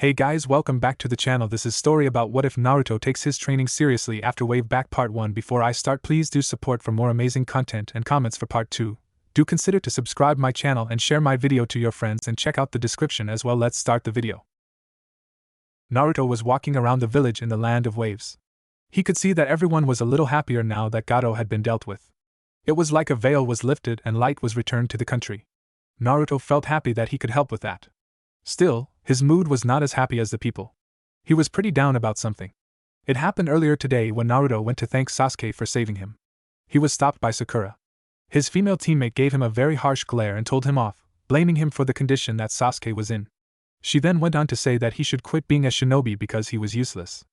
Hey guys, welcome back to the channel. This is story about what if Naruto takes his training seriously after Wave Back Part 1. Before I start, please do support for more amazing content and comments for Part 2. Do consider to subscribe my channel and share my video to your friends and check out the description as well. Let's start the video. Naruto was walking around the village in the land of waves. He could see that everyone was a little happier now that Gato had been dealt with. It was like a veil was lifted and light was returned to the country. Naruto felt happy that he could help with that. Still, his mood was not as happy as the people. He was pretty down about something. It happened earlier today when Naruto went to thank Sasuke for saving him. He was stopped by Sakura. His female teammate gave him a very harsh glare and told him off, blaming him for the condition that Sasuke was in. She then went on to say that he should quit being a shinobi because he was useless.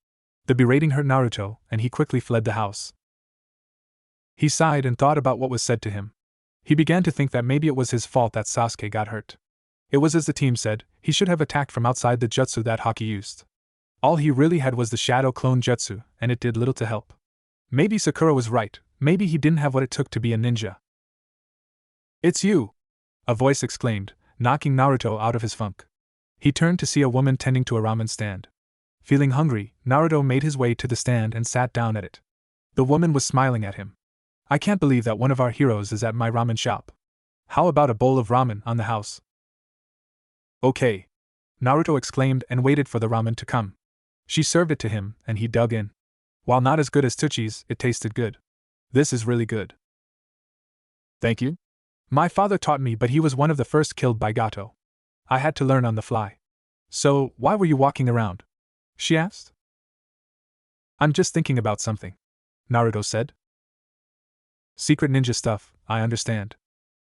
The berating hurt Naruto, and he quickly fled the house. He sighed and thought about what was said to him. He began to think that maybe it was his fault that Sasuke got hurt. It was as the team said, he should have attacked from outside the jutsu that Hokage used. All he really had was the shadow clone jutsu, and it did little to help. Maybe Sakura was right, maybe he didn't have what it took to be a ninja. "It's you!" a voice exclaimed, knocking Naruto out of his funk. He turned to see a woman tending to a ramen stand. Feeling hungry, Naruto made his way to the stand and sat down at it. The woman was smiling at him. "I can't believe that one of our heroes is at my ramen shop. How about a bowl of ramen on the house?" "Okay," Naruto exclaimed and waited for the ramen to come. She served it to him, and he dug in. While not as good as Tuchi's, it tasted good. "This is really good." "Thank you. My father taught me, but he was one of the first killed by Gato. I had to learn on the fly." "So, why were you walking around?" she asked. "I'm just thinking about something," Naruto said. "Secret ninja stuff, I understand.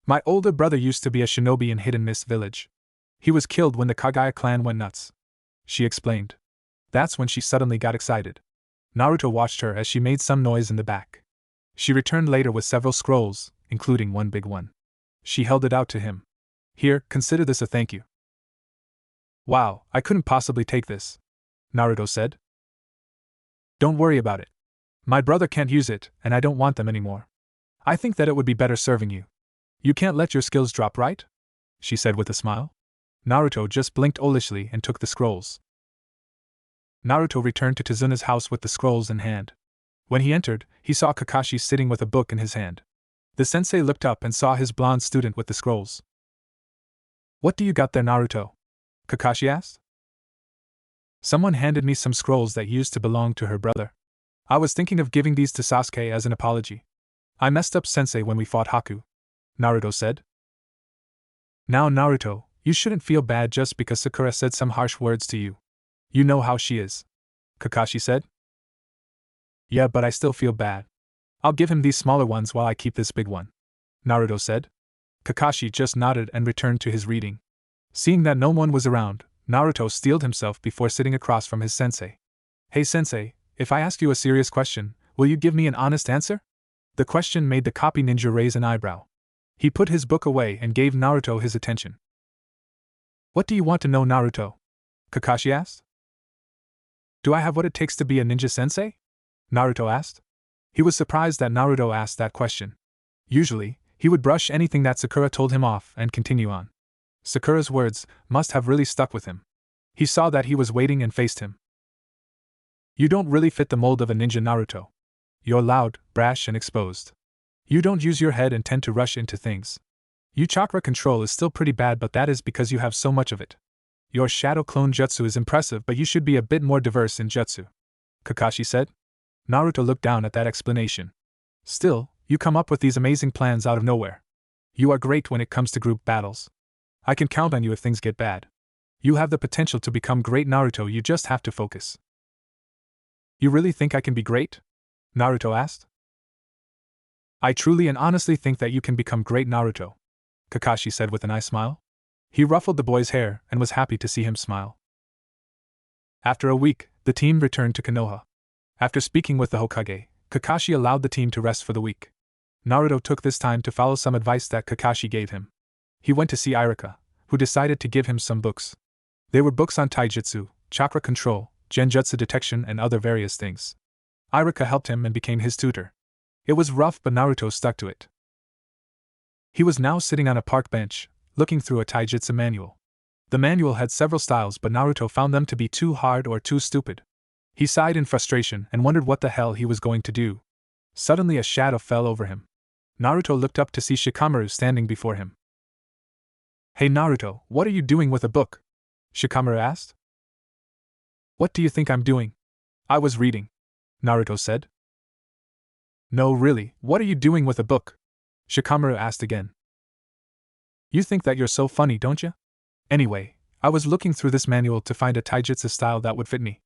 My older brother used to be a shinobi in Hidden Mist Village. He was killed when the Kage clan went nuts," she explained. That's when she suddenly got excited. Naruto watched her as she made some noise in the back. She returned later with several scrolls, including one big one. She held it out to him. "Here, consider this a thank you." "Wow, I couldn't possibly take this," Naruto said. "Don't worry about it. My brother can't use it, and I don't want them anymore. I think that it would be better serving you. You can't let your skills drop, right?" she said with a smile. Naruto just blinked owlishly and took the scrolls. Naruto returned to Tezuna's house with the scrolls in hand. When he entered, he saw Kakashi sitting with a book in his hand. The sensei looked up and saw his blonde student with the scrolls. "What do you got there, Naruto?" Kakashi asked. "Someone handed me some scrolls that used to belong to her brother. I was thinking of giving these to Sasuke as an apology. I messed up sensei when we fought Haku," Naruto said. "Now Naruto, you shouldn't feel bad just because Sakura said some harsh words to you. You know how she is," Kakashi said. "Yeah, but I still feel bad. I'll give him these smaller ones while I keep this big one," Naruto said. Kakashi just nodded and returned to his reading. Seeing that no one was around, Naruto steeled himself before sitting across from his sensei. "Hey sensei, if I ask you a serious question, will you give me an honest answer?" The question made the copy ninja raise an eyebrow. He put his book away and gave Naruto his attention. "What do you want to know, Naruto?" Kakashi asked. "Do I have what it takes to be a ninja sensei?" Naruto asked. He was surprised that Naruto asked that question. Usually, he would brush anything that Sakura told him off and continue on. Sakura's words must have really stuck with him. He saw that he was waiting and faced him. "You don't really fit the mold of a ninja, Naruto. You're loud, brash, and exposed. You don't use your head and tend to rush into things. Your chakra control is still pretty bad, but that is because you have so much of it. Your shadow clone jutsu is impressive, but you should be a bit more diverse in jutsu," Kakashi said. Naruto looked down at that explanation. "Still, you come up with these amazing plans out of nowhere. You are great when it comes to group battles. I can count on you if things get bad. You have the potential to become great, Naruto, you just have to focus." "You really think I can be great?" Naruto asked. "I truly and honestly think that you can become great, Naruto," Kakashi said with a nice smile. He ruffled the boy's hair and was happy to see him smile. After a week, the team returned to Konoha. After speaking with the Hokage, Kakashi allowed the team to rest for the week. Naruto took this time to follow some advice that Kakashi gave him. He went to see Irika, who decided to give him some books. They were books on taijutsu, chakra control, genjutsu detection, and other various things. Irika helped him and became his tutor. It was rough, but Naruto stuck to it. He was now sitting on a park bench, looking through a taijutsu manual. The manual had several styles, but Naruto found them to be too hard or too stupid. He sighed in frustration and wondered what the hell he was going to do. Suddenly a shadow fell over him. Naruto looked up to see Shikamaru standing before him. "Hey Naruto, what are you doing with a book?" Shikamaru asked. "What do you think I'm doing?" "I was reading," Naruto said. "No, really, what are you doing with a book?" Shikamaru asked again. "You think that you're so funny, don't you? Anyway, I was looking through this manual to find a taijutsu style that would fit me.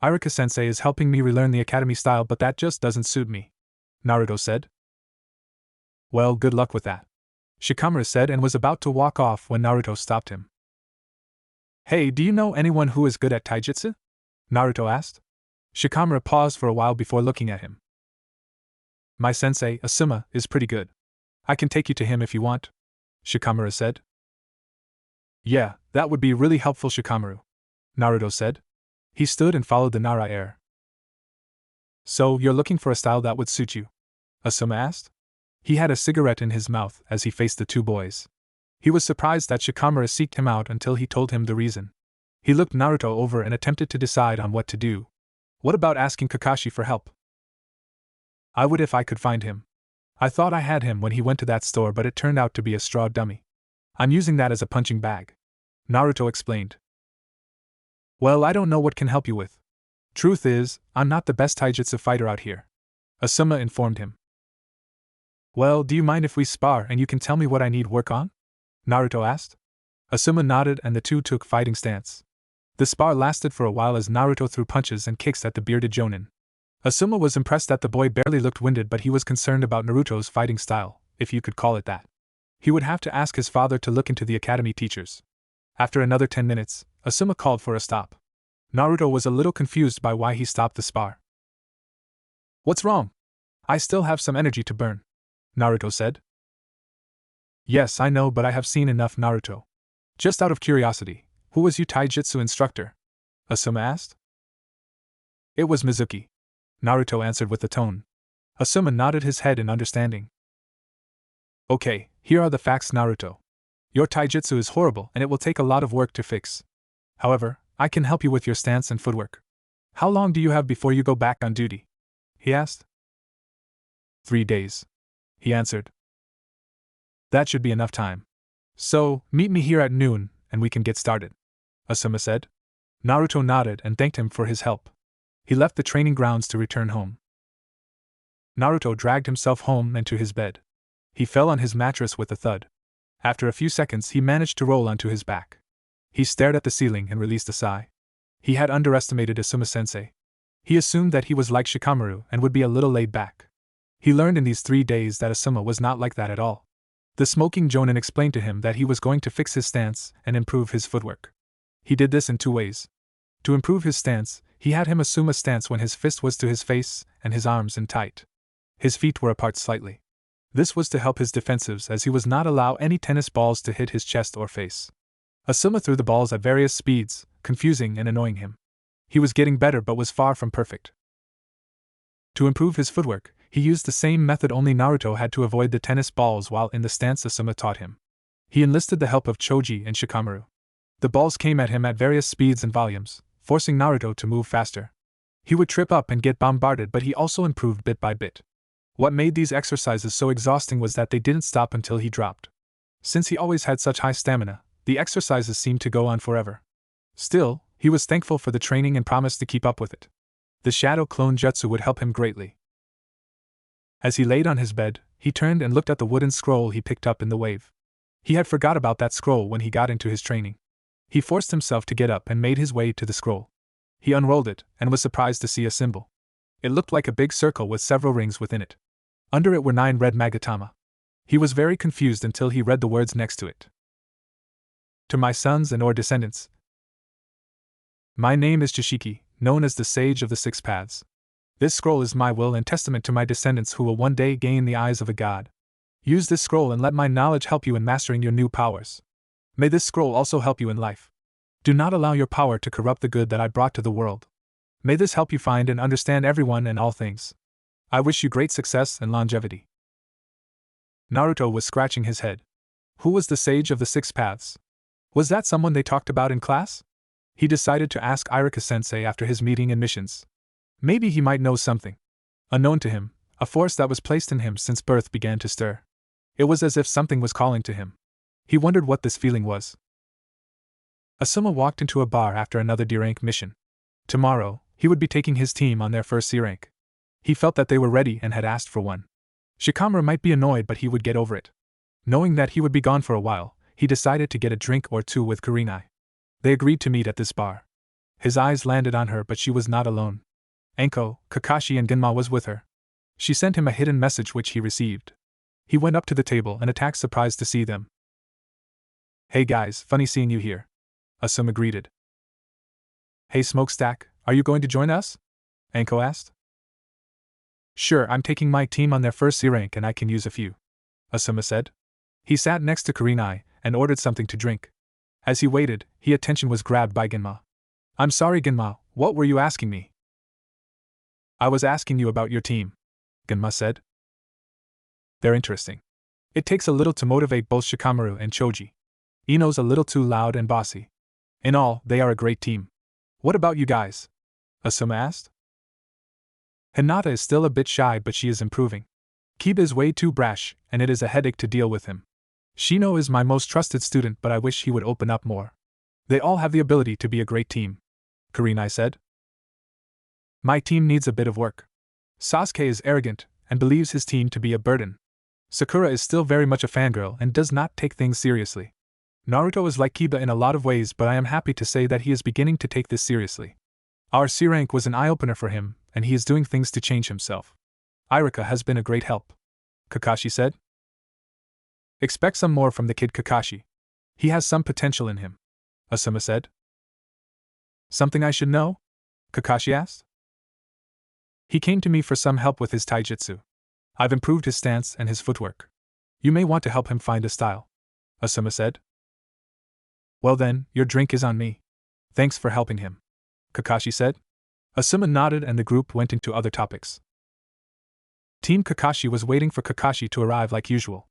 Iruka-sensei is helping me relearn the academy style, but that just doesn't suit me," Naruto said. "Well, good luck with that," Shikamaru said and was about to walk off when Naruto stopped him. "Hey, do you know anyone who is good at taijutsu?" Naruto asked. Shikamaru paused for a while before looking at him. "My sensei, Asuma, is pretty good. I can take you to him if you want," Shikamaru said. "Yeah, that would be really helpful, Shikamaru," Naruto said. He stood and followed the Nara heir. "So, you're looking for a style that would suit you?" Asuma asked. He had a cigarette in his mouth as he faced the two boys. He was surprised that Shikamaru seeked him out until he told him the reason. He looked Naruto over and attempted to decide on what to do. What about asking Kakashi for help? "I would if I could find him. I thought I had him when he went to that store, but it turned out to be a straw dummy. I'm using that as a punching bag," Naruto explained. "Well, I don't know what can help you with. Truth is, I'm not the best taijutsu fighter out here," Asuma informed him. "Well, do you mind if we spar and you can tell me what I need work on?" Naruto asked. Asuma nodded and the two took fighting stance. The spar lasted for a while as Naruto threw punches and kicks at the bearded Jonin. Asuma was impressed that the boy barely looked winded, but he was concerned about Naruto's fighting style, if you could call it that. He would have to ask his father to look into the academy teachers. After another 10 minutes, Asuma called for a stop. Naruto was a little confused by why he stopped the spar. "What's wrong? I still have some energy to burn," Naruto said. "Yes, I know, but I have seen enough, Naruto. Just out of curiosity, who was your taijutsu instructor?" Asuma asked. "It was Mizuki," Naruto answered with a tone. Asuma nodded his head in understanding. "Okay, here are the facts, Naruto. Your taijutsu is horrible and it will take a lot of work to fix. However, I can help you with your stance and footwork. How long do you have before you go back on duty?" he asked. 3 days, he answered. "That should be enough time. So, meet me here at noon, and we can get started," Asuma said. Naruto nodded and thanked him for his help. He left the training grounds to return home. Naruto dragged himself home and to his bed. He fell on his mattress with a thud. After a few seconds, he managed to roll onto his back. He stared at the ceiling and released a sigh. He had underestimated Asuma-sensei. He assumed that he was like Shikamaru and would be a little laid back. He learned in these 3 days that Asuma was not like that at all. The smoking Jonin explained to him that he was going to fix his stance and improve his footwork. He did this in 2 ways. To improve his stance, he had him assume a stance when his fist was to his face and his arms in tight. His feet were apart slightly. This was to help his defensives, as he was not allow any tennis balls to hit his chest or face. Asuma threw the balls at various speeds, confusing and annoying him. He was getting better but was far from perfect. To improve his footwork, he used the same method, only Naruto had to avoid the tennis balls while in the stance Asuma taught him. He enlisted the help of Choji and Shikamaru. The balls came at him at various speeds and volumes, forcing Naruto to move faster. He would trip up and get bombarded, but he also improved bit by bit. What made these exercises so exhausting was that they didn't stop until he dropped. Since he always had such high stamina, the exercises seemed to go on forever. Still, he was thankful for the training and promised to keep up with it. The shadow clone jutsu would help him greatly. As he laid on his bed, he turned and looked at the wooden scroll he picked up in the wave. He had forgot about that scroll when he got into his training. He forced himself to get up and made his way to the scroll. He unrolled it and was surprised to see a symbol. It looked like a big circle with several rings within it. Under it were 9 red magatama. He was very confused until he read the words next to it. "To my sons and or descendants. My name is Jishiki, known as the Sage of the Six Paths. This scroll is my will and testament to my descendants who will one day gain the eyes of a god. Use this scroll and let my knowledge help you in mastering your new powers. May this scroll also help you in life. Do not allow your power to corrupt the good that I brought to the world. May this help you find and understand everyone and all things. I wish you great success and longevity." Naruto was scratching his head. Who was the Sage of the Six Paths? Was that someone they talked about in class? He decided to ask Iruka-sensei after his meeting in missions. Maybe he might know something. Unknown to him, a force that was placed in him since birth began to stir. It was as if something was calling to him. He wondered what this feeling was. Asuma walked into a bar after another D-rank mission. Tomorrow, he would be taking his team on their first C-rank. He felt that they were ready and had asked for one. Shikamaru might be annoyed, but he would get over it. Knowing that he would be gone for a while, he decided to get a drink or two with Kurenai. They agreed to meet at this bar. His eyes landed on her, but she was not alone. Anko, Kakashi and Genma was with her. She sent him a hidden message which he received. He went up to the table and attacked, surprised to see them. "Hey guys, funny seeing you here," Asuma greeted. "Hey Smokestack, are you going to join us?" Anko asked. "Sure, I'm taking my team on their first C-rank and I can use a few," Asuma said. He sat next to Kurenai and ordered something to drink. As he waited, his attention was grabbed by Genma. "I'm sorry Genma, what were you asking me?" "I was asking you about your team," Genma said. "They're interesting. It takes a little to motivate both Shikamaru and Choji. Ino's a little too loud and bossy. In all, they are a great team. What about you guys?" Asuma asked. "Hinata is still a bit shy, but she is improving. Kiba is way too brash, and it is a headache to deal with him. Shino is my most trusted student, but I wish he would open up more. They all have the ability to be a great team," Kurenai said. "My team needs a bit of work. Sasuke is arrogant and believes his team to be a burden. Sakura is still very much a fangirl and does not take things seriously. Naruto is like Kiba in a lot of ways, but I am happy to say that he is beginning to take this seriously. Our C-rank was an eye-opener for him, and he is doing things to change himself. Iruka has been a great help," Kakashi said. "Expect some more from the kid Kakashi. He has some potential in him," Asuma said. "Something I should know?" Kakashi asked. "He came to me for some help with his taijutsu. I've improved his stance and his footwork. You may want to help him find a style," Asuma said. "Well then, your drink is on me. Thanks for helping him," Kakashi said. Asuma nodded and the group went into other topics. Team Kakashi was waiting for Kakashi to arrive like usual.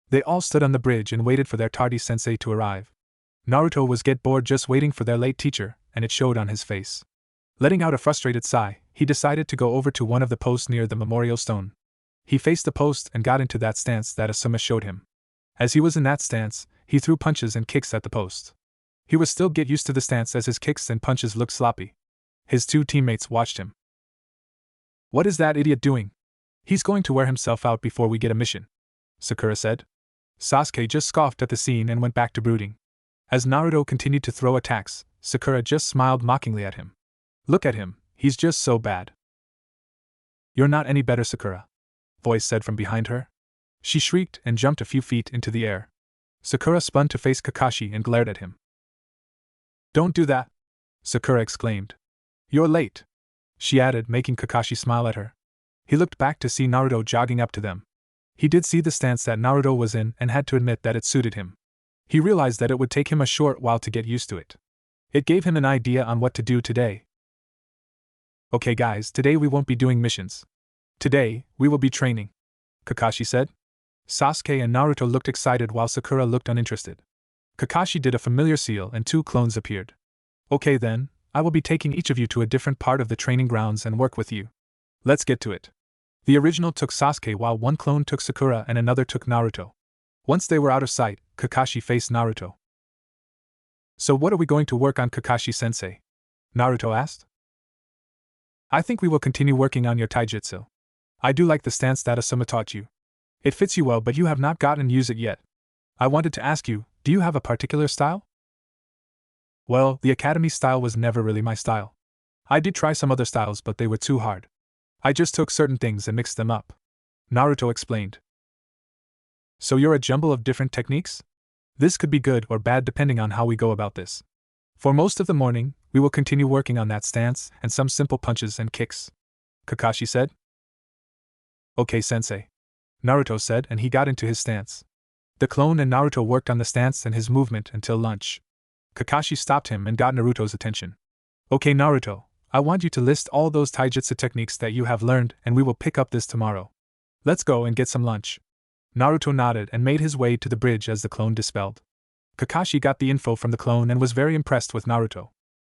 They all stood on the bridge and waited for their tardy sensei to arrive. Naruto was get bored just waiting for their late teacher, and it showed on his face. Letting out a frustrated sigh, he decided to go over to one of the posts near the memorial stone. He faced the post and got into that stance that Asuma showed him. As he was in that stance, he threw punches and kicks at the post. He was still get used to the stance as his kicks and punches looked sloppy. His two teammates watched him. "What is that idiot doing? He's going to wear himself out before we get a mission," Sakura said. Sasuke just scoffed at the scene and went back to brooding. As Naruto continued to throw attacks, Sakura just smiled mockingly at him. "Look at him, he's just so bad." "You're not any better, Sakura," voice said from behind her. She shrieked and jumped a few feet into the air. Sakura spun to face Kakashi and glared at him. "Don't do that!" Sakura exclaimed. "You're late," she added, making Kakashi smile at her. He looked back to see Naruto jogging up to them. He did see the stance that Naruto was in and had to admit that it suited him. He realized that it would take him a short while to get used to it. It gave him an idea on what to do today. "Okay guys, today we won't be doing missions. Today, we will be training," Kakashi said. Sasuke and Naruto looked excited while Sakura looked uninterested. Kakashi did a familiar seal and two clones appeared. "Okay then, I will be taking each of you to a different part of the training grounds and work with you. Let's get to it." The original took Sasuke while one clone took Sakura and another took Naruto. Once they were out of sight, Kakashi faced Naruto. "So what are we going to work on, Kakashi-sensei?" Naruto asked. "I think we will continue working on your taijutsu. I do like the stance that Asuma taught you. It fits you well, but you have not gotten use it yet. I wanted to ask you, do you have a particular style?" "Well, the academy style was never really my style. I did try some other styles, but they were too hard. I just took certain things and mixed them up," Naruto explained. "So you're a jumble of different techniques? This could be good or bad depending on how we go about this. For most of the morning, we will continue working on that stance and some simple punches and kicks," Kakashi said. "Okay, sensei," Naruto said, and he got into his stance. The clone and Naruto worked on the stance and his movement until lunch. Kakashi stopped him and got Naruto's attention. "Okay, Naruto, I want you to list all those taijutsu techniques that you have learned, and we will pick up this tomorrow. Let's go and get some lunch." Naruto nodded and made his way to the bridge as the clone dispelled. Kakashi got the info from the clone and was very impressed with Naruto.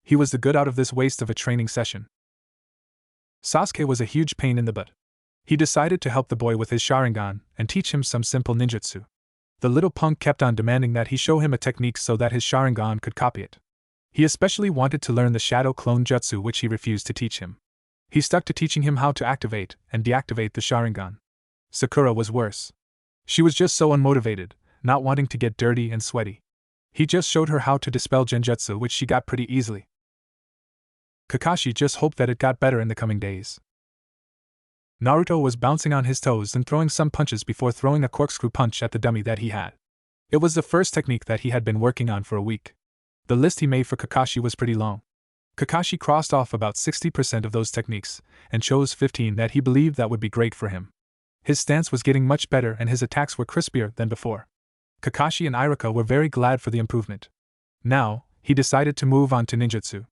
He was the good out of this waste of a training session. Sasuke was a huge pain in the butt. He decided to help the boy with his Sharingan and teach him some simple ninjutsu. The little punk kept on demanding that he show him a technique so that his Sharingan could copy it. He especially wanted to learn the Shadow Clone Jutsu, which he refused to teach him. He stuck to teaching him how to activate and deactivate the Sharingan. Sakura was worse. She was just so unmotivated, not wanting to get dirty and sweaty. He just showed her how to dispel genjutsu, which she got pretty easily. Kakashi just hoped that it got better in the coming days. Naruto was bouncing on his toes and throwing some punches before throwing a corkscrew punch at the dummy that he had. It was the first technique that he had been working on for a week. The list he made for Kakashi was pretty long. Kakashi crossed off about 60% of those techniques, and chose 15 that he believed that would be great for him. His stance was getting much better and his attacks were crispier than before. Kakashi and Iruka were very glad for the improvement. Now, he decided to move on to ninjutsu.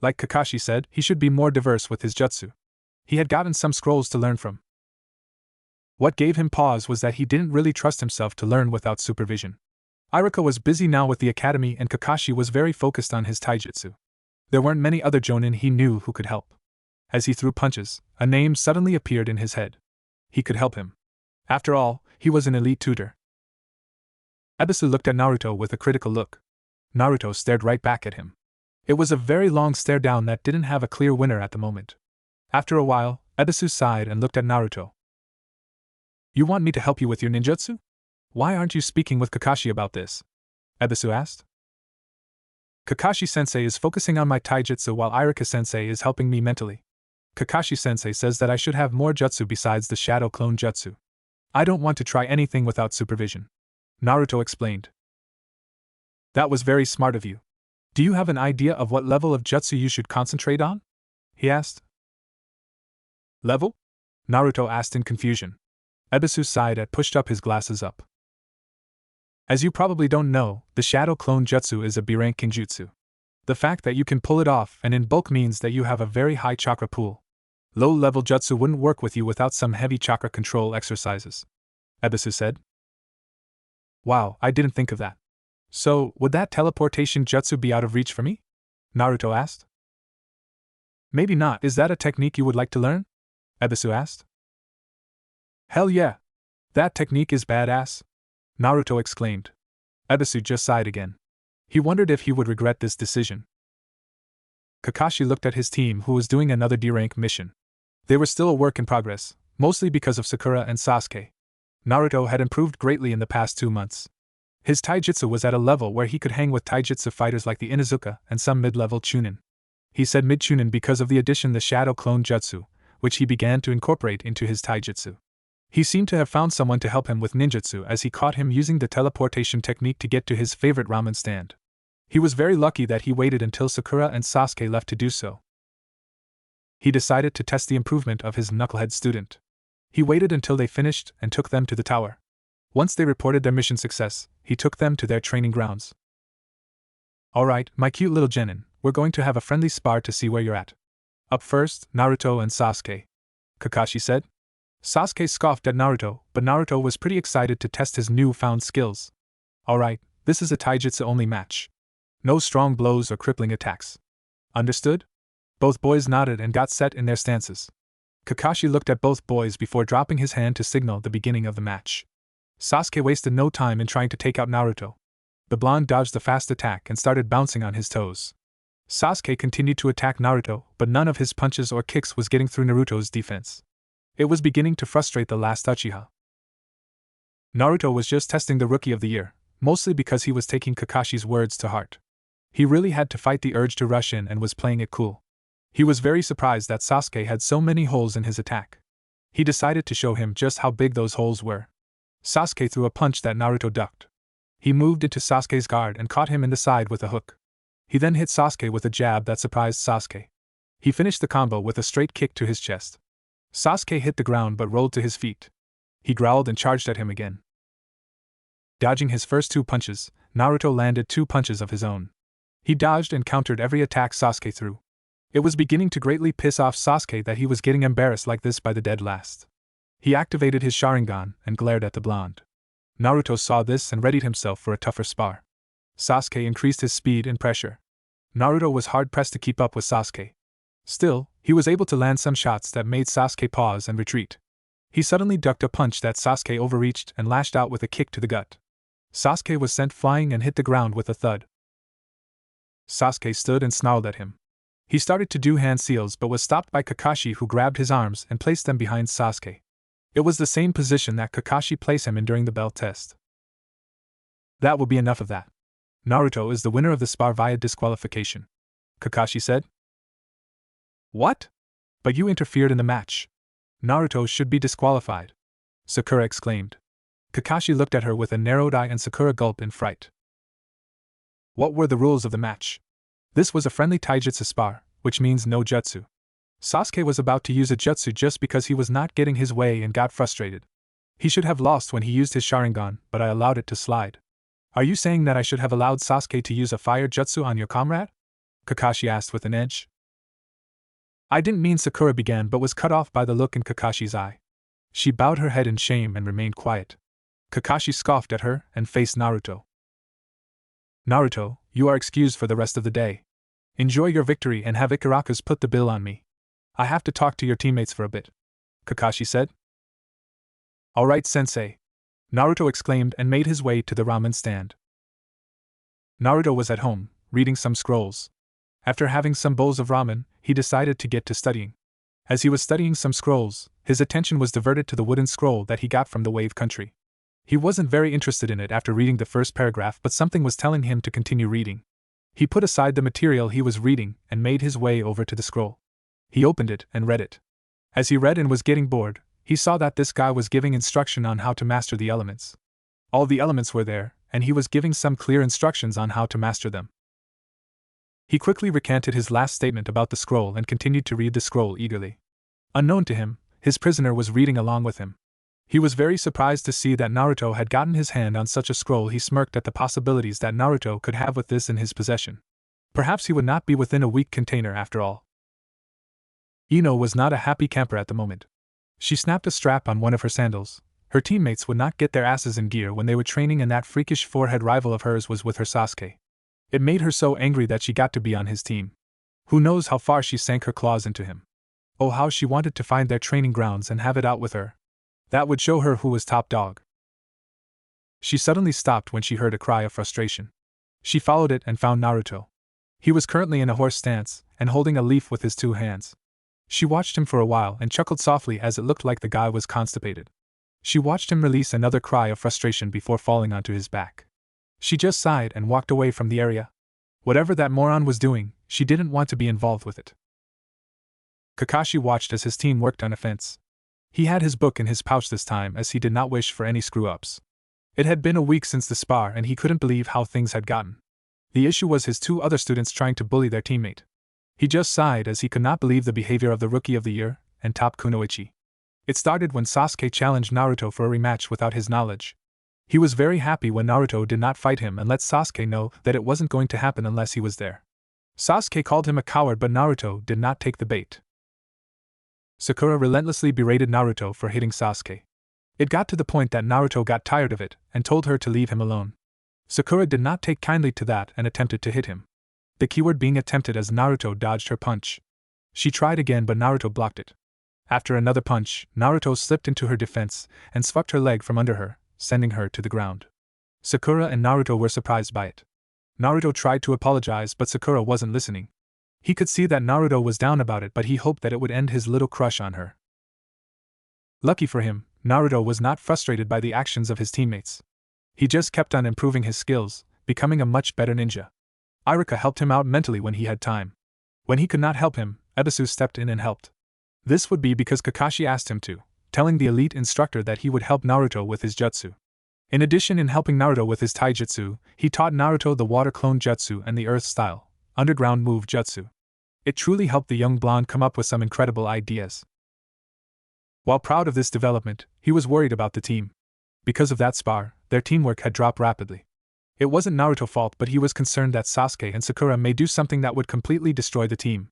Like Kakashi said, he should be more diverse with his jutsu. He had gotten some scrolls to learn from. What gave him pause was that he didn't really trust himself to learn without supervision. Iruka was busy now with the academy and Kakashi was very focused on his taijutsu. There weren't many other Jonin he knew who could help. As he threw punches, a name suddenly appeared in his head. He could help him. After all, he was an elite tutor. Ebisu looked at Naruto with a critical look. Naruto stared right back at him. It was a very long stare down that didn't have a clear winner at the moment. After a while, Ebisu sighed and looked at Naruto. You want me to help you with your ninjutsu? Why aren't you speaking with Kakashi about this? Ebisu asked. Kakashi-sensei is focusing on my taijutsu while Iruka-sensei is helping me mentally. Kakashi-sensei says that I should have more jutsu besides the Shadow Clone Jutsu. I don't want to try anything without supervision. Naruto explained. That was very smart of you. Do you have an idea of what level of jutsu you should concentrate on? He asked. Level? Naruto asked in confusion. Ebisu sighed and pushed up his glasses up. As you probably don't know, the Shadow Clone Jutsu is a B-rank kinjutsu. The fact that you can pull it off and in bulk means that you have a very high chakra pool. Low-level jutsu wouldn't work with you without some heavy chakra control exercises. Ebisu said. Wow, I didn't think of that. So, would that teleportation jutsu be out of reach for me? Naruto asked. Maybe not. Is that a technique you would like to learn? Ebisu asked. Hell yeah! That technique is badass! Naruto exclaimed. Ebisu just sighed again. He wondered if he would regret this decision. Kakashi looked at his team who was doing another D-rank mission. They were still a work in progress, mostly because of Sakura and Sasuke. Naruto had improved greatly in the past 2 months. His taijutsu was at a level where he could hang with taijutsu fighters like the Inuzuka and some mid-level chunin. He said mid-chunin because of the addition the Shadow Clone Jutsu, which he began to incorporate into his taijutsu. He seemed to have found someone to help him with ninjutsu as he caught him using the teleportation technique to get to his favorite ramen stand. He was very lucky that he waited until Sakura and Sasuke left to do so. He decided to test the improvement of his knucklehead student. He waited until they finished and took them to the tower. Once they reported their mission success, he took them to their training grounds. Alright, my cute little genin, we're going to have a friendly spar to see where you're at. Up first, Naruto and Sasuke. Kakashi said. Sasuke scoffed at Naruto, but Naruto was pretty excited to test his newfound skills. Alright, this is a taijutsu-only match. No strong blows or crippling attacks. Understood? Both boys nodded and got set in their stances. Kakashi looked at both boys before dropping his hand to signal the beginning of the match. Sasuke wasted no time in trying to take out Naruto. The blonde dodged the fast attack and started bouncing on his toes. Sasuke continued to attack Naruto, but none of his punches or kicks was getting through Naruto's defense. It was beginning to frustrate the last Uchiha. Naruto was just testing the Rookie of the Year, mostly because he was taking Kakashi's words to heart. He really had to fight the urge to rush in and was playing it cool. He was very surprised that Sasuke had so many holes in his attack. He decided to show him just how big those holes were. Sasuke threw a punch that Naruto ducked. He moved into Sasuke's guard and caught him in the side with a hook. He then hit Sasuke with a jab that surprised Sasuke. He finished the combo with a straight kick to his chest. Sasuke hit the ground but rolled to his feet. He growled and charged at him again. Dodging his first 2 punches, Naruto landed 2 punches of his own. He dodged and countered every attack Sasuke threw. It was beginning to greatly piss off Sasuke that he was getting embarrassed like this by the dead last. He activated his Sharingan and glared at the blonde. Naruto saw this and readied himself for a tougher spar. Sasuke increased his speed and pressure. Naruto was hard-pressed to keep up with Sasuke. Still, he was able to land some shots that made Sasuke pause and retreat. He suddenly ducked a punch that Sasuke overreached and lashed out with a kick to the gut. Sasuke was sent flying and hit the ground with a thud. Sasuke stood and snarled at him. He started to do hand seals but was stopped by Kakashi, who grabbed his arms and placed them behind Sasuke. It was the same position that Kakashi placed him in during the belt test. That will be enough of that. Naruto is the winner of the spar via disqualification, Kakashi said. What? But you interfered in the match. Naruto should be disqualified, Sakura exclaimed. Kakashi looked at her with a narrowed eye and Sakura gulped in fright. What were the rules of the match? This was a friendly taijutsu spar, which means no jutsu. Sasuke was about to use a jutsu just because he was not getting his way and got frustrated. He should have lost when he used his Sharingan, but I allowed it to slide. Are you saying that I should have allowed Sasuke to use a fire jutsu on your comrade? Kakashi asked with an edge. I didn't mean, Sakura began but was cut off by the look in Kakashi's eye. She bowed her head in shame and remained quiet. Kakashi scoffed at her and faced Naruto. Naruto, you are excused for the rest of the day. Enjoy your victory and have Ikarakas put the bill on me. I have to talk to your teammates for a bit, Kakashi said. All right, sensei, Naruto exclaimed and made his way to the ramen stand. Naruto was at home, reading some scrolls. After having some bowls of ramen, he decided to get to studying. As he was studying some scrolls, his attention was diverted to the wooden scroll that he got from the Wave Country. He wasn't very interested in it after reading the first paragraph, but something was telling him to continue reading. He put aside the material he was reading and made his way over to the scroll. He opened it and read it. As he read and was getting bored, he saw that this guy was giving instruction on how to master the elements. All the elements were there, and he was giving some clear instructions on how to master them. He quickly recanted his last statement about the scroll and continued to read the scroll eagerly. Unknown to him, his prisoner was reading along with him. He was very surprised to see that Naruto had gotten his hand on such a scroll. He smirked at the possibilities that Naruto could have with this in his possession. Perhaps he would not be within a weak container after all. Ino was not a happy camper at the moment. She snapped a strap on one of her sandals. Her teammates would not get their asses in gear when they were training, and that freakish forehead rival of hers was with her Sasuke. It made her so angry that she got to be on his team. Who knows how far she sank her claws into him. Oh, how she wanted to find their training grounds and have it out with her. That would show her who was top dog. She suddenly stopped when she heard a cry of frustration. She followed it and found Naruto. He was currently in a horse stance and holding a leaf with his two hands. She watched him for a while and chuckled softly as it looked like the guy was constipated. She watched him release another cry of frustration before falling onto his back. She just sighed and walked away from the area. Whatever that moron was doing, she didn't want to be involved with it. Kakashi watched as his team worked on a fence. He had his book in his pouch this time, as he did not wish for any screw-ups. It had been a week since the spar and he couldn't believe how things had gotten. The issue was his two other students trying to bully their teammate. He just sighed as he could not believe the behavior of the Rookie of the Year and top Kunoichi. It started when Sasuke challenged Naruto for a rematch without his knowledge. He was very happy when Naruto did not fight him and let Sasuke know that it wasn't going to happen unless he was there. Sasuke called him a coward, but Naruto did not take the bait. Sakura relentlessly berated Naruto for hitting Sasuke. It got to the point that Naruto got tired of it and told her to leave him alone. Sakura did not take kindly to that and attempted to hit him. The keyword being attempted, as Naruto dodged her punch. She tried again, but Naruto blocked it. After another punch, Naruto slipped into her defense and swept her leg from under her, sending her to the ground. Sakura and Naruto were surprised by it. Naruto tried to apologize, but Sakura wasn't listening. He could see that Naruto was down about it, but he hoped that it would end his little crush on her. Lucky for him, Naruto was not frustrated by the actions of his teammates. He just kept on improving his skills, becoming a much better ninja. Iruka helped him out mentally when he had time. When he could not help him, Ebisu stepped in and helped. This would be because Kakashi asked him to, telling the elite instructor that he would help Naruto with his jutsu. In addition, in helping Naruto with his taijutsu, he taught Naruto the water clone jutsu and the earth style, underground move jutsu. It truly helped the young blonde come up with some incredible ideas. While proud of this development, he was worried about the team. Because of that spar, their teamwork had dropped rapidly. It wasn't Naruto's fault, but he was concerned that Sasuke and Sakura may do something that would completely destroy the team.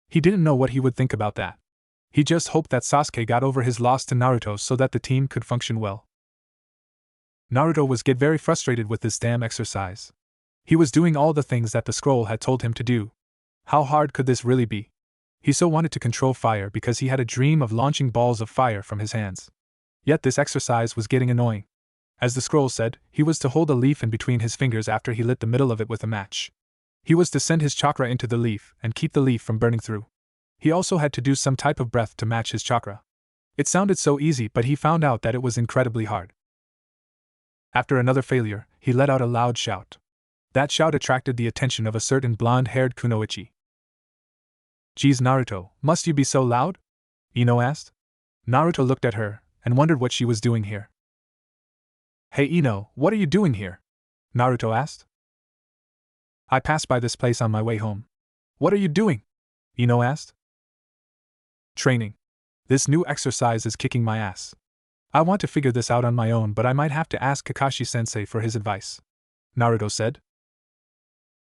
He didn't know what he would think about that. He just hoped that Sasuke got over his loss to Naruto so that the team could function well. Naruto was get very frustrated with this damn exercise. He was doing all the things that the scroll had told him to do. How hard could this really be? He so wanted to control fire because he had a dream of launching balls of fire from his hands. Yet this exercise was getting annoying. As the scroll said, he was to hold a leaf in between his fingers after he lit the middle of it with a match. He was to send his chakra into the leaf and keep the leaf from burning through. He also had to do some type of breath to match his chakra. It sounded so easy, but he found out that it was incredibly hard. After another failure, he let out a loud shout. That shout attracted the attention of a certain blonde-haired kunoichi. "Geez, Naruto, must you be so loud?" Ino asked. Naruto looked at her and wondered what she was doing here. "Hey Ino, what are you doing here?" Naruto asked. "I passed by this place on my way home." "What are you doing?" Ino asked. "Training. This new exercise is kicking my ass. I want to figure this out on my own, but I might have to ask Kakashi-sensei for his advice," Naruto said.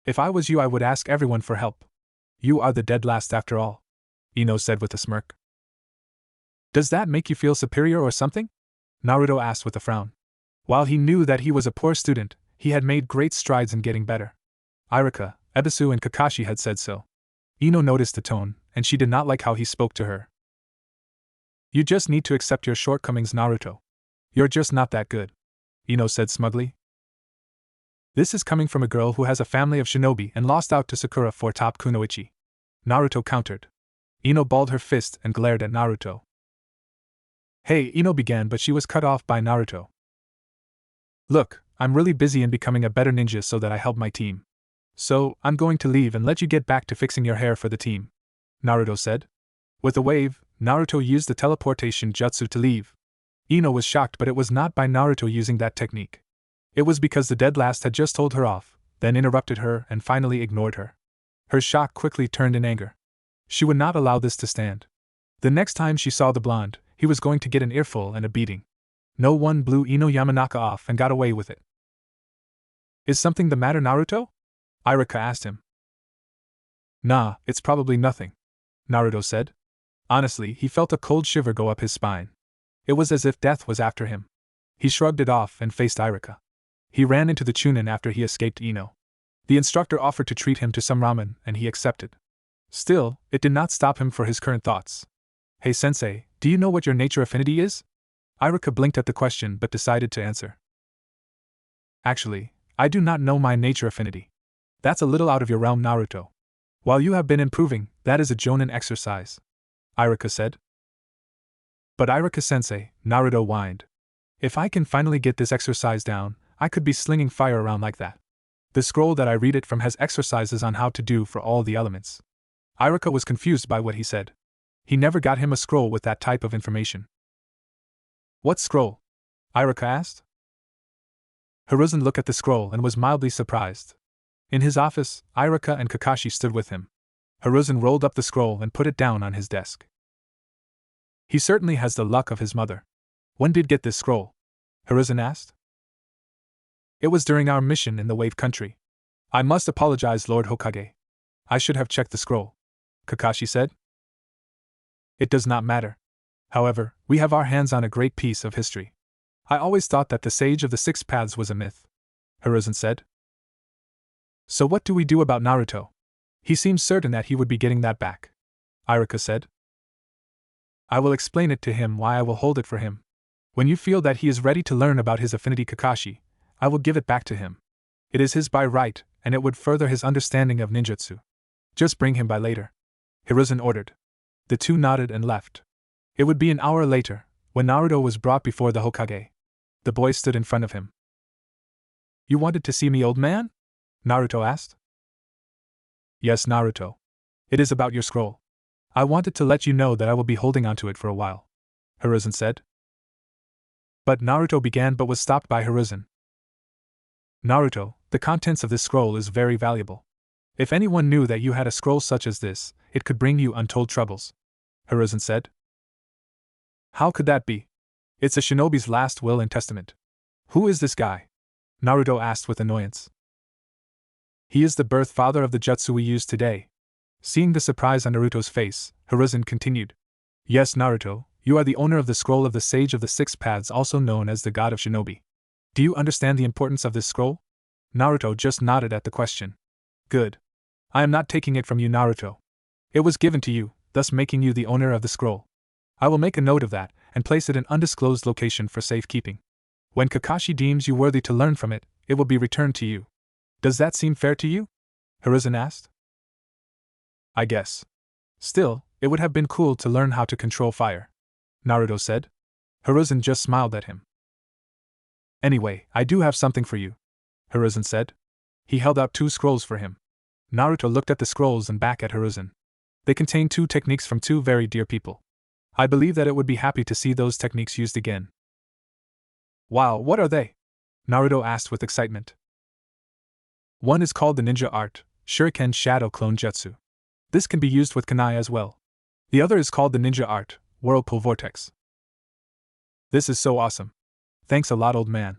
"If I was you, I would ask everyone for help. You are the dead last after all," Ino said with a smirk. "Does that make you feel superior or something?" Naruto asked with a frown. While he knew that he was a poor student, he had made great strides in getting better. Irika, Ebisu and Kakashi had said so. Ino noticed the tone, and she did not like how he spoke to her. "You just need to accept your shortcomings, Naruto. You're just not that good," Ino said smugly. "This is coming from a girl who has a family of shinobi and lost out to Sakura for top kunoichi," Naruto countered. Ino balled her fist and glared at Naruto. "Hey," Ino began, but she was cut off by Naruto. "Look, I'm really busy in becoming a better ninja so that I help my team. So, I'm going to leave and let you get back to fixing your hair for the team," Naruto said. With a wave, Naruto used the teleportation jutsu to leave. Ino was shocked, but it was not by Naruto using that technique. It was because the dead last had just told her off, then interrupted her and finally ignored her. Her shock quickly turned in anger. She would not allow this to stand. The next time she saw the blonde, he was going to get an earful and a beating. No one blew Ino Yamanaka off and got away with it. "Is something the matter, Naruto?" Irika asked him. "Nah, it's probably nothing," Naruto said. Honestly, he felt a cold shiver go up his spine. It was as if death was after him. He shrugged it off and faced Irika. He ran into the chunin after he escaped Ino. The instructor offered to treat him to some ramen, and he accepted. Still, it did not stop him for his current thoughts. "Hey sensei, do you know what your nature affinity is?" Irika blinked at the question but decided to answer. "Actually, I do not know my nature affinity. That's a little out of your realm, Naruto. While you have been improving, that is a Jonin exercise," Irika said. "But Irika-sensei," Naruto whined. "If I can finally get this exercise down, I could be slinging fire around like that. The scroll that I read it from has exercises on how to do for all the elements." Irika was confused by what he said. He never got him a scroll with that type of information. "What scroll?" Irika asked. Hiruzen looked at the scroll and was mildly surprised. In his office, Irika and Kakashi stood with him. Hiruzen rolled up the scroll and put it down on his desk. "He certainly has the luck of his mother. When did get this scroll?" Hiruzen asked. "It was during our mission in the Wave Country. I must apologize, Lord Hokage. I should have checked the scroll," Kakashi said. "It does not matter. However, we have our hands on a great piece of history. I always thought that the Sage of the Six Paths was a myth," Hiruzen said. "So what do we do about Naruto? He seems certain that he would be getting that back," Irika said. "I will explain it to him why I will hold it for him. When you feel that he is ready to learn about his affinity Kakashi, I will give it back to him. It is his by right, and it would further his understanding of ninjutsu. Just bring him by later," Hiruzen ordered. The two nodded and left. It would be an hour later, when Naruto was brought before the Hokage. The boy stood in front of him. "You wanted to see me, old man?" Naruto asked. "Yes, Naruto. It is about your scroll. I wanted to let you know that I will be holding onto it for a while," Hiruzen said. But Naruto began but was stopped by Hiruzen. "Naruto, the contents of this scroll is very valuable. If anyone knew that you had a scroll such as this, it could bring you untold troubles," Hiruzen said. "How could that be? It's a shinobi's last will and testament. Who is this guy?" Naruto asked with annoyance. "He is the birth father of the jutsu we use today." Seeing the surprise on Naruto's face, Hiruzen continued. "Yes, Naruto, you are the owner of the scroll of the Sage of the Six Paths, also known as the God of Shinobi. Do you understand the importance of this scroll?" Naruto just nodded at the question. Good. I am not taking it from you, Naruto. It was given to you, thus making you the owner of the scroll. I will make a note of that, and place it in undisclosed location for safekeeping. When Kakashi deems you worthy to learn from it, it will be returned to you. Does that seem fair to you? Hiruzen asked. I guess. Still, it would have been cool to learn how to control fire, Naruto said. Hiruzen just smiled at him. Anyway, I do have something for you, Hiruzen said. He held out 2 scrolls for him. Naruto looked at the scrolls and back at Hiruzen. They contain 2 techniques from 2 very dear people. I believe that it would be happy to see those techniques used again. Wow, what are they? Naruto asked with excitement. One is called the ninja art, Shuriken Shadow Clone Jutsu. This can be used with kunai as well. The other is called the ninja art, Whirlpool Vortex. This is so awesome. Thanks a lot, old man,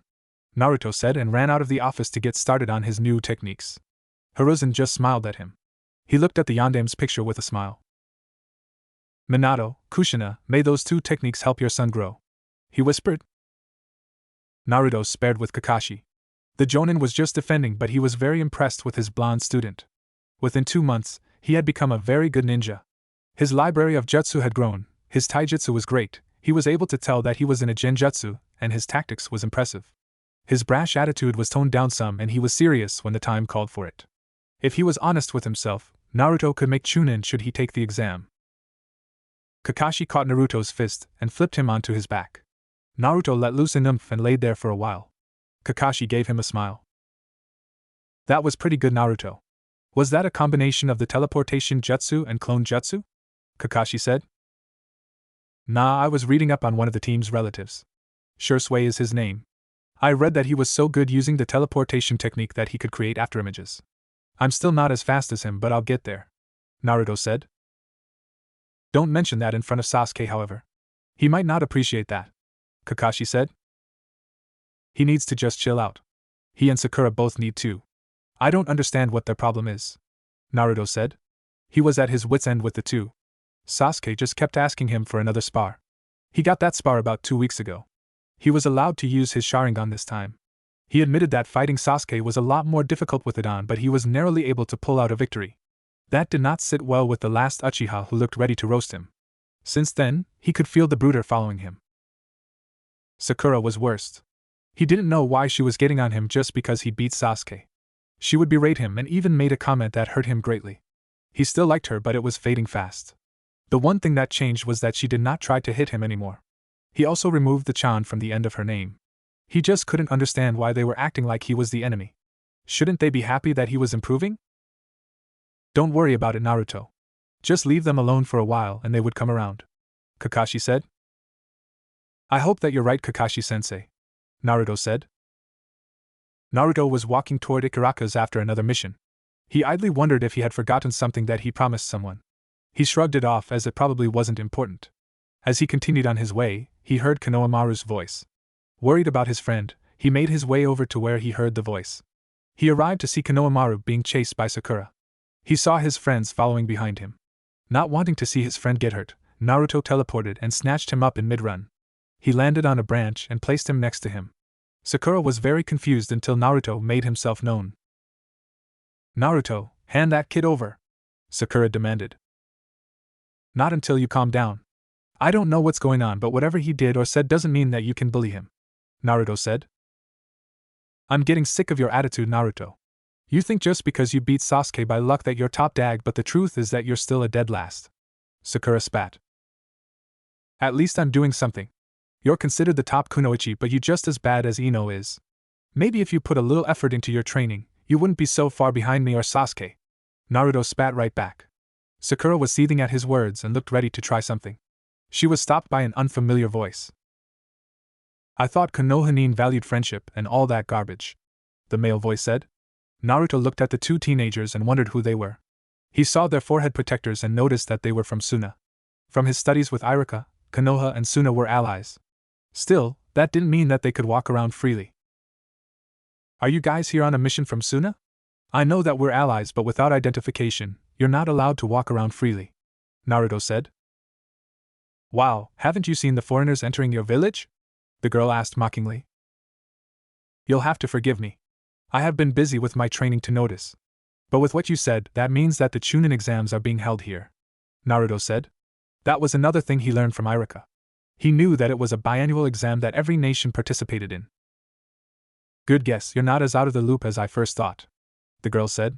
Naruto said and ran out of the office to get started on his new techniques. Hiruzen just smiled at him. He looked at the Yandame's picture with a smile. Minato, Kushina, may those 2 techniques help your son grow, he whispered. Naruto spared with Kakashi. The Jonin was just defending, but he was very impressed with his blonde student. Within 2 months, he had become a very good ninja. His library of jutsu had grown, his taijutsu was great, he was able to tell that he was in a genjutsu, and his tactics was impressive. His brash attitude was toned down some and he was serious when the time called for it. If he was honest with himself, Naruto could make chunin should he take the exam. Kakashi caught Naruto's fist and flipped him onto his back. Naruto let loose an oomph and laid there for a while. Kakashi gave him a smile. That was pretty good, Naruto. Was that a combination of the teleportation jutsu and clone jutsu? Kakashi said. Nah, I was reading up on one of the team's relatives. Shursui is his name. I read that he was so good using the teleportation technique that he could create afterimages. I'm still not as fast as him, but I'll get there, Naruto said. Don't mention that in front of Sasuke, however. He might not appreciate that, Kakashi said. He needs to just chill out. He and Sakura both need to. I don't understand what their problem is, Naruto said. He was at his wit's end with the 2. Sasuke just kept asking him for another spar. He got that spar about 2 weeks ago. He was allowed to use his Sharingan this time. He admitted that fighting Sasuke was a lot more difficult with it on, but he was narrowly able to pull out a victory. That did not sit well with the last Uchiha who looked ready to roast him. Since then, he could feel the brooder following him. Sakura was worst. He didn't know why she was getting on him just because he beat Sasuke. She would berate him and even made a comment that hurt him greatly. He still liked her, but it was fading fast. The one thing that changed was that she did not try to hit him anymore. He also removed the chan from the end of her name. He just couldn't understand why they were acting like he was the enemy. Shouldn't they be happy that he was improving? Don't worry about it, Naruto. Just leave them alone for a while and they would come around, Kakashi said. I hope that you're right, Kakashi-sensei, Naruto said. Naruto was walking toward Ikaraka's after another mission. He idly wondered if he had forgotten something that he promised someone. He shrugged it off as it probably wasn't important. As he continued on his way, he heard Konohamaru's voice. Worried about his friend, he made his way over to where he heard the voice. He arrived to see Konohamaru being chased by Sakura. He saw his friends following behind him. Not wanting to see his friend get hurt, Naruto teleported and snatched him up in mid-run. He landed on a branch and placed him next to him. Sakura was very confused until Naruto made himself known. Naruto, hand that kid over, Sakura demanded. Not until you calm down. I don't know what's going on, but whatever he did or said doesn't mean that you can bully him, Naruto said. I'm getting sick of your attitude, Naruto. You think just because you beat Sasuke by luck that you're top dag, but the truth is that you're still a dead last, Sakura spat. At least I'm doing something. You're considered the top kunoichi, but you just as bad as Ino is. Maybe if you put a little effort into your training, you wouldn't be so far behind me or Sasuke. Naruto spat right back. Sakura was seething at his words and looked ready to try something. She was stopped by an unfamiliar voice. I thought Konoha valued friendship and all that garbage, the male voice said. Naruto looked at the 2 teenagers and wondered who they were. He saw their forehead protectors and noticed that they were from Suna. From his studies with Iruka, Konoha and Suna were allies. Still, that didn't mean that they could walk around freely. Are you guys here on a mission from Suna? I know that we're allies, but without identification, you're not allowed to walk around freely, Naruto said. Wow, haven't you seen the foreigners entering your village? The girl asked mockingly. You'll have to forgive me. I have been busy with my training to notice. But with what you said, that means that the chunin exams are being held here. Naruto said. That was another thing he learned from Iruka. He knew that it was a biannual exam that every nation participated in. Good guess, you're not as out of the loop as I first thought, the girl said.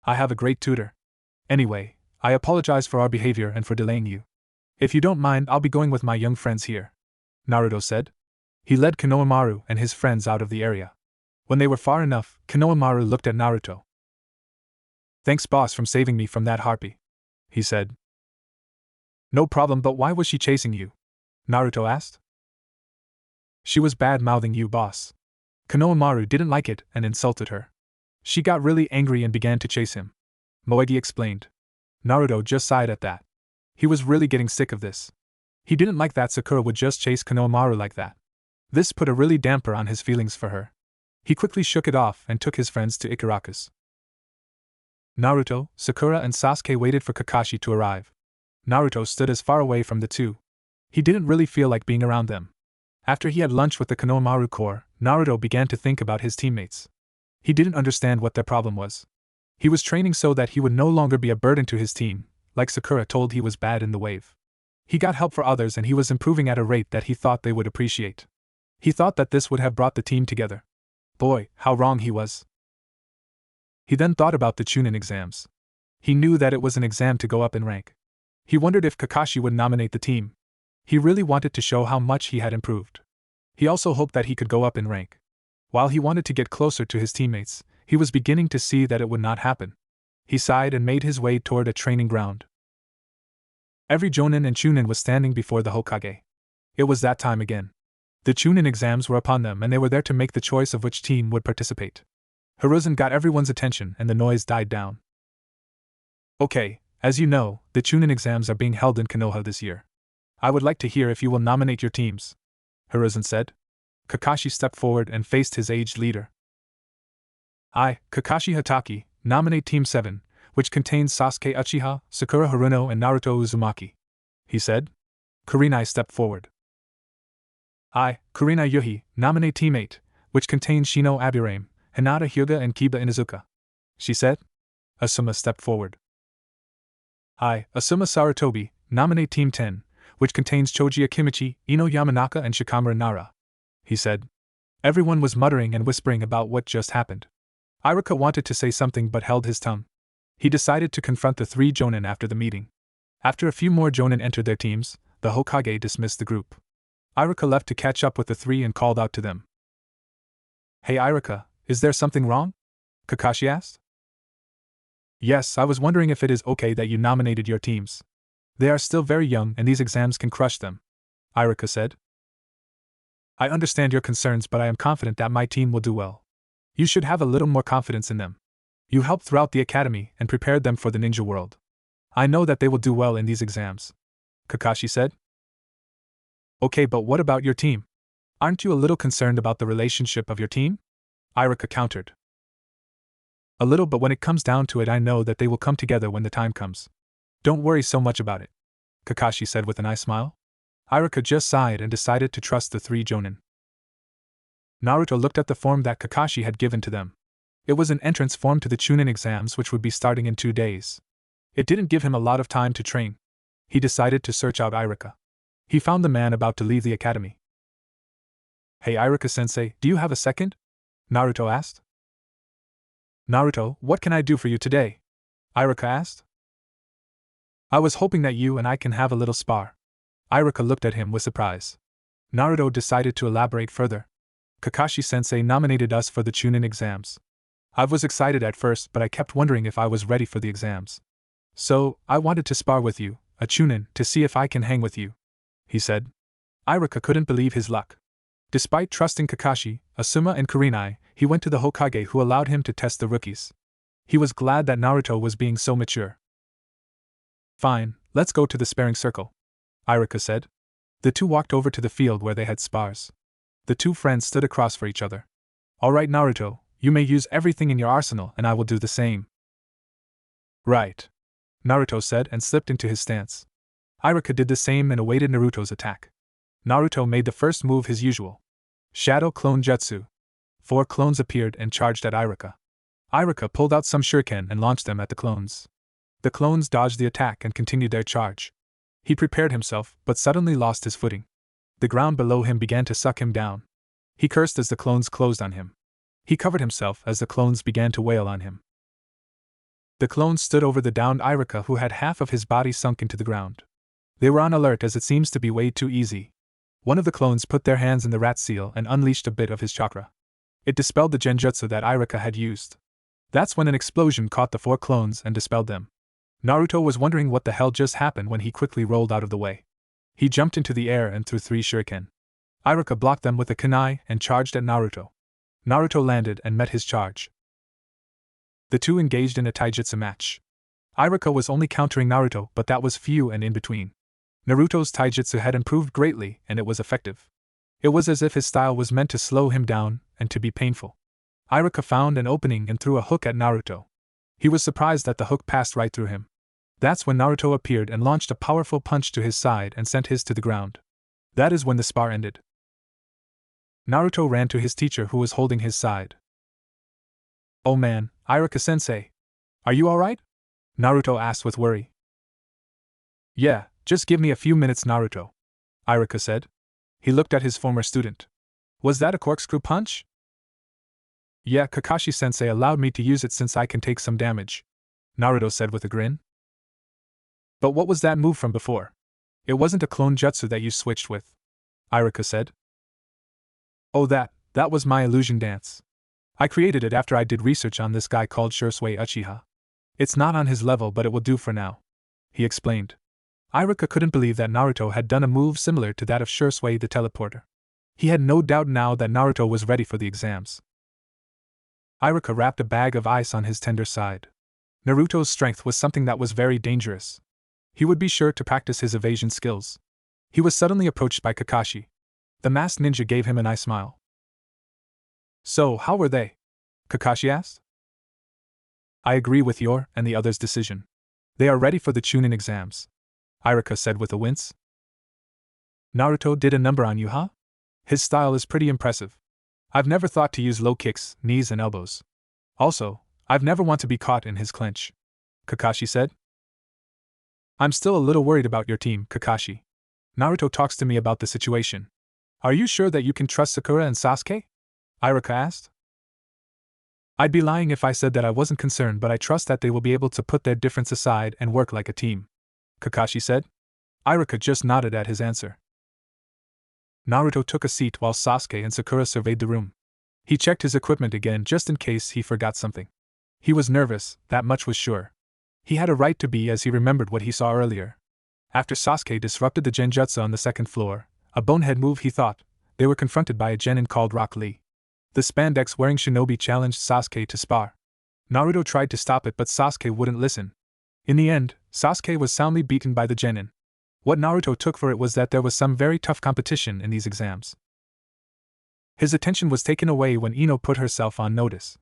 I have a great tutor. Anyway, I apologize for our behavior and for delaying you. If you don't mind, I'll be going with my young friends here, Naruto said. He led Konohamaru and his friends out of the area. When they were far enough, Konohamaru looked at Naruto. Thanks, boss, for saving me from that harpy, he said. No problem, but why was she chasing you? Naruto asked. She was bad-mouthing you, boss. Konohamaru didn't like it and insulted her. She got really angry and began to chase him. Moegi explained. Naruto just sighed at that. He was really getting sick of this. He didn't like that Sakura would just chase Konohamaru like that. This put a really damper on his feelings for her. He quickly shook it off and took his friends to Ikaraku's. Naruto, Sakura, and Sasuke waited for Kakashi to arrive. Naruto stood as far away from the two. He didn't really feel like being around them. After he had lunch with the Konohamaru Corps, Naruto began to think about his teammates. He didn't understand what their problem was. He was training so that he would no longer be a burden to his team, like Sakura told he was bad in the wave. He got help for others and he was improving at a rate that he thought they would appreciate. He thought that this would have brought the team together. Boy, how wrong he was. He then thought about the chunin exams. He knew that it was an exam to go up in rank. He wondered if Kakashi would nominate the team. He really wanted to show how much he had improved. He also hoped that he could go up in rank. While he wanted to get closer to his teammates, he was beginning to see that it would not happen. He sighed and made his way toward a training ground. Every Jonin and chunin was standing before the Hokage. It was that time again. The chunin exams were upon them and they were there to make the choice of which team would participate. Hiruzen got everyone's attention and the noise died down. Okay, as you know, the chunin exams are being held in Konoha this year. I would like to hear if you will nominate your teams, Hiruzen said. Kakashi stepped forward and faced his aged leader. I, Kakashi Hatake, nominate Team 7, which contains Sasuke Uchiha, Sakura Haruno, and Naruto Uzumaki, he said. Kurenai stepped forward. I, Kurenai Yuhi, nominate Team 8, which contains Shino Aburame, Hinata Hyuga, and Kiba Inuzuka, she said. Asuma stepped forward. I, Asuma Sarutobi, nominate Team 10, which contains Choji Akimichi, Ino Yamanaka, and Shikamaru Nara, he said. Everyone was muttering and whispering about what just happened. Iruka wanted to say something but held his tongue. He decided to confront the three Jonin after the meeting. After a few more Jonin entered their teams, the Hokage dismissed the group. Iruka left to catch up with the three and called out to them. Hey Iruka, is there something wrong? Kakashi asked. Yes, I was wondering if it is okay that you nominated your teams. They are still very young and these exams can crush them, Iruka said. I understand your concerns, but I am confident that my team will do well. You should have a little more confidence in them. You helped throughout the academy and prepared them for the ninja world. I know that they will do well in these exams, Kakashi said. Okay, but what about your team? Aren't you a little concerned about the relationship of your team? Iruka countered. A little, but when it comes down to it, I know that they will come together when the time comes. Don't worry so much about it, Kakashi said with a nice smile. Iruka just sighed and decided to trust the three Jonin. Naruto looked at the form that Kakashi had given to them. It was an entrance form to the chunin exams which would be starting in 2 days. It didn't give him a lot of time to train. He decided to search out Iruka. He found the man about to leave the academy. Hey Iruka-sensei, do you have a second? Naruto asked. Naruto, what can I do for you today? Iruka asked. I was hoping that you and I can have a little spar. Iruka looked at him with surprise. Naruto decided to elaborate further. Kakashi-sensei nominated us for the chunin exams. I was excited at first, but I kept wondering if I was ready for the exams. So, I wanted to spar with you, a chunin, to see if I can hang with you, he said. Iruka couldn't believe his luck. Despite trusting Kakashi, Asuma, and Kurenai, he went to the Hokage who allowed him to test the rookies. He was glad that Naruto was being so mature. Fine, let's go to the sparring circle, Iruka said. The two walked over to the field where they had spars. The two friends stood across for each other. Alright Naruto, you may use everything in your arsenal and I will do the same. Right, Naruto said and slipped into his stance. Iruka did the same and awaited Naruto's attack. Naruto made the first move his usual. Shadow Clone Jutsu. 4 clones appeared and charged at Iruka. Iruka pulled out some shuriken and launched them at the clones. The clones dodged the attack and continued their charge. He prepared himself, but suddenly lost his footing. The ground below him began to suck him down. He cursed as the clones closed on him. He covered himself as the clones began to wail on him. The clones stood over the downed Iruka, who had half of his body sunk into the ground. They were on alert, as it seems to be way too easy. One of the clones put their hands in the rat seal and unleashed a bit of his chakra. It dispelled the genjutsu that Iruka had used. That's when an explosion caught the 4 clones and dispelled them. Naruto was wondering what the hell just happened when he quickly rolled out of the way. He jumped into the air and threw 3 shuriken. Iruka blocked them with a kunai and charged at Naruto. Naruto landed and met his charge. The two engaged in a taijutsu match. Iruka was only countering Naruto, but that was few and in between. Naruto's taijutsu had improved greatly, and it was effective. It was as if his style was meant to slow him down and to be painful. Iruka found an opening and threw a hook at Naruto. He was surprised that the hook passed right through him. That's when Naruto appeared and launched a powerful punch to his side and sent his to the ground. That is when the spar ended. Naruto ran to his teacher, who was holding his side. "Oh man, Iruka-sensei. Are you alright?" Naruto asked with worry. "Yeah, just give me a few minutes, Naruto," Iruka said. He looked at his former student. "Was that a corkscrew punch?" "Yeah, Kakashi-sensei allowed me to use it since I can take some damage," Naruto said with a grin. "But what was that move from before? It wasn't a clone jutsu that you switched with," Iruka said. "Oh, that was my illusion dance. I created it after I did research on this guy called Shursui Uchiha. It's not on his level, but it will do for now," he explained. Iruka couldn't believe that Naruto had done a move similar to that of Shursui the teleporter. He had no doubt now that Naruto was ready for the exams. Iruka wrapped a bag of ice on his tender side. Naruto's strength was something that was very dangerous. He would be sure to practice his evasion skills. He was suddenly approached by Kakashi. The masked ninja gave him an eye smile. "So, how were they?" Kakashi asked. "I agree with your and the others' decision. They are ready for the chunin exams," Iruka said with a wince. "Naruto did a number on you, huh? His style is pretty impressive. I've never thought to use low kicks, knees and elbows. Also, I've never want to be caught in his clinch," Kakashi said. "I'm still a little worried about your team, Kakashi. Naruto talks to me about the situation. Are you sure that you can trust Sakura and Sasuke?" Iruka asked. "I'd be lying if I said that I wasn't concerned, but I trust that they will be able to put their difference aside and work like a team," Kakashi said. Iruka just nodded at his answer. Naruto took a seat while Sasuke and Sakura surveyed the room. He checked his equipment again just in case he forgot something. He was nervous, that much was sure. He had a right to be, as he remembered what he saw earlier. After Sasuke disrupted the genjutsu on the second floor, a bonehead move he thought, they were confronted by a genin called Rock Lee. The spandex-wearing shinobi challenged Sasuke to spar. Naruto tried to stop it, but Sasuke wouldn't listen. In the end, Sasuke was soundly beaten by the genin. What Naruto took for it was that there was some very tough competition in these exams. His attention was taken away when Ino put herself on notice.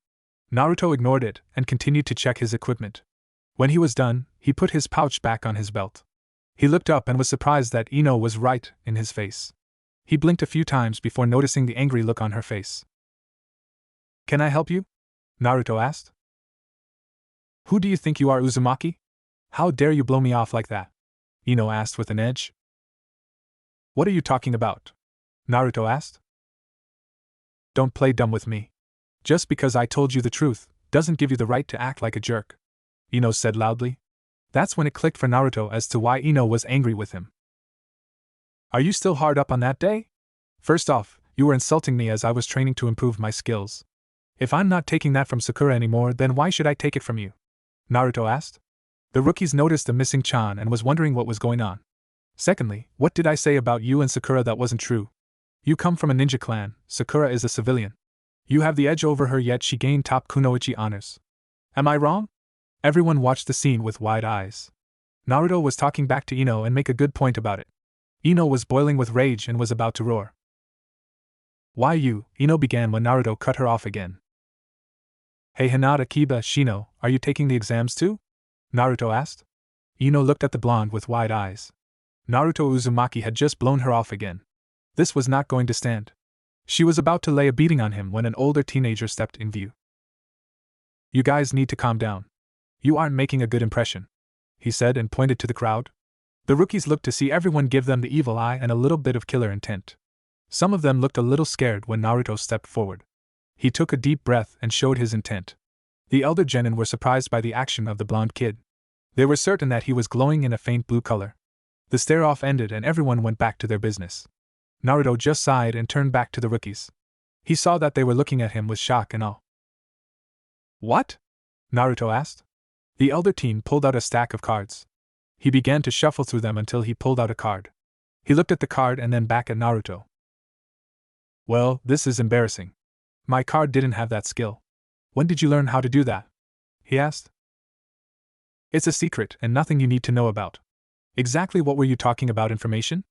Naruto ignored it and continued to check his equipment. When he was done, he put his pouch back on his belt. He looked up and was surprised that Ino was right in his face. He blinked a few times before noticing the angry look on her face. "Can I help you?" Naruto asked. "Who do you think you are, Uzumaki? How dare you blow me off like that?" Ino asked with an edge. "What are you talking about?" Naruto asked. "Don't play dumb with me. Just because I told you the truth doesn't give you the right to act like a jerk," Ino said loudly. That's when it clicked for Naruto as to why Ino was angry with him. "Are you still hard up on that day? First off, you were insulting me as I was training to improve my skills. If I'm not taking that from Sakura anymore, then why should I take it from you?" Naruto asked. The rookies noticed the missing Chan and was wondering what was going on. "Secondly, what did I say about you and Sakura that wasn't true? You come from a ninja clan, Sakura is a civilian. You have the edge over her, yet she gained top kunoichi honors. Am I wrong?" Everyone watched the scene with wide eyes. Naruto was talking back to Ino and make a good point about it. Ino was boiling with rage and was about to roar. "Why you?" Ino began when Naruto cut her off again. "Hey Hinata, Kiba, Shino, are you taking the exams too?" Naruto asked. Ino looked at the blonde with wide eyes. Naruto Uzumaki had just blown her off again. This was not going to stand. She was about to lay a beating on him when an older teenager stepped in view. "You guys need to calm down. You aren't making a good impression," he said and pointed to the crowd. The rookies looked to see everyone give them the evil eye and a little bit of killer intent. Some of them looked a little scared when Naruto stepped forward. He took a deep breath and showed his intent. The elder genin were surprised by the action of the blonde kid. They were certain that he was glowing in a faint blue color. The stare-off ended and everyone went back to their business. Naruto just sighed and turned back to the rookies. He saw that they were looking at him with shock and awe. "What?" Naruto asked. The elder teen pulled out a stack of cards. He began to shuffle through them until he pulled out a card. He looked at the card and then back at Naruto. "Well, this is embarrassing. My card didn't have that skill. When did you learn how to do that?" he asked. "It's a secret and nothing you need to know about. Exactly what were you talking about, information?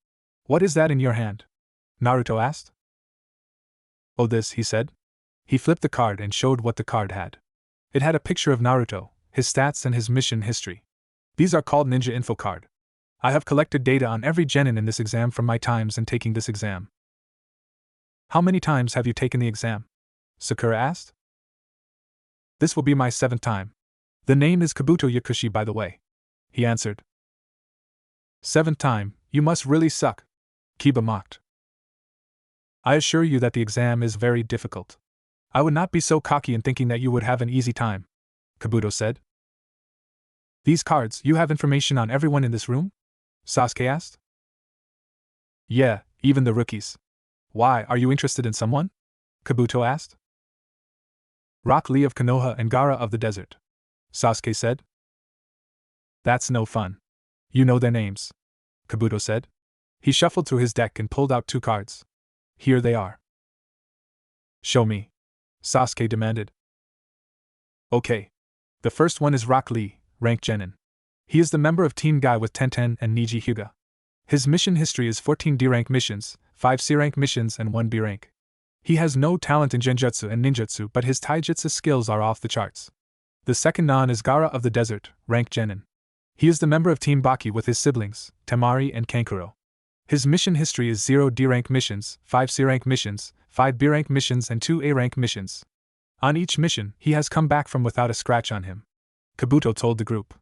What is that in your hand?" Naruto asked. "Oh, this," he said. He flipped the card and showed what the card had. It had a picture of Naruto, his stats and his mission history. "These are called Ninja Info Card. I have collected data on every genin in this exam from my times in taking this exam." "How many times have you taken the exam?" Sakura asked. "This will be my 7th time. The name is Kabuto Yakushi, by the way," he answered. "7th time, you must really suck," Kiba mocked. "I assure you that the exam is very difficult. I would not be so cocky in thinking that you would have an easy time," Kabuto said. "These cards, you have information on everyone in this room?" Sasuke asked. "Yeah, even the rookies. Why, are you interested in someone?" Kabuto asked. "Rock Lee of Konoha and Gaara of the desert," Sasuke said. "That's no fun. You know their names," Kabuto said. He shuffled through his deck and pulled out 2 cards. "Here they are." "Show me," Sasuke demanded. "Okay. The first one is Rock Lee, rank genin. He is the member of Team Guy with Tenten and Neji Hyuga. His mission history is 14 D-rank missions, 5 C-rank missions and 1 B-rank. He has no talent in genjutsu and ninjutsu, but his taijutsu skills are off the charts. The second non is Gaara of the desert, rank genin. He is the member of Team Baki with his siblings, Temari and Kankuro. His mission history is 0 D-rank missions, 5 C-rank missions, 5 B-rank missions and 2 A-rank missions. On each mission, he has come back from without a scratch on him," Kabuto told the group.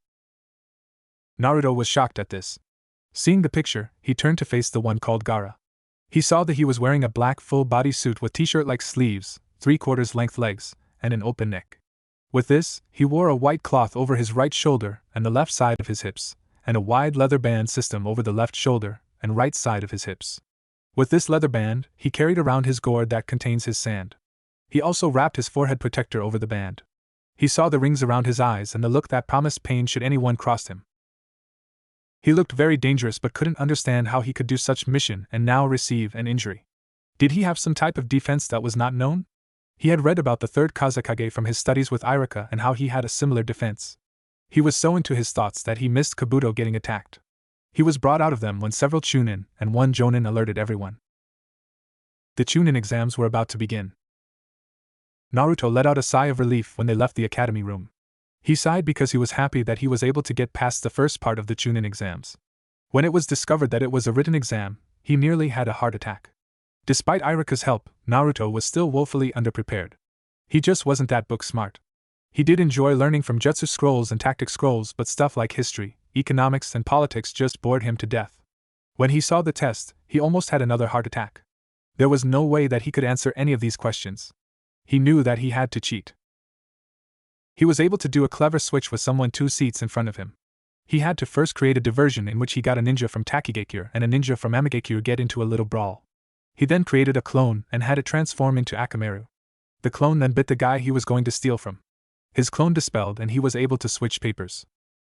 Naruto was shocked at this. Seeing the picture, he turned to face the one called Gaara. He saw that he was wearing a black full-body suit with t-shirt-like sleeves, 3/4 length legs, and an open neck. With this, he wore a white cloth over his right shoulder and the left side of his hips, and a wide leather band system over the left shoulder and right side of his hips. With this leather band, he carried around his gourd that contains his sand. He also wrapped his forehead protector over the band. He saw the rings around his eyes and the look that promised pain should anyone cross him. He looked very dangerous but couldn't understand how he could do such mission and now receive an injury. Did he have some type of defense that was not known? He had read about the 3rd Kazekage from his studies with Iruka and how he had a similar defense. He was so into his thoughts that he missed Kabuto getting attacked. He was brought out of them when several chunin and 1 jonin alerted everyone. The chunin exams were about to begin. Naruto let out a sigh of relief when they left the academy room. He sighed because he was happy that he was able to get past the first part of the chunin exams. When it was discovered that it was a written exam, he nearly had a heart attack. Despite Iruka's help, Naruto was still woefully underprepared. He just wasn't that book smart. He did enjoy learning from jutsu scrolls and tactic scrolls, but stuff like history, economics and politics just bored him to death. When he saw the test, he almost had another heart attack. There was no way that he could answer any of these questions. He knew that he had to cheat. He was able to do a clever switch with someone 2 seats in front of him. He had to first create a diversion in which he got a ninja from Takigakure and a ninja from Amigakure get into a little brawl. He then created a clone and had it transform into Akamaru. The clone then bit the guy he was going to steal from. His clone dispelled and he was able to switch papers.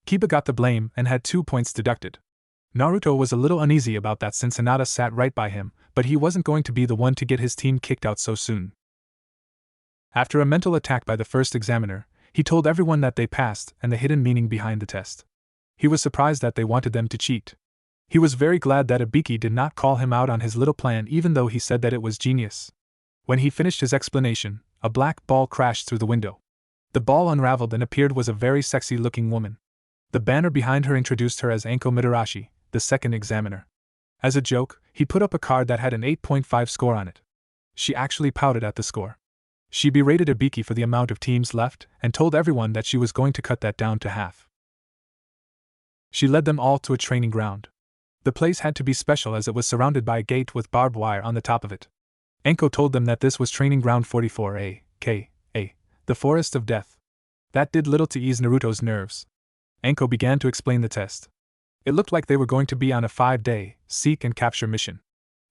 Kiba got the blame and had 2 points deducted. Naruto was a little uneasy about that since Hinata sat right by him, but he wasn't going to be the one to get his team kicked out so soon. After a mental attack by the first examiner, he told everyone that they passed and the hidden meaning behind the test. He was surprised that they wanted them to cheat. He was very glad that Ibiki did not call him out on his little plan even though he said that it was genius. When he finished his explanation, a black ball crashed through the window. The ball unraveled and appeared was a very sexy-looking woman. The banner behind her introduced her as Anko Mitarashi, the second examiner. As a joke, he put up a card that had an 8.5 score on it. She actually pouted at the score. She berated Ibiki for the amount of teams left and told everyone that she was going to cut that down to half. She led them all to a training ground. The place had to be special as it was surrounded by a gate with barbed wire on the top of it. Enko told them that this was Training Ground 44A, K.A., the Forest of Death. That did little to ease Naruto's nerves. Enko began to explain the test. It looked like they were going to be on a 5-day seek and capture mission.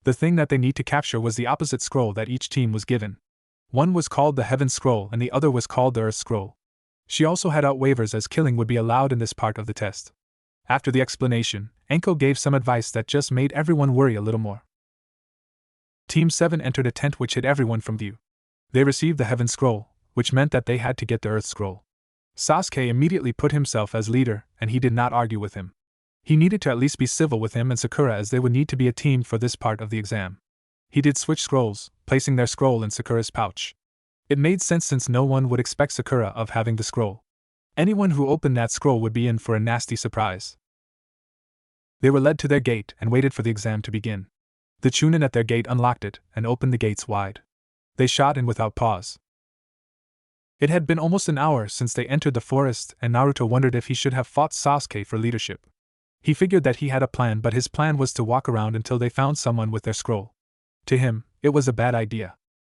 The thing that they need to capture was the opposite scroll that each team was given. One was called the Heaven Scroll and the other was called the Earth Scroll. She also had out waivers as killing would be allowed in this part of the test. After the explanation, Enko gave some advice that just made everyone worry a little more. Team 7 entered a tent which hid everyone from view. They received the Heaven Scroll, which meant that they had to get the Earth Scroll. Sasuke immediately put himself as leader, and he did not argue with him. He needed to at least be civil with him and Sakura as they would need to be a team for this part of the exam. He did switch scrolls, placing their scroll in Sakura's pouch. It made sense since no one would expect Sakura of having the scroll. Anyone who opened that scroll would be in for a nasty surprise. They were led to their gate and waited for the exam to begin. The chunin at their gate unlocked it and opened the gates wide. They shot in without pause. It had been almost an hour since they entered the forest, and Naruto wondered if he should have fought Sasuke for leadership. He figured that he had a plan, but his plan was to walk around until they found someone with their scroll. To him, it was a bad idea.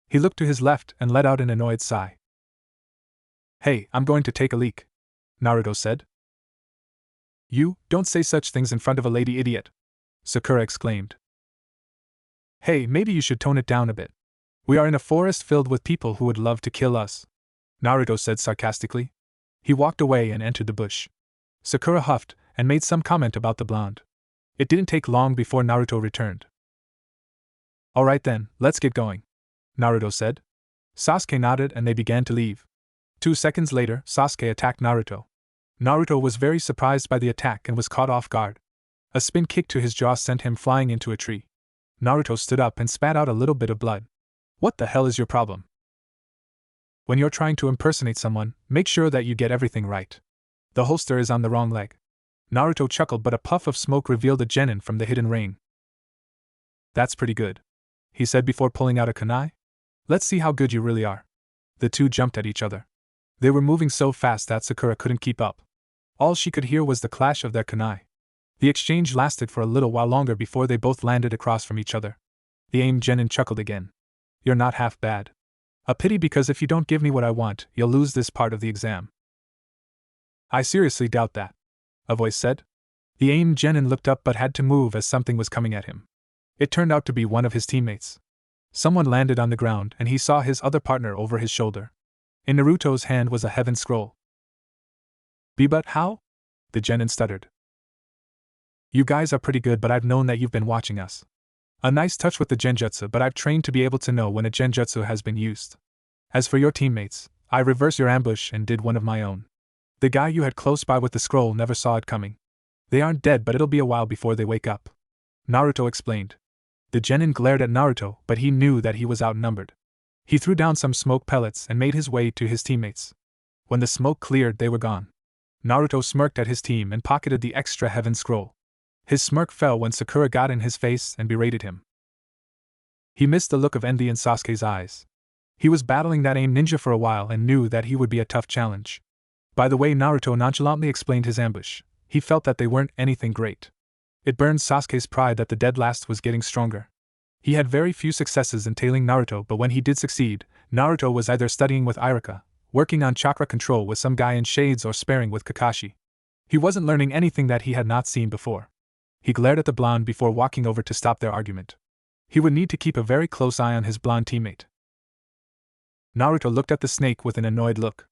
He looked to his left and let out an annoyed sigh. "Hey, I'm going to take a leak," Naruto said. "You, don't say such things in front of a lady, idiot," Sakura exclaimed. "Hey, maybe you should tone it down a bit. We are in a forest filled with people who would love to kill us," Naruto said sarcastically. He walked away and entered the bush. Sakura huffed and made some comment about the blonde. It didn't take long before Naruto returned. "Alright then, let's get going," Naruto said. Sasuke nodded and they began to leave. 2 seconds later, Sasuke attacked Naruto. Naruto was very surprised by the attack and was caught off guard. A spin kick to his jaw sent him flying into a tree. Naruto stood up and spat out a little bit of blood. "What the hell is your problem? When you're trying to impersonate someone, make sure that you get everything right. The holster is on the wrong leg." Naruto chuckled, but a puff of smoke revealed a genin from the hidden ring. "That's pretty good," he said before pulling out a kunai. "Let's see how good you really are." The two jumped at each other. They were moving so fast that Sakura couldn't keep up. All she could hear was the clash of their kunai. The exchange lasted for a little while longer before they both landed across from each other. The aim genin chuckled again. "You're not half bad. A pity, because if you don't give me what I want, you'll lose this part of the exam." "I seriously doubt that," a voice said. The aim genin looked up but had to move as something was coming at him. It turned out to be one of his teammates. Someone landed on the ground and he saw his other partner over his shoulder. In Naruto's hand was a heaven scroll. "But how?" the genin stuttered. "You guys are pretty good, but I've known that you've been watching us. A nice touch with the genjutsu, but I've trained to be able to know when a genjutsu has been used. As for your teammates, I reversed your ambush and did one of my own. The guy you had close by with the scroll never saw it coming. They aren't dead, but it'll be a while before they wake up," Naruto explained. The genin glared at Naruto, but he knew that he was outnumbered. He threw down some smoke pellets and made his way to his teammates. When the smoke cleared, they were gone. Naruto smirked at his team and pocketed the extra heaven scroll. His smirk fell when Sakura got in his face and berated him. He missed the look of envy in Sasuke's eyes. He was battling that aim ninja for a while and knew that he would be a tough challenge. By the way Naruto nonchalantly explained his ambush, he felt that they weren't anything great. It burned Sasuke's pride that the dead last was getting stronger. He had very few successes in tailing Naruto, but when he did succeed, Naruto was either studying with Iruka, working on chakra control with some guy in shades, or sparring with Kakashi. He wasn't learning anything that he had not seen before. He glared at the blonde before walking over to stop their argument. He would need to keep a very close eye on his blonde teammate. Naruto looked at the snake with an annoyed look.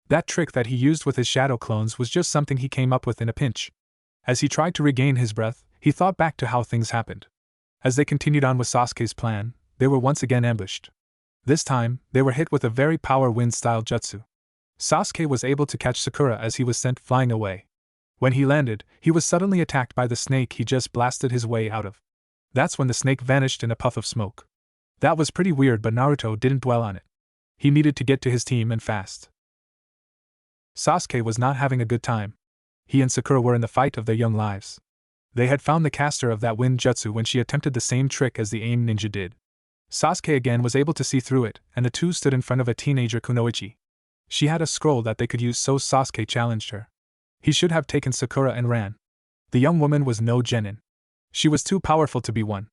That trick that he used with his shadow clones was just something he came up with in a pinch. As he tried to regain his breath, he thought back to how things happened. As they continued on with Sasuke's plan, they were once again ambushed. This time, they were hit with a very power wind-style jutsu. Sasuke was able to catch Sakura as he was sent flying away. When he landed, he was suddenly attacked by the snake he just blasted his way out of. That's when the snake vanished in a puff of smoke. That was pretty weird, but Naruto didn't dwell on it. He needed to get to his team and fast. Sasuke was not having a good time. He and Sakura were in the fight of their young lives. They had found the caster of that wind jutsu when she attempted the same trick as the aim ninja did. Sasuke again was able to see through it, and the two stood in front of a teenager kunoichi. She had a scroll that they could use, so Sasuke challenged her. He should have taken Sakura and ran. The young woman was no genin. She was too powerful to be won.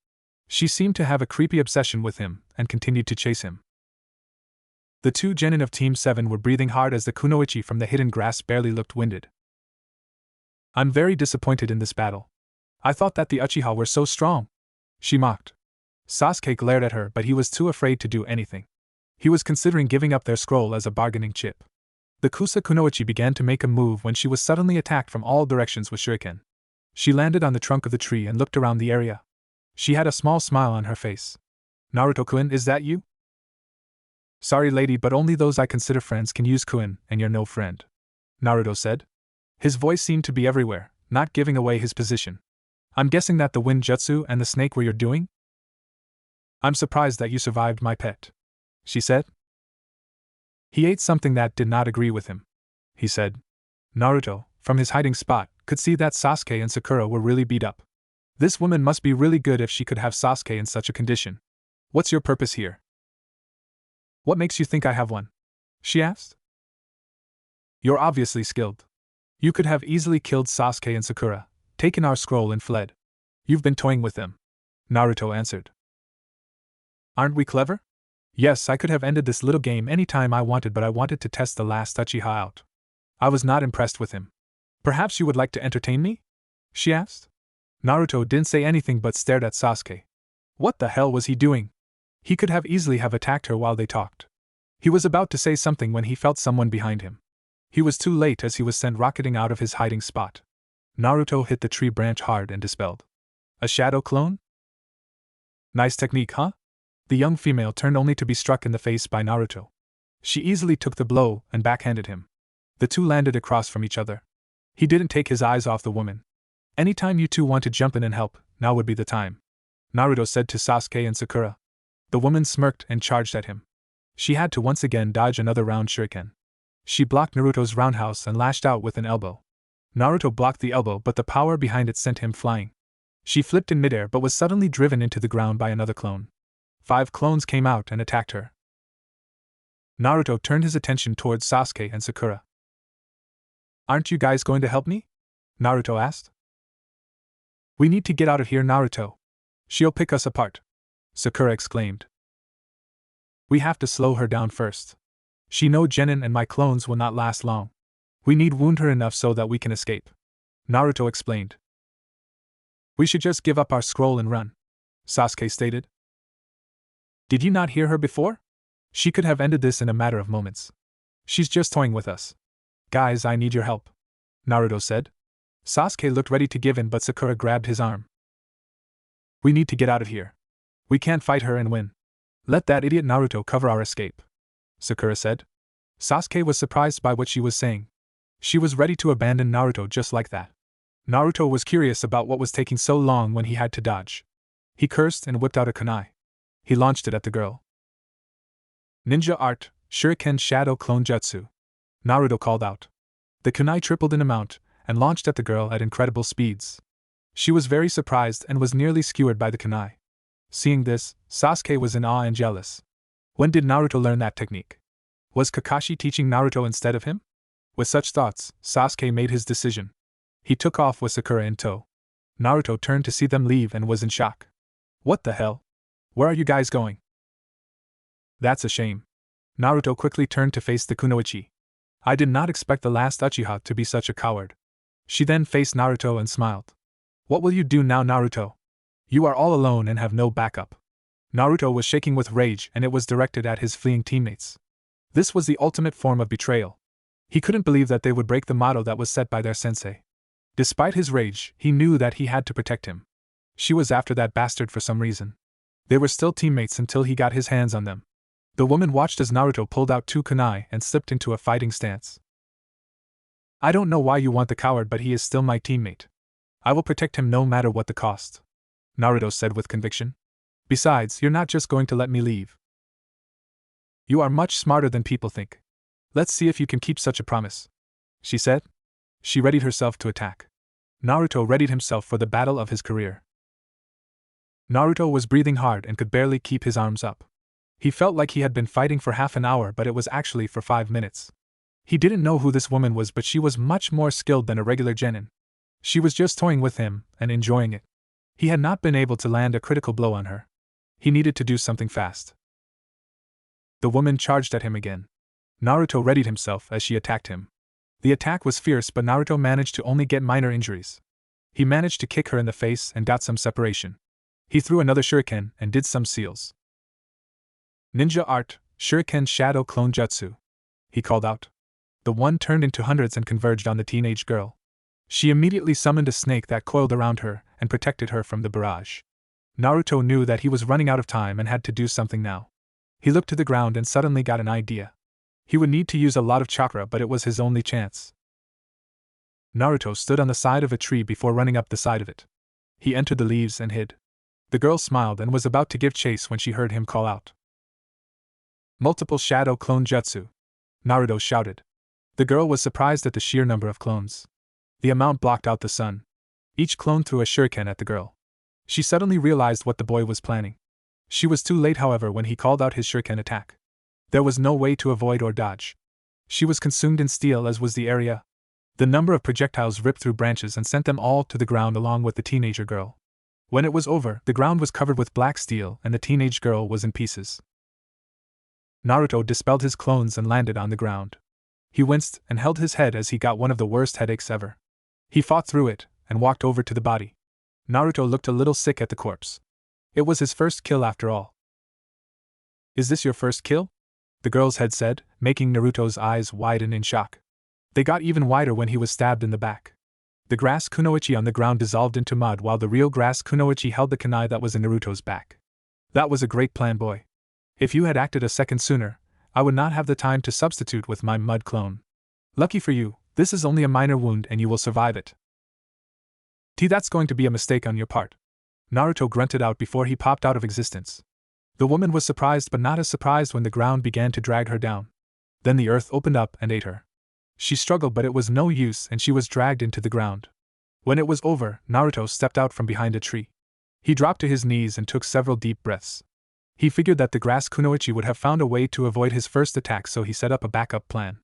She seemed to have a creepy obsession with him, and continued to chase him. The two genin of Team 7 were breathing hard as the kunoichi from the hidden grass barely looked winded. I'm very disappointed in this battle. I thought that the Uchiha were so strong. She mocked. Sasuke glared at her, but he was too afraid to do anything. He was considering giving up their scroll as a bargaining chip. The Kusa kunoichi began to make a move when she was suddenly attacked from all directions with shuriken. She landed on the trunk of the tree and looked around the area. She had a small smile on her face. Naruto-kun, is that you? Sorry lady, but only those I consider friends can use kun, and you're no friend. Naruto said. His voice seemed to be everywhere, not giving away his position. I'm guessing that the wind jutsu and the snake were your doing? I'm surprised that you survived my pet, she said. He ate something that did not agree with him. He said. Naruto, from his hiding spot, could see that Sasuke and Sakura were really beat up. This woman must be really good if she could have Sasuke in such a condition. What's your purpose here? What makes you think I have one? She asked. You're obviously skilled. You could have easily killed Sasuke and Sakura, taken our scroll and fled. You've been toying with them, Naruto answered. Aren't we clever? Yes, I could have ended this little game any time I wanted, but I wanted to test the last Uchiha out. I was not impressed with him. Perhaps you would like to entertain me? She asked. Naruto didn't say anything but stared at Sasuke. What the hell was he doing? He could have easily have attacked her while they talked. He was about to say something when he felt someone behind him. He was too late as he was sent rocketing out of his hiding spot. Naruto hit the tree branch hard and dispelled. A shadow clone? Nice technique, huh? The young female turned only to be struck in the face by Naruto. She easily took the blow and backhanded him. The two landed across from each other. He didn't take his eyes off the woman. Anytime you two want to jump in and help, now would be the time, Naruto said to Sasuke and Sakura. The woman smirked and charged at him. She had to once again dodge another round shuriken. She blocked Naruto's roundhouse and lashed out with an elbow. Naruto blocked the elbow, but the power behind it sent him flying. She flipped in midair but was suddenly driven into the ground by another clone. 5 clones came out and attacked her. Naruto turned his attention towards Sasuke and Sakura. Aren't you guys going to help me? Naruto asked. We need to get out of here, Naruto. She'll pick us apart, Sakura exclaimed. We have to slow her down first. She no genin and my clones will not last long. We need wound her enough so that we can escape, Naruto explained. We should just give up our scroll and run, Sasuke stated. Did you not hear her before? She could have ended this in a matter of moments. She's just toying with us. Guys, I need your help, Naruto said. Sasuke looked ready to give in, but Sakura grabbed his arm. We need to get out of here. We can't fight her and win. Let that idiot Naruto cover our escape, Sakura said. Sasuke was surprised by what she was saying. She was ready to abandon Naruto just like that. Naruto was curious about what was taking so long when he had to dodge. He cursed and whipped out a kunai. He launched it at the girl. Ninja art, Shuriken Shadow Clone Jutsu, Naruto called out. The kunai tripled in amount and launched at the girl at incredible speeds. She was very surprised and was nearly skewered by the kunai. Seeing this, Sasuke was in awe and jealous. When did Naruto learn that technique? Was Kakashi teaching Naruto instead of him? With such thoughts, Sasuke made his decision. He took off with Sakura in tow. Naruto turned to see them leave and was in shock. What the hell? Where are you guys going? That's a shame. Naruto quickly turned to face the kunoichi. I did not expect the last Uchiha to be such a coward. She then faced Naruto and smiled. What will you do now, Naruto? You are all alone and have no backup. Naruto was shaking with rage and it was directed at his fleeing teammates. This was the ultimate form of betrayal. He couldn't believe that they would break the motto that was set by their sensei. Despite his rage, he knew that he had to protect him. She was after that bastard for some reason. They were still teammates until he got his hands on them. The woman watched as Naruto pulled out 2 kunai and slipped into a fighting stance. I don't know why you want the coward, but he is still my teammate. I will protect him no matter what the cost, Naruto said with conviction. Besides, you're not just going to let me leave. You are much smarter than people think. Let's see if you can keep such a promise, she said. She readied herself to attack. Naruto readied himself for the battle of his career. Naruto was breathing hard and could barely keep his arms up. He felt like he had been fighting for half an hour, but it was actually for 5 minutes. He didn't know who this woman was, but she was much more skilled than a regular genin. She was just toying with him and enjoying it. He had not been able to land a critical blow on her. He needed to do something fast. The woman charged at him again. Naruto readied himself as she attacked him. The attack was fierce, but Naruto managed to only get minor injuries. He managed to kick her in the face and got some separation. He threw another shuriken and did some seals. Ninja art, shuriken shadow clone jutsu, he called out. The one turned into hundreds and converged on the teenage girl. She immediately summoned a snake that coiled around her and protected her from the barrage. Naruto knew that he was running out of time and had to do something now. He looked to the ground and suddenly got an idea. He would need to use a lot of chakra, but it was his only chance. Naruto stood on the side of a tree before running up the side of it. He entered the leaves and hid. The girl smiled and was about to give chase when she heard him call out. Multiple shadow clone jutsu, Naruto shouted. The girl was surprised at the sheer number of clones. The amount blocked out the sun. Each clone threw a shuriken at the girl. She suddenly realized what the boy was planning. She was too late, however, when he called out his shuriken attack. There was no way to avoid or dodge. She was consumed in steel, as was the area. The number of projectiles ripped through branches and sent them all to the ground along with the teenager girl. When it was over, the ground was covered with black steel and the teenage girl was in pieces. Naruto dispelled his clones and landed on the ground. He winced and held his head as he got one of the worst headaches ever. He fought through it and walked over to the body. Naruto looked a little sick at the corpse. It was his first kill after all. Is this your first kill? The girl's head said, making Naruto's eyes widen in shock. They got even wider when he was stabbed in the back. The grass kunoichi on the ground dissolved into mud while the real grass kunoichi held the kunai that was in Naruto's back. That was a great plan, boy. If you had acted a second sooner, I would not have the time to substitute with my mud clone. Lucky for you, this is only a minor wound and you will survive it. That's going to be a mistake on your part. Naruto grunted out before he popped out of existence. The woman was surprised, but not as surprised when the ground began to drag her down. Then the earth opened up and ate her. She struggled, but it was no use and she was dragged into the ground. When it was over, Naruto stepped out from behind a tree. He dropped to his knees and took several deep breaths. He figured that the grass kunoichi would have found a way to avoid his first attack, so he set up a backup plan.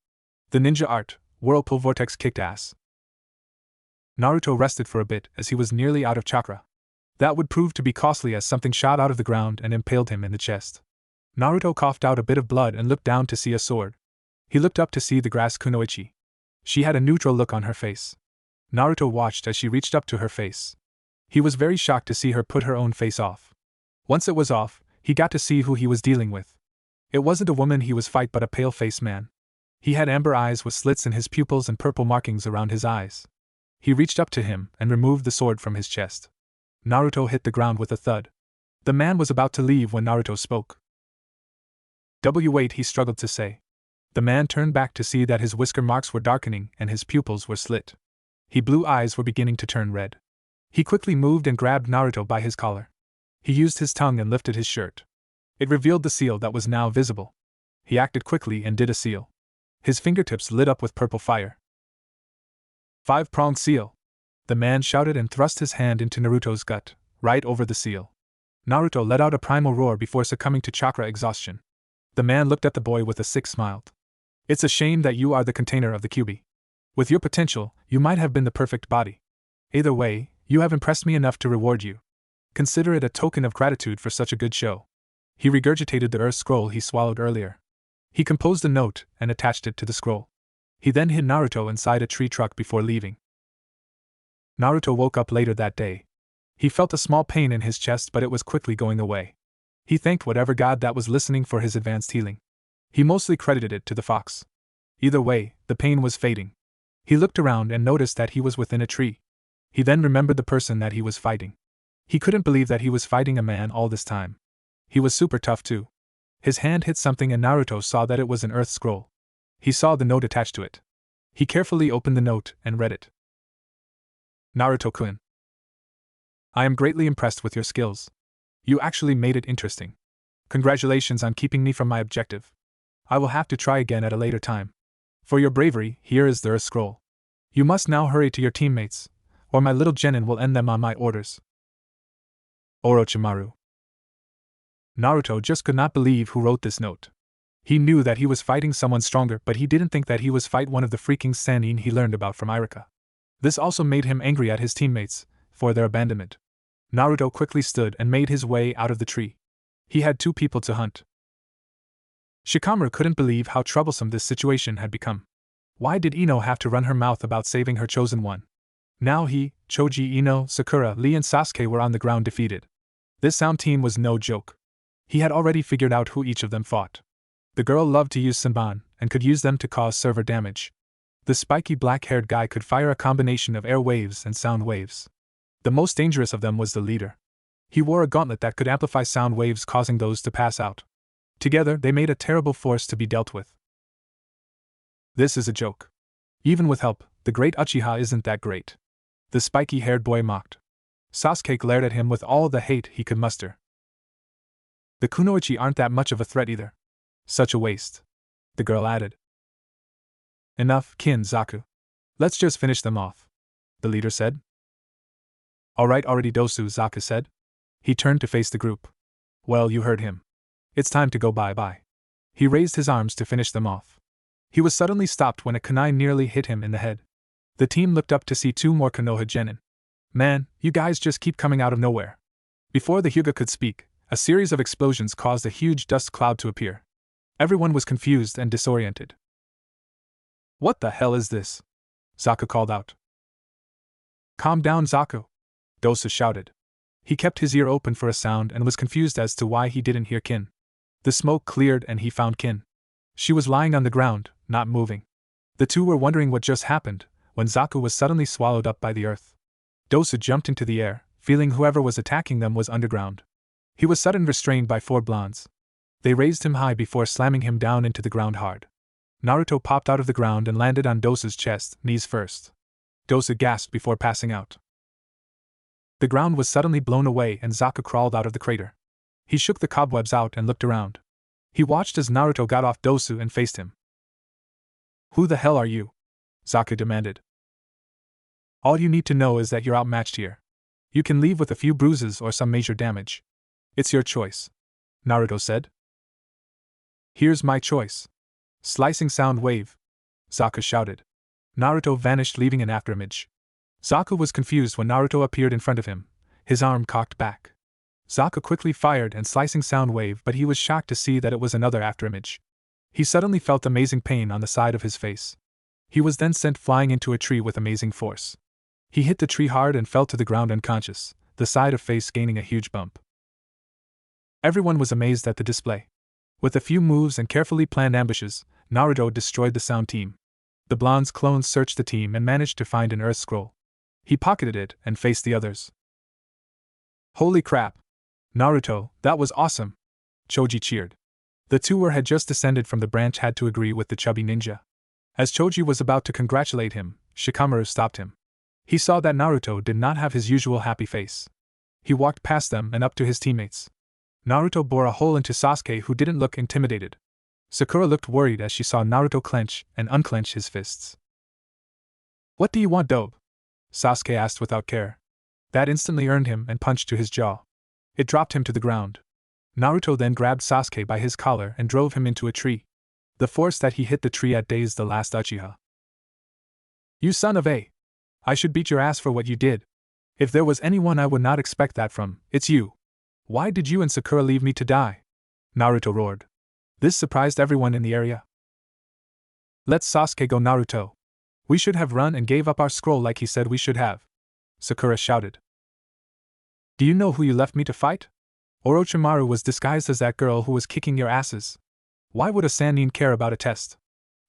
The ninja art, whirlpool vortex, kicked ass. Naruto rested for a bit as he was nearly out of chakra. That would prove to be costly as something shot out of the ground and impaled him in the chest. Naruto coughed out a bit of blood and looked down to see a sword. He looked up to see the grass kunoichi. She had a neutral look on her face. Naruto watched as she reached up to her face. He was very shocked to see her put her own face off. Once it was off, he got to see who he was dealing with. It wasn't a woman he was fighting, but a pale-faced man. He had amber eyes with slits in his pupils and purple markings around his eyes. He reached up to him and removed the sword from his chest. Naruto hit the ground with a thud. The man was about to leave when Naruto spoke. Wait, he struggled to say. The man turned back to see that his whisker marks were darkening and his pupils were slit. His blue eyes were beginning to turn red. He quickly moved and grabbed Naruto by his collar. He used his tongue and lifted his shirt. It revealed the seal that was now visible. He acted quickly and did a seal. His fingertips lit up with purple fire. 5-pronged seal! The man shouted and thrust his hand into Naruto's gut, right over the seal. Naruto let out a primal roar before succumbing to chakra exhaustion. The man looked at the boy with a sick smile. It's a shame that you are the container of the Kyuubi. With your potential, you might have been the perfect body. Either way, you have impressed me enough to reward you. Consider it a token of gratitude for such a good show. He regurgitated the earth scroll he swallowed earlier. He composed a note and attached it to the scroll. He then hid Naruto inside a tree trunk before leaving. Naruto woke up later that day. He felt a small pain in his chest, but it was quickly going away. He thanked whatever god that was listening for his advanced healing. He mostly credited it to the fox. Either way, the pain was fading. He looked around and noticed that he was within a tree. He then remembered the person that he was fighting. He couldn't believe that he was fighting a man all this time. He was super tough too. His hand hit something and Naruto saw that it was an earth scroll. He saw the note attached to it. He carefully opened the note and read it. Naruto-kun. I am greatly impressed with your skills. You actually made it interesting. Congratulations on keeping me from my objective. I will have to try again at a later time. For your bravery, here is the earth scroll. You must now hurry to your teammates, or my little genin will end them on my orders. Orochimaru. Naruto just could not believe who wrote this note. He knew that he was fighting someone stronger, but he didn't think that he was fight one of the freaking Sannin he learned about from Irika. This also made him angry at his teammates for their abandonment. Naruto quickly stood and made his way out of the tree. He had 2 people to hunt. Shikamaru couldn't believe how troublesome this situation had become. Why did Ino have to run her mouth about saving her chosen one? Now he, Choji, Ino, Sakura, Lee and Sasuke were on the ground defeated. This sound team was no joke. He had already figured out who each of them fought. The girl loved to use Senban, and could use them to cause server damage. The spiky black-haired guy could fire a combination of air waves and sound waves. The most dangerous of them was the leader. He wore a gauntlet that could amplify sound waves, causing those to pass out. Together, they made a terrible force to be dealt with. This is a joke. Even with help, the great Uchiha isn't that great. The spiky-haired boy mocked. Sasuke glared at him with all the hate he could muster. The kunoichi aren't that much of a threat either. Such a waste. The girl added. Enough, Kin Zaku. Let's just finish them off, the leader said. Alright already, Dosu, Zaku said. He turned to face the group. Well, you heard him. It's time to go bye-bye. He raised his arms to finish them off. He was suddenly stopped when a kunai nearly hit him in the head. The team looked up to see 2 more Konoha genin. Man, you guys just keep coming out of nowhere. Before the Hyuga could speak, a series of explosions caused a huge dust cloud to appear. Everyone was confused and disoriented. What the hell is this? Zaku called out. Calm down, Zaku, Dosu shouted. He kept his ear open for a sound and was confused as to why he didn't hear Kin. The smoke cleared and he found Kin. She was lying on the ground, not moving. The 2 were wondering what just happened, when Zaku was suddenly swallowed up by the earth. Dosu jumped into the air, feeling whoever was attacking them was underground. He was suddenly restrained by 4 blondes. They raised him high before slamming him down into the ground hard. Naruto popped out of the ground and landed on Dosu's chest, knees first. Dosu gasped before passing out. The ground was suddenly blown away and Zaku crawled out of the crater. He shook the cobwebs out and looked around. He watched as Naruto got off Dosu and faced him. Who the hell are you? Zaku demanded. All you need to know is that you're outmatched here. You can leave with a few bruises or some major damage. It's your choice, Naruto said. Here's my choice. Slicing sound wave, Zaku shouted. Naruto vanished, leaving an afterimage. Zaku was confused when Naruto appeared in front of him, his arm cocked back. Zaku quickly fired and slicing sound wave, but he was shocked to see that it was another afterimage. He suddenly felt amazing pain on the side of his face. He was then sent flying into a tree with amazing force. He hit the tree hard and fell to the ground unconscious, the side of face gaining a huge bump. Everyone was amazed at the display. With a few moves and carefully planned ambushes, Naruto destroyed the sound team. The blonde's clones searched the team and managed to find an earth scroll. He pocketed it and faced the others. Holy crap! Naruto, that was awesome! Choji cheered. The 2 who had just descended from the branch had to agree with the chubby ninja. As Choji was about to congratulate him, Shikamaru stopped him. He saw that Naruto did not have his usual happy face. He walked past them and up to his teammates. Naruto bore a hole into Sasuke, who didn't look intimidated. Sakura looked worried as she saw Naruto clench and unclench his fists. What do you want, Dobe? Sasuke asked without care. That instantly earned him and punched to his jaw. It dropped him to the ground. Naruto then grabbed Sasuke by his collar and drove him into a tree. The force that he hit the tree at dazed the last Uchiha. You son of a! I should beat your ass for what you did. If there was anyone I would not expect that from, it's you. Why did you and Sakura leave me to die? Naruto roared. This surprised everyone in the area. Let Sasuke go, Naruto. We should have run and gave up our scroll like he said we should have. Sakura shouted. Do you know who you left me to fight? Orochimaru was disguised as that girl who was kicking your asses. Why would a Sannin care about a test?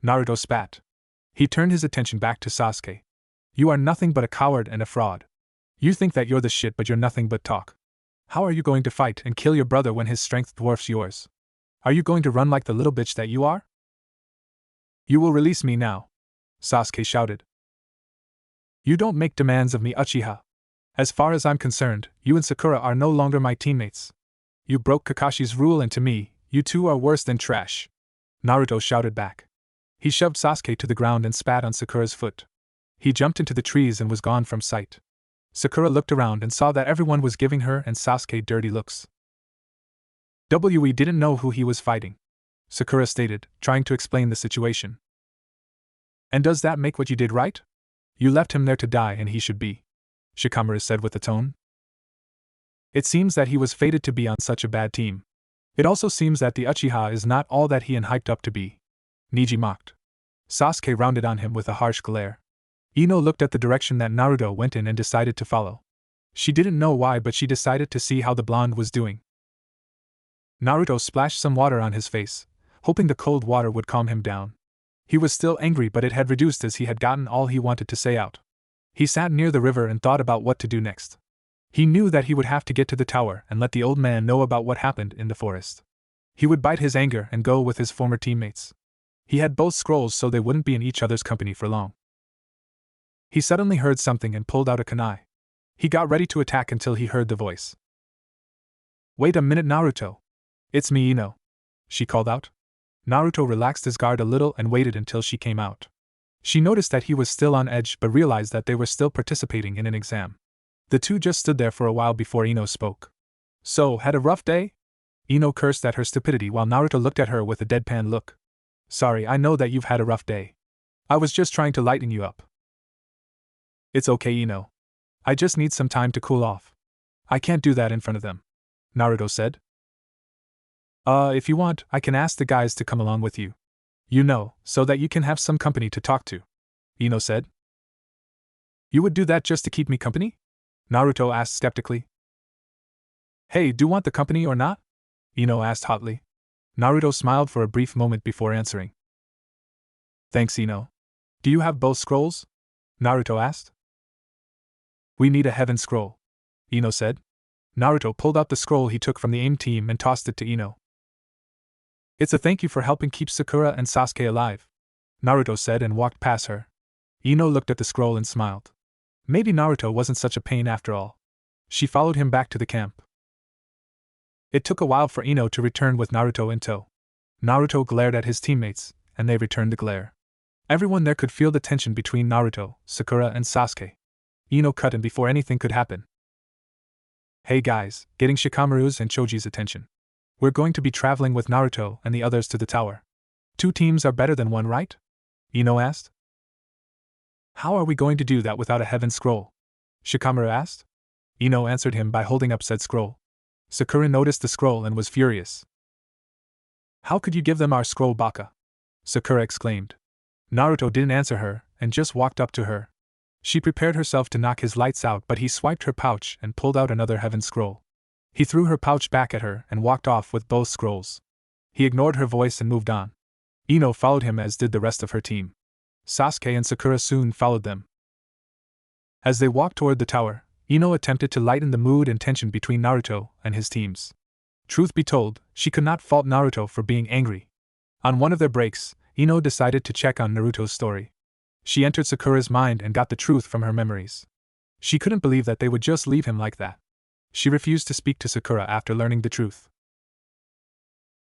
Naruto spat. He turned his attention back to Sasuke. You are nothing but a coward and a fraud. You think that you're the shit, but you're nothing but talk. How are you going to fight and kill your brother when his strength dwarfs yours? Are you going to run like the little bitch that you are? You will release me now, Sasuke shouted. You don't make demands of me, Uchiha. As far as I'm concerned, you and Sakura are no longer my teammates. You broke Kakashi's rule, and to me, you 2 are worse than trash. Naruto shouted back. He shoved Sasuke to the ground and spat on Sakura's foot. He jumped into the trees and was gone from sight. Sakura looked around and saw that everyone was giving her and Sasuke dirty looks. We didn't know who he was fighting, Sakura stated, trying to explain the situation. And does that make what you did right? You left him there to die and he should be, Shikamaru said with a tone. It seems that he was fated to be on such a bad team. It also seems that the Uchiha is not all that he and hyped up to be, Neji mocked. Sasuke rounded on him with a harsh glare. Ino looked at the direction that Naruto went in and decided to follow. She didn't know why, but she decided to see how the blonde was doing. Naruto splashed some water on his face, hoping the cold water would calm him down. He was still angry, but it had reduced as he had gotten all he wanted to say out. He sat near the river and thought about what to do next. He knew that he would have to get to the tower and let the old man know about what happened in the forest. He would bite his anger and go with his former teammates. He had both scrolls so they wouldn't be in each other's company for long. He suddenly heard something and pulled out a kunai. He got ready to attack until he heard the voice. Wait a minute, Naruto. It's me, Ino, she called out. Naruto relaxed his guard a little and waited until she came out. She noticed that he was still on edge but realized that they were still participating in an exam. The two just stood there for a while before Ino spoke. So, had a rough day? Ino cursed at her stupidity while Naruto looked at her with a deadpan look. Sorry, I know that you've had a rough day. I was just trying to lighten you up. It's okay, Ino. I just need some time to cool off. I can't do that in front of them, Naruto said. If you want, I can ask the guys to come along with you. You know, so that you can have some company to talk to, Ino said. You would do that just to keep me company? Naruto asked skeptically. Hey, do you want the company or not? Ino asked hotly. Naruto smiled for a brief moment before answering. Thanks, Ino. Do you have both scrolls? Naruto asked. We need a heaven scroll, Ino said. Naruto pulled out the scroll he took from the AIM team and tossed it to Ino. It's a thank you for helping keep Sakura and Sasuke alive, Naruto said and walked past her. Ino looked at the scroll and smiled. Maybe Naruto wasn't such a pain after all. She followed him back to the camp. It took a while for Ino to return with Naruto in tow. Naruto glared at his teammates, and they returned the glare. Everyone there could feel the tension between Naruto, Sakura, and Sasuke. Ino cut in before anything could happen. Hey guys, getting Shikamaru's and Choji's attention. We're going to be traveling with Naruto and the others to the tower. 2 teams are better than 1, right? Ino asked. How are we going to do that without a heaven scroll? Shikamaru asked. Ino answered him by holding up said scroll. Sakura noticed the scroll and was furious. How could you give them our scroll, Baka? Sakura exclaimed. Naruto didn't answer her, and just walked up to her. She prepared herself to knock his lights out, but he swiped her pouch and pulled out another heaven scroll. He threw her pouch back at her and walked off with both scrolls. He ignored her voice and moved on. Ino followed him as did the rest of her team. Sasuke and Sakura soon followed them. As they walked toward the tower, Ino attempted to lighten the mood and tension between Naruto and his teams. Truth be told, she could not fault Naruto for being angry. On one of their breaks, Ino decided to check on Naruto's story. She entered Sakura's mind and got the truth from her memories. She couldn't believe that they would just leave him like that. She refused to speak to Sakura after learning the truth.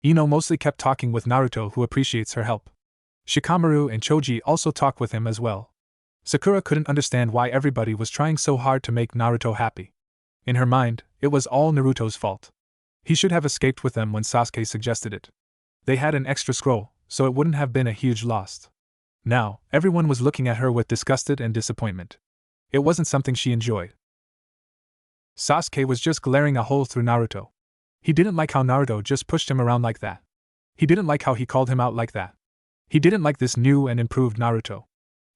Ino mostly kept talking with Naruto, who appreciates her help. Shikamaru and Choji also talked with him as well. Sakura couldn't understand why everybody was trying so hard to make Naruto happy. In her mind, it was all Naruto's fault. He should have escaped with them when Sasuke suggested it. They had an extra scroll, so it wouldn't have been a huge loss. Now, everyone was looking at her with disgust and disappointment. It wasn't something she enjoyed. Sasuke was just glaring a hole through Naruto. He didn't like how Naruto just pushed him around like that. He didn't like how he called him out like that. He didn't like this new and improved Naruto.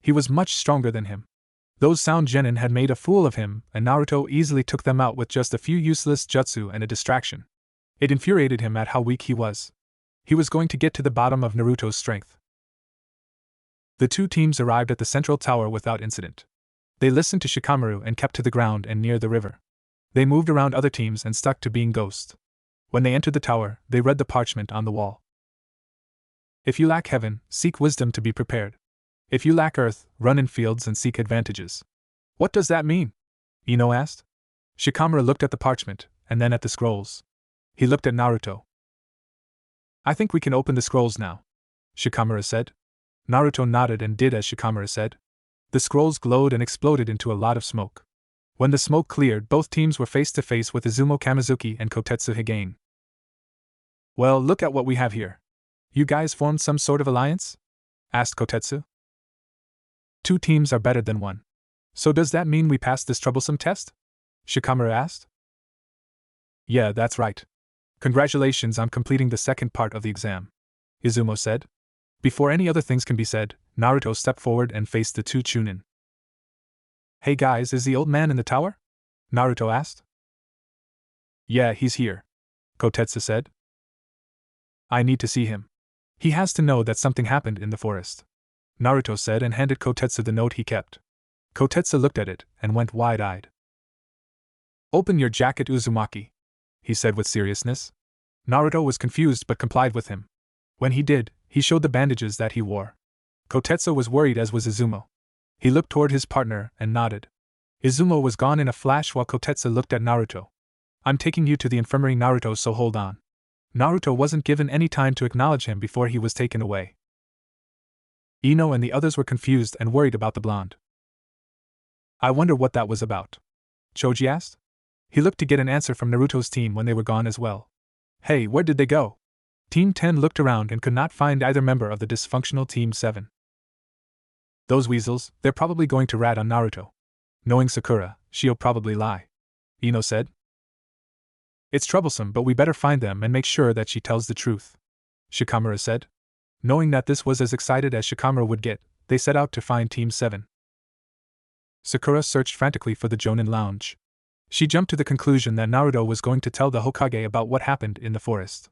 He was much stronger than him. Those sound genin had made a fool of him, and Naruto easily took them out with just a few useless jutsu and a distraction. It infuriated him at how weak he was. He was going to get to the bottom of Naruto's strength. The 2 teams arrived at the central tower without incident. They listened to Shikamaru and kept to the ground and near the river. They moved around other teams and stuck to being ghosts. When they entered the tower, they read the parchment on the wall. If you lack heaven, seek wisdom to be prepared. If you lack earth, run in fields and seek advantages. What does that mean? Ino asked. Shikamaru looked at the parchment, and then at the scrolls. He looked at Naruto. I think we can open the scrolls now, Shikamaru said. Naruto nodded and did as Shikamaru said. The scrolls glowed and exploded into a lot of smoke. When the smoke cleared, both teams were face to face with Izumo Kamizuki and Kotetsu Higane. Well, look at what we have here. You guys formed some sort of alliance? Asked Kotetsu. 2 teams are better than 1. So does that mean we passed this troublesome test? Shikamaru asked. Yeah, that's right. Congratulations on completing the second part of the exam, Izumo said. Before any other things can be said, Naruto stepped forward and faced the 2 chunin. Hey guys, is the old man in the tower? Naruto asked. Yeah, he's here, Kotetsu said. I need to see him. He has to know that something happened in the forest, Naruto said and handed Kotetsu the note he kept. Kotetsu looked at it and went wide-eyed. Open your jacket, Uzumaki, he said with seriousness. Naruto was confused but complied with him. When he did, he showed the bandages that he wore. Kotetsu was worried, as was Izumo. He looked toward his partner and nodded. Izumo was gone in a flash while Kotetsu looked at Naruto. I'm taking you to the infirmary, Naruto, so hold on. Naruto wasn't given any time to acknowledge him before he was taken away. Ino and the others were confused and worried about the blonde. I wonder what that was about, Choji asked. He looked to get an answer from Naruto's team when they were gone as well. Hey, where did they go? Team 10 looked around and could not find either member of the dysfunctional Team 7. Those weasels, they're probably going to rat on Naruto. Knowing Sakura, she'll probably lie, Ino said. It's troublesome, but we better find them and make sure that she tells the truth, Shikamaru said. Knowing that this was as excited as Shikamaru would get, they set out to find Team 7. Sakura searched frantically for the Jonin lounge. She jumped to the conclusion that Naruto was going to tell the Hokage about what happened in the forest.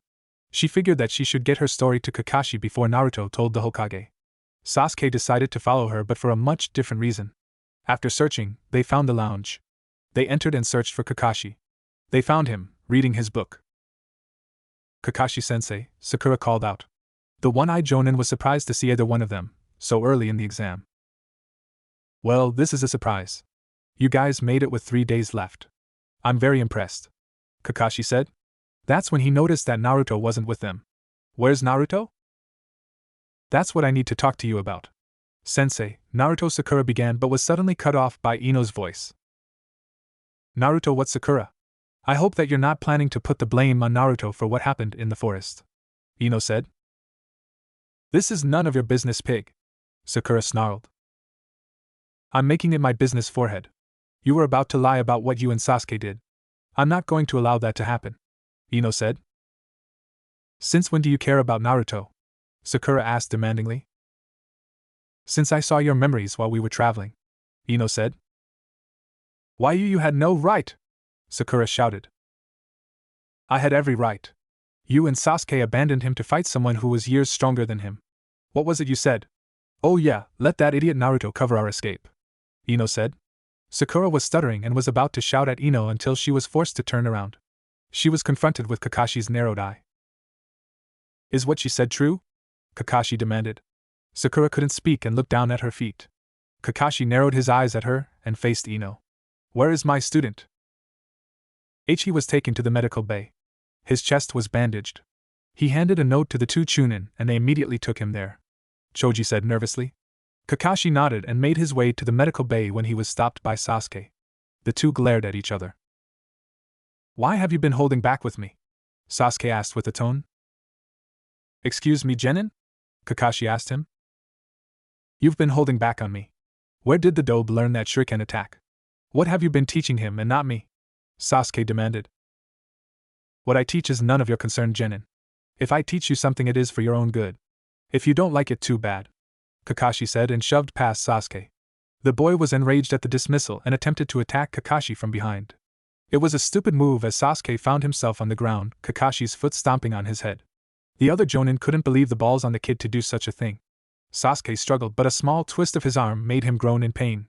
She figured that she should get her story to Kakashi before Naruto told the Hokage. Sasuke decided to follow her, but for a much different reason. After searching, they found the lounge. They entered and searched for Kakashi. They found him, reading his book. Kakashi-sensei, Sakura called out. The one-eyed Jonin was surprised to see either one of them, so early in the exam. Well, this is a surprise. You guys made it with 3 days left. I'm very impressed, Kakashi said. That's when he noticed that Naruto wasn't with them. Where's Naruto? That's what I need to talk to you about. Sensei, Naruto, Sakura began but was suddenly cut off by Ino's voice. Naruto, what's Sakura? I hope that you're not planning to put the blame on Naruto for what happened in the forest, Ino said. This is none of your business, pig, Sakura snarled. I'm making it my business, forehead. You were about to lie about what you and Sasuke did. I'm not going to allow that to happen, Ino said. Since when do you care about Naruto? Sakura asked demandingly. Since I saw your memories while we were traveling, Ino said. Why, you had no right, Sakura shouted. I had every right. You and Sasuke abandoned him to fight someone who was years stronger than him. What was it you said? Oh yeah, let that idiot Naruto cover our escape, Ino said. Sakura was stuttering and was about to shout at Ino until she was forced to turn around. She was confronted with Kakashi's narrowed eye. Is what she said true? Kakashi demanded. Sakura couldn't speak and looked down at her feet. Kakashi narrowed his eyes at her and faced Ino. Where is my student? He was taken to the medical bay. His chest was bandaged. He handed a note to the 2 chunin and they immediately took him there, Choji said nervously. Kakashi nodded and made his way to the medical bay when he was stopped by Sasuke. The two glared at each other. Why have you been holding back with me? Sasuke asked with a tone. Excuse me, Jonin? Kakashi asked him. You've been holding back on me. Where did the dobe learn that shuriken attack? What have you been teaching him and not me? Sasuke demanded. What I teach is none of your concern, Jonin. If I teach you something, it is for your own good. If you don't like it, too bad, Kakashi said and shoved past Sasuke. The boy was enraged at the dismissal and attempted to attack Kakashi from behind. It was a stupid move as Sasuke found himself on the ground, Kakashi's foot stomping on his head. The other Jonin couldn't believe the balls on the kid to do such a thing. Sasuke struggled, but a small twist of his arm made him groan in pain.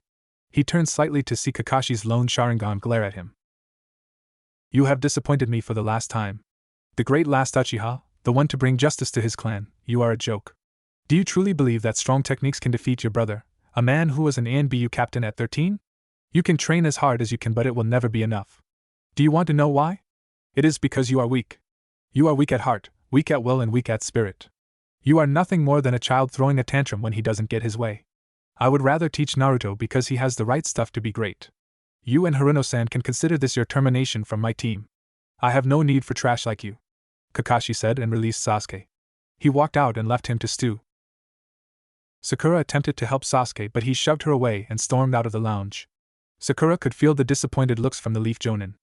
He turned slightly to see Kakashi's lone Sharingan glare at him. You have disappointed me for the last time. The great last Uchiha, the one to bring justice to his clan, you are a joke. Do you truly believe that strong techniques can defeat your brother, a man who was an ANBU captain at 13? You can train as hard as you can, but it will never be enough. Do you want to know why? It is because you are weak. You are weak at heart, weak at will, and weak at spirit. You are nothing more than a child throwing a tantrum when he doesn't get his way. I would rather teach Naruto because he has the right stuff to be great. You and Haruno-san can consider this your termination from my team. I have no need for trash like you," Kakashi said and released Sasuke. He walked out and left him to stew. Sakura attempted to help Sasuke, but he shoved her away and stormed out of the lounge. Sakura could feel the disappointed looks from the Leaf Jonin.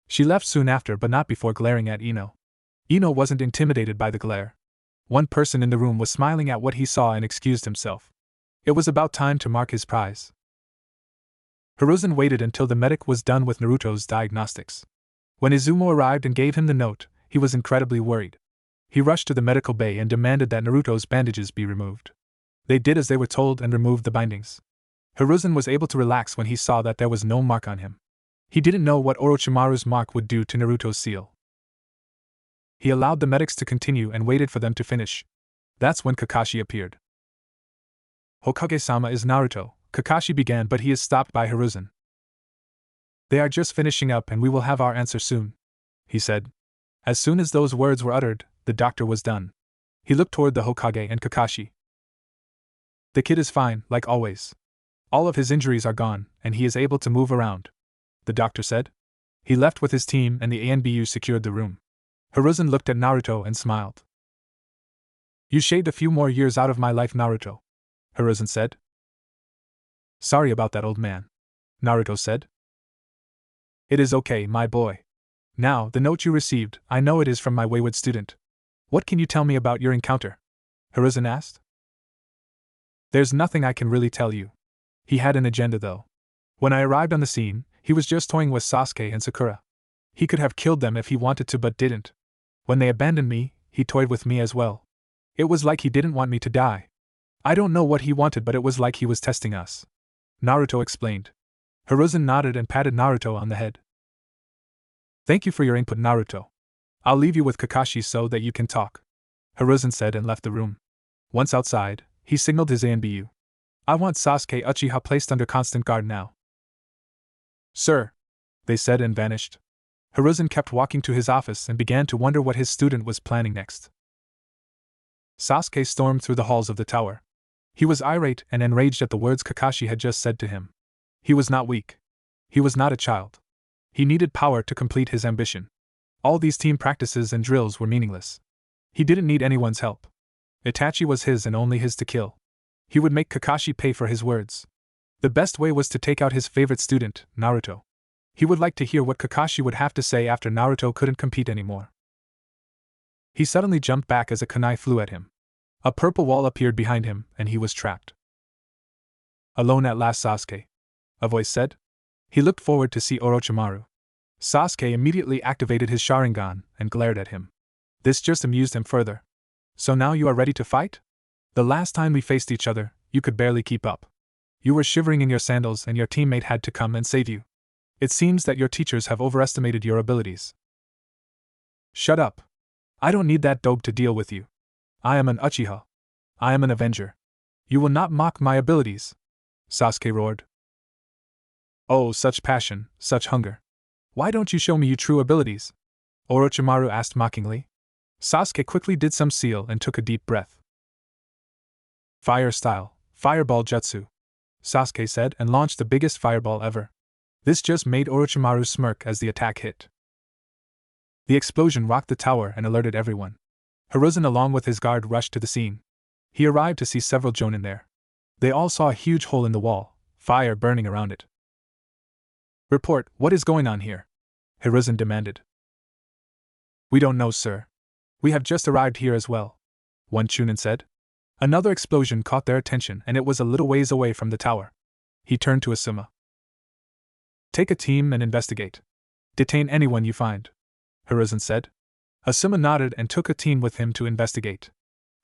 She left soon after, but not before glaring at Ino. Ino wasn't intimidated by the glare. One person in the room was smiling at what he saw and excused himself. It was about time to mark his prize. Hiruzen waited until the medic was done with Naruto's diagnostics. When Izumo arrived and gave him the note, he was incredibly worried. He rushed to the medical bay and demanded that Naruto's bandages be removed. They did as they were told and removed the bindings. Hiruzen was able to relax when he saw that there was no mark on him. He didn't know what Orochimaru's mark would do to Naruto's seal. He allowed the medics to continue and waited for them to finish. That's when Kakashi appeared. "Hokage-sama is Naruto," Kakashi began, but he is stopped by Hiruzen. "They are just finishing up and we will have our answer soon," he said. As soon as those words were uttered, the doctor was done. He looked toward the Hokage and Kakashi. "The kid is fine, like always. All of his injuries are gone, and he is able to move around," the doctor said. He left with his team and the ANBU secured the room. Hiruzen looked at Naruto and smiled. "You shaved a few more years out of my life, Naruto," Hiruzen said. "Sorry about that, old man," Naruto said. "It is okay, my boy. Now, the note you received, I know it is from my wayward student. What can you tell me about your encounter?" Hiruzen asked. "There's nothing I can really tell you. He had an agenda, though. When I arrived on the scene, he was just toying with Sasuke and Sakura. He could have killed them if he wanted to but didn't. When they abandoned me, he toyed with me as well. It was like he didn't want me to die. I don't know what he wanted, but it was like he was testing us," Naruto explained. Hiruzen nodded and patted Naruto on the head. "Thank you for your input, Naruto. I'll leave you with Kakashi so that you can talk," Hiruzen said and left the room. Once outside, he signaled his ANBU. "I want Sasuke Uchiha placed under constant guard now." "Sir," they said and vanished. Hiruzen kept walking to his office and began to wonder what his student was planning next. Sasuke stormed through the halls of the tower. He was irate and enraged at the words Kakashi had just said to him. He was not weak. He was not a child. He needed power to complete his ambition. All these team practices and drills were meaningless. He didn't need anyone's help. Itachi was his and only his to kill. He would make Kakashi pay for his words. The best way was to take out his favorite student, Naruto. He would like to hear what Kakashi would have to say after Naruto couldn't compete anymore. He suddenly jumped back as a kunai flew at him. A purple wall appeared behind him, and he was trapped. "Alone at last, Sasuke," a voice said. He looked forward to see Orochimaru. Sasuke immediately activated his Sharingan and glared at him. This just amused him further. "So now you are ready to fight? The last time we faced each other, you could barely keep up. You were shivering in your sandals and your teammate had to come and save you. It seems that your teachers have overestimated your abilities." "Shut up. I don't need that dope to deal with you. I am an Uchiha. I am an Avenger. You will not mock my abilities," Sasuke roared. "Oh, such passion, such hunger. Why don't you show me your true abilities?" Orochimaru asked mockingly. Sasuke quickly did some seal and took a deep breath. "Fire style, fireball jutsu," Sasuke said and launched the biggest fireball ever. This just made Orochimaru smirk as the attack hit. The explosion rocked the tower and alerted everyone. Hiruzen along with his guard rushed to the scene. He arrived to see several Jonin there. They all saw a huge hole in the wall, fire burning around it. "Report, what is going on here?" Hiruzen demanded. "We don't know, sir. We have just arrived here as well," one chunin said. Another explosion caught their attention and it was a little ways away from the tower. He turned to Asuma. "Take a team and investigate. Detain anyone you find," Hiruzen said. Asuma nodded and took a team with him to investigate.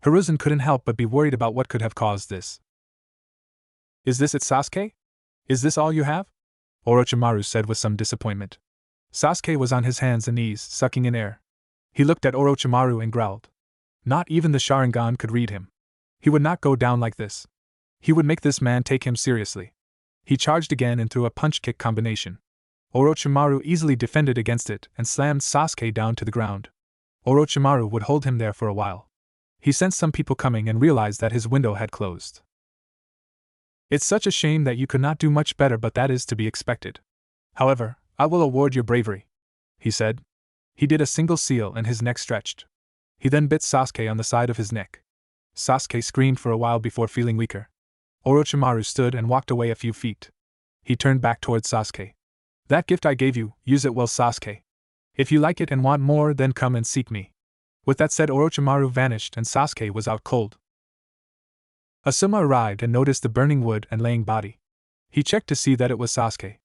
Hiruzen couldn't help but be worried about what could have caused this. "Is this it, Sasuke? Is this all you have?" Orochimaru said with some disappointment. Sasuke was on his hands and knees, sucking in air. He looked at Orochimaru and growled. Not even the Sharingan could read him. He would not go down like this. He would make this man take him seriously. He charged again and threw a punch-kick combination. Orochimaru easily defended against it and slammed Sasuke down to the ground. Orochimaru would hold him there for a while. He sensed some people coming and realized that his window had closed. "It's such a shame that you could not do much better, but that is to be expected. However, I will award your bravery, he said. He did a single seal and his neck stretched. He then bit Sasuke on the side of his neck. Sasuke screamed for a while before feeling weaker. Orochimaru stood and walked away a few feet. He turned back towards Sasuke. That gift I gave you, use it well, Sasuke. If you like it and want more, then come and seek me. With that said, Orochimaru vanished and Sasuke was out cold. Asuma arrived and noticed the burning wood and laying body. He checked to see that it was Sasuke.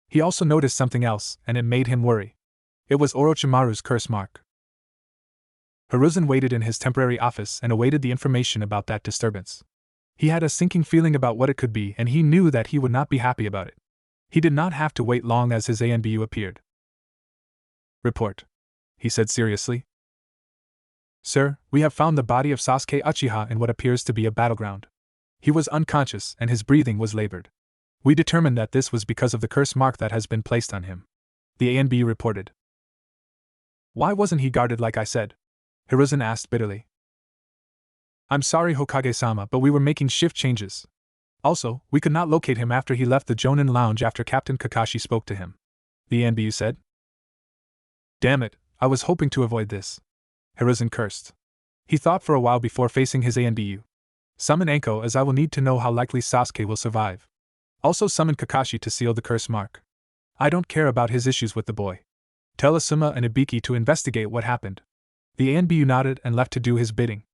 He also noticed something else, and it made him worry. It was Orochimaru's curse mark. Hiruzen waited in his temporary office and awaited the information about that disturbance. He had a sinking feeling about what it could be, and he knew that he would not be happy about it. He did not have to wait long as his ANBU appeared. Report, he said seriously. Sir, we have found the body of Sasuke Uchiha in what appears to be a battleground. He was unconscious and his breathing was labored. We determined that this was because of the curse mark that has been placed on him. The ANB reported. Why wasn't he guarded like I said? Hiruzen asked bitterly. I'm sorry, Hokage-sama, but we were making shift changes. Also, we could not locate him after he left the Jonin lounge after Captain Kakashi spoke to him. The ANBU said. Damn it, I was hoping to avoid this. Hiruzen cursed. He thought for a while before facing his ANBU. Summon Anko, as I will need to know how likely Sasuke will survive. Also summon Kakashi to seal the curse mark. I don't care about his issues with the boy. Tell Asuma and Ibiki to investigate what happened. The ANBU nodded and left to do his bidding.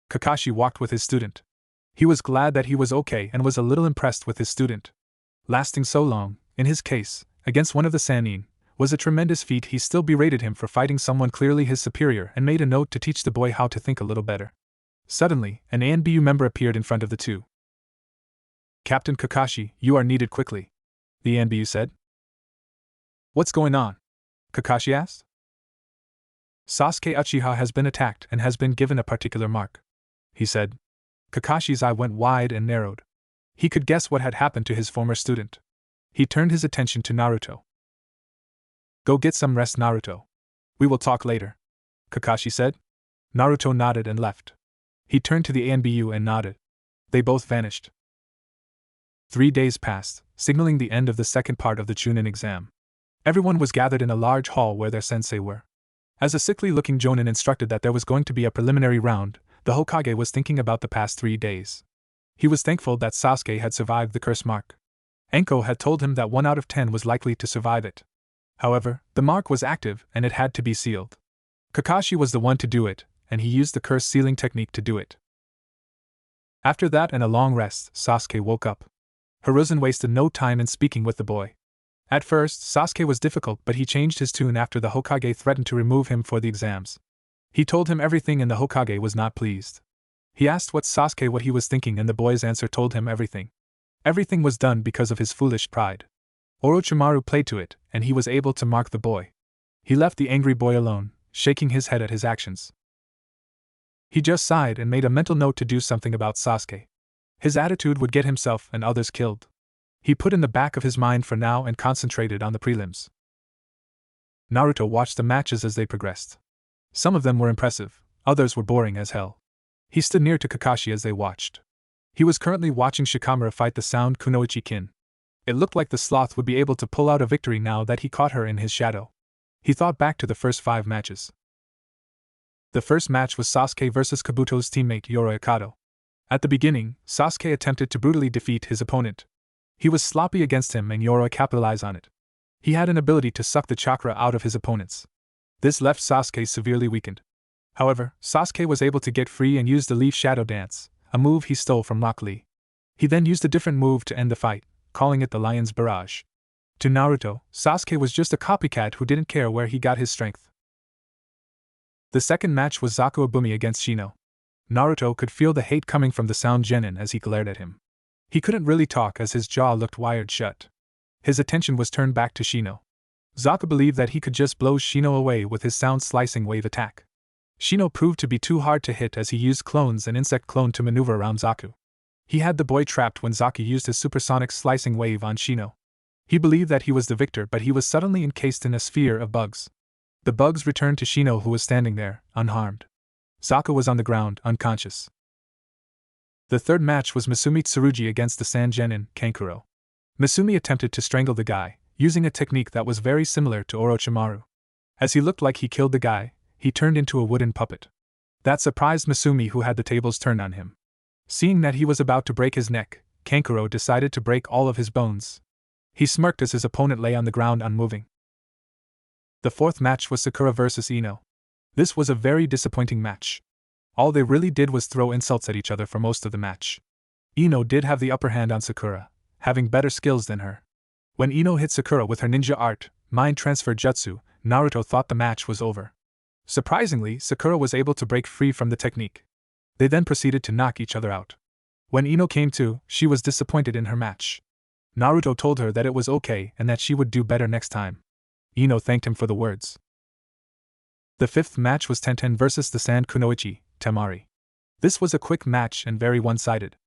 Kakashi walked with his student. He was glad that he was okay and was a little impressed with his student. Lasting so long, in his case, against one of the Sannin, was a tremendous feat. He still berated him for fighting someone clearly his superior and made a note to teach the boy how to think a little better. Suddenly, an ANBU member appeared in front of the two. Captain Kakashi, you are needed quickly, the ANBU said. What's going on? Kakashi asked. Sasuke Uchiha has been attacked and has been given a particular mark, he said. Kakashi's eye went wide and narrowed. He could guess what had happened to his former student. He turned his attention to Naruto. Go get some rest, Naruto. We will talk later, Kakashi said. Naruto nodded and left. He turned to the ANBU and nodded. They both vanished. 3 days passed, signaling the end of the second part of the chunin exam. Everyone was gathered in a large hall where their sensei were. As a sickly-looking Jonin instructed that there was going to be a preliminary round, the Hokage was thinking about the past 3 days. He was thankful that Sasuke had survived the curse mark. Anko had told him that 1 out of 10 was likely to survive it. However, the mark was active and it had to be sealed. Kakashi was the one to do it, and he used the curse sealing technique to do it. After that and a long rest, Sasuke woke up. Hiruzen wasted no time in speaking with the boy. At first, Sasuke was difficult, but he changed his tune after the Hokage threatened to remove him for the exams. He told him everything and the Hokage was not pleased. He asked Sasuke what he was thinking and the boy's answer told him everything. Everything was done because of his foolish pride. Orochimaru played to it, and he was able to mark the boy. He left the angry boy alone, shaking his head at his actions. He just sighed and made a mental note to do something about Sasuke. His attitude would get himself and others killed. He put in the back of his mind for now and concentrated on the prelims. Naruto watched the matches as they progressed. Some of them were impressive, others were boring as hell. He stood near to Kakashi as they watched. He was currently watching Shikamaru fight the sound Kunoichi-kin. It looked like the sloth would be able to pull out a victory now that he caught her in his shadow. He thought back to the first 5 matches. The first match was Sasuke versus Kabuto's teammate Yoro. At the beginning, Sasuke attempted to brutally defeat his opponent. He was sloppy against him and Yoro capitalized on it. He had an ability to suck the chakra out of his opponents. This left Sasuke severely weakened. However, Sasuke was able to get free and use the Leaf Shadow Dance, a move he stole from Rock Lee. He then used a different move to end the fight, calling it the Lion's Barrage. To Naruto, Sasuke was just a copycat who didn't care where he got his strength. The second match was Zaku Abumi against Shino. Naruto could feel the hate coming from the sound Jonin as he glared at him. He couldn't really talk as his jaw looked wired shut. His attention was turned back to Shino. Zaku believed that he could just blow Shino away with his sound slicing wave attack. Shino proved to be too hard to hit as he used clones and insect clone to maneuver around Zaku. He had the boy trapped when Zaku used his supersonic slicing wave on Shino. He believed that he was the victor, but he was suddenly encased in a sphere of bugs. The bugs returned to Shino, who was standing there, unharmed. Zaku was on the ground, unconscious. The third match was Masumi Tsurugi against the Sand Genin, Kankuro. Masumi attempted to strangle the guy, using a technique that was very similar to Orochimaru. As he looked like he killed the guy, he turned into a wooden puppet. That surprised Masumi, who had the tables turned on him. Seeing that he was about to break his neck, Kankuro decided to break all of his bones. He smirked as his opponent lay on the ground unmoving. The fourth match was Sakura vs. Ino. This was a very disappointing match. All they really did was throw insults at each other for most of the match. Ino did have the upper hand on Sakura, having better skills than her. When Ino hit Sakura with her ninja art, mind transfer jutsu, Naruto thought the match was over. Surprisingly, Sakura was able to break free from the technique. They then proceeded to knock each other out. When Ino came to, she was disappointed in her match. Naruto told her that it was okay and that she would do better next time. Ino thanked him for the words. The fifth match was Tenten vs. the Sand Kunoichi, Temari. This was a quick match and very one-sided.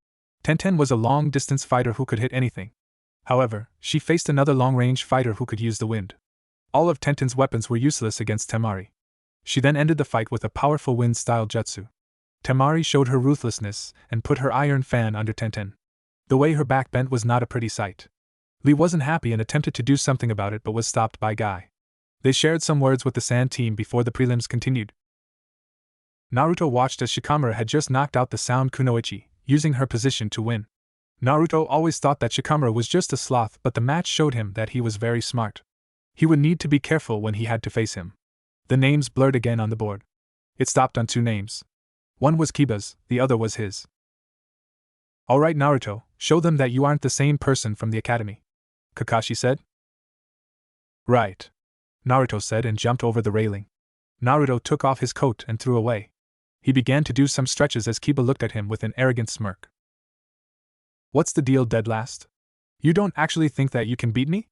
Tenten was a long-distance fighter who could hit anything. However, she faced another long-range fighter who could use the wind. All of Tenten's weapons were useless against Temari. She then ended the fight with a powerful wind-style jutsu. Temari showed her ruthlessness and put her iron fan under Tenten. The way her back bent was not a pretty sight. Lee wasn't happy and attempted to do something about it but was stopped by Guy. They shared some words with the Sand team before the prelims continued. Naruto watched as Shikamaru had just knocked out the Sound Kunoichi, using her position to win. Naruto always thought that Shikamaru was just a sloth, but the match showed him that he was very smart. He would need to be careful when he had to face him. The names blurred again on the board. It stopped on 2 names. One was Kiba's, the other was his. Alright Naruto, show them that you aren't the same person from the academy, Kakashi said. Right, Naruto said and jumped over the railing. Naruto took off his coat and threw away. He began to do some stretches as Kiba looked at him with an arrogant smirk. What's the deal, dead last? You don't actually think that you can beat me?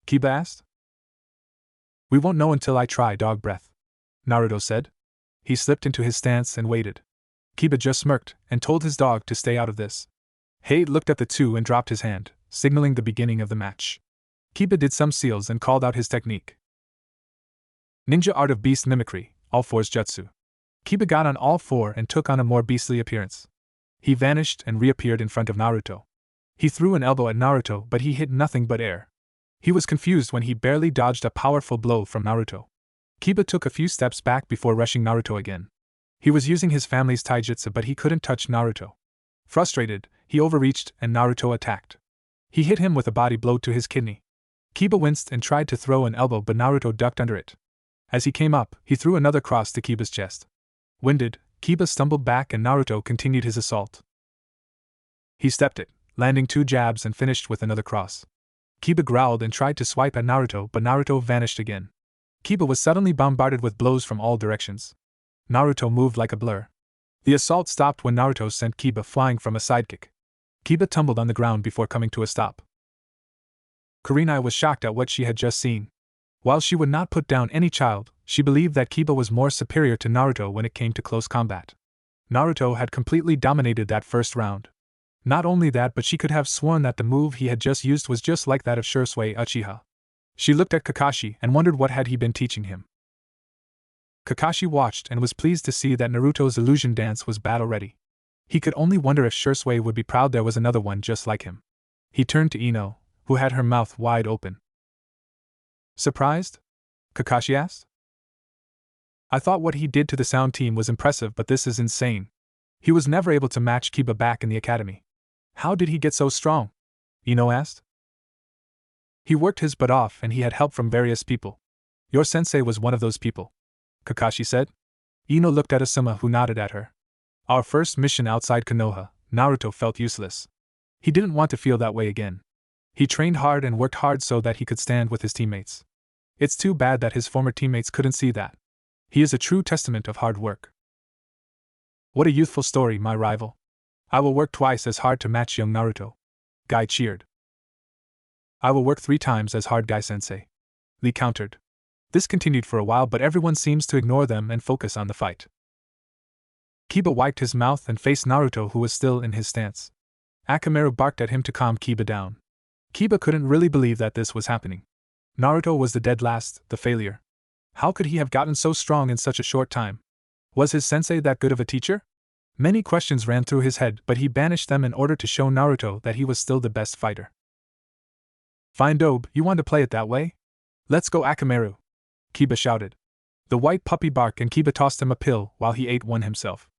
Kiba asked. We won't know until I try, dog breath, Naruto said. He slipped into his stance and waited. Kiba just smirked and told his dog to stay out of this. Hate looked at the two and dropped his hand, signaling the beginning of the match. Kiba did some seals and called out his technique. Ninja art of beast mimicry, all fours jutsu. Kiba got on all 4 and took on a more beastly appearance. He vanished and reappeared in front of Naruto. He threw an elbow at Naruto, but he hit nothing but air. He was confused when he barely dodged a powerful blow from Naruto. Kiba took a few steps back before rushing Naruto again. He was using his family's taijutsu, but he couldn't touch Naruto. Frustrated, he overreached and Naruto attacked. He hit him with a body blow to his kidney. Kiba winced and tried to throw an elbow, but Naruto ducked under it. As he came up, he threw another cross to Kiba's chest. Winded, Kiba stumbled back and Naruto continued his assault. He stepped it, landing 2 jabs and finished with another cross. Kiba growled and tried to swipe at Naruto, but Naruto vanished again. Kiba was suddenly bombarded with blows from all directions. Naruto moved like a blur. The assault stopped when Naruto sent Kiba flying from a sidekick. Kiba tumbled on the ground before coming to a stop. Kurenai was shocked at what she had just seen. While she would not put down any child, she believed that Kiba was more superior to Naruto when it came to close combat. Naruto had completely dominated that first round. Not only that, but she could have sworn that the move he had just used was just like that of Shursui Uchiha. She looked at Kakashi and wondered what had he been teaching him. Kakashi watched and was pleased to see that Naruto's illusion dance was battle-ready. He could only wonder if Shursui would be proud there was another one just like him. He turned to Ino, who had her mouth wide open. Surprised? Kakashi asked. I thought what he did to the Sound team was impressive, but this is insane. He was never able to match Kiba back in the academy. How did he get so strong? Ino asked. He worked his butt off and he had help from various people. Your sensei was one of those people, Kakashi said. Ino looked at Asuma, who nodded at her. Our first mission outside Konoha, Naruto felt useless. He didn't want to feel that way again. He trained hard and worked hard so that he could stand with his teammates. It's too bad that his former teammates couldn't see that. He is a true testament of hard work. What a youthful story, my rival. I will work twice as hard to match young Naruto. Guy cheered. I will work 3 times as hard, Guy-sensei. Lee countered. This continued for a while, but everyone seems to ignore them and focus on the fight. Kiba wiped his mouth and faced Naruto, who was still in his stance. Akamaru barked at him to calm Kiba down. Kiba couldn't really believe that this was happening. Naruto was the dead last, the failure. How could he have gotten so strong in such a short time? Was his sensei that good of a teacher? Many questions ran through his head, but he banished them in order to show Naruto that he was still the best fighter. Fine dope, you want to play it that way? Let's go Akamaru! Kiba shouted. The white puppy barked and Kiba tossed him a pill while he ate one himself.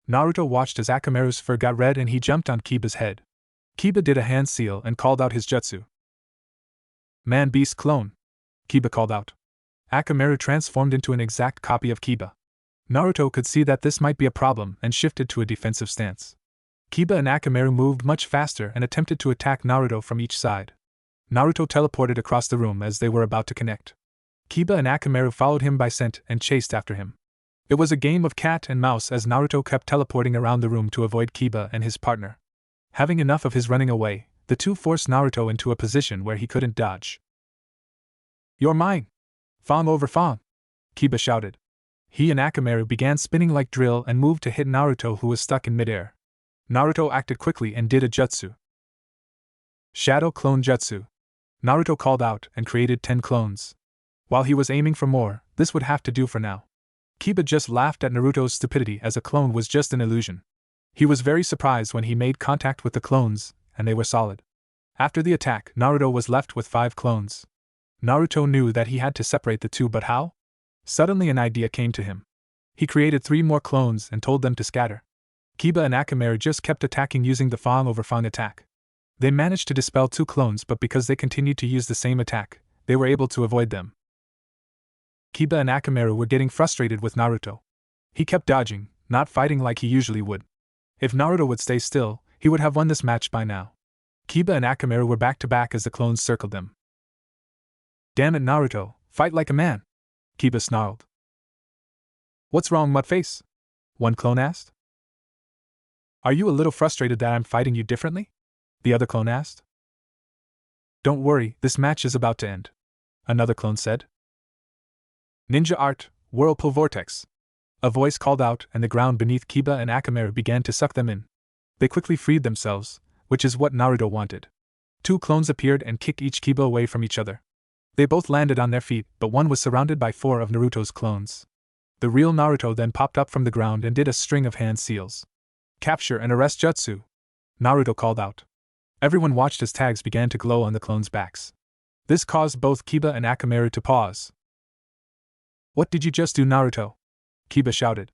Naruto watched as Akamaru's fur got red and he jumped on Kiba's head. Kiba did a hand seal and called out his jutsu. Man-beast clone, Kiba called out. Akamaru transformed into an exact copy of Kiba. Naruto could see that this might be a problem and shifted to a defensive stance. Kiba and Akamaru moved much faster and attempted to attack Naruto from each side. Naruto teleported across the room as they were about to connect. Kiba and Akamaru followed him by scent and chased after him. It was a game of cat and mouse as Naruto kept teleporting around the room to avoid Kiba and his partner. Having enough of his running away, the two forced Naruto into a position where he couldn't dodge. You're mine! Fang over Fang! Kiba shouted. He and Akamaru began spinning like drill and moved to hit Naruto, who was stuck in midair. Naruto acted quickly and did a jutsu. Shadow Clone Jutsu. Naruto called out and created 10 clones. While he was aiming for more, this would have to do for now. Kiba just laughed at Naruto's stupidity as a clone was just an illusion. He was very surprised when he made contact with the clones, and they were solid. After the attack, Naruto was left with 5 clones. Naruto knew that he had to separate the two, but how? Suddenly an idea came to him. He created 3 more clones and told them to scatter. Kiba and Akamaru just kept attacking using the Fang over Fang attack. They managed to dispel 2 clones, but because they continued to use the same attack, they were able to avoid them. Kiba and Akamaru were getting frustrated with Naruto. He kept dodging, not fighting like he usually would. If Naruto would stay still, he would have won this match by now. Kiba and Akamaru were back to back as the clones circled them. Damn it, Naruto, fight like a man! Kiba snarled. What's wrong, Mudface? One clone asked. Are you a little frustrated that I'm fighting you differently? The other clone asked. Don't worry, this match is about to end. Another clone said. Ninja art, whirlpool vortex. A voice called out and the ground beneath Kiba and Akamaru began to suck them in. They quickly freed themselves, which is what Naruto wanted. 2 clones appeared and kicked each Kiba away from each other. They both landed on their feet, but one was surrounded by 4 of Naruto's clones. The real Naruto then popped up from the ground and did a string of hand seals. Capture and arrest jutsu! Naruto called out. Everyone watched as tags began to glow on the clones' backs. This caused both Kiba and Akamaru to pause. What did you just do, Naruto? Kiba shouted.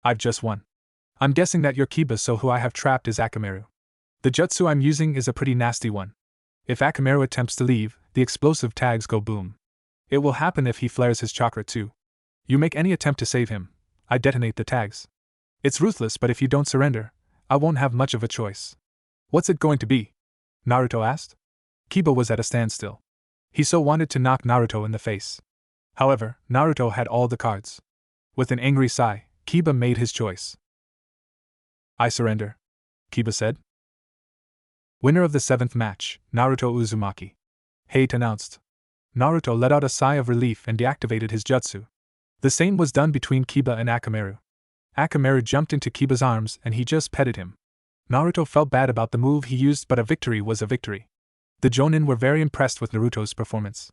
I've just won. I'm guessing that you're Kiba, so who I have trapped is Akamaru. The jutsu I'm using is a pretty nasty one. If Akamaru attempts to leave, the explosive tags go boom. It will happen if he flares his chakra too. You make any attempt to save him, I detonate the tags. It's ruthless, but if you don't surrender, I won't have much of a choice. What's it going to be? Naruto asked. Kiba was at a standstill. He so wanted to knock Naruto in the face. However, Naruto had all the cards. With an angry sigh, Kiba made his choice. I surrender, Kiba said. Winner of the 7th match, Naruto Uzumaki. Hate announced. Naruto let out a sigh of relief and deactivated his jutsu. The same was done between Kiba and Akamaru. Akamaru jumped into Kiba's arms and he just petted him. Naruto felt bad about the move he used, but a victory was a victory. The Jonin were very impressed with Naruto's performance.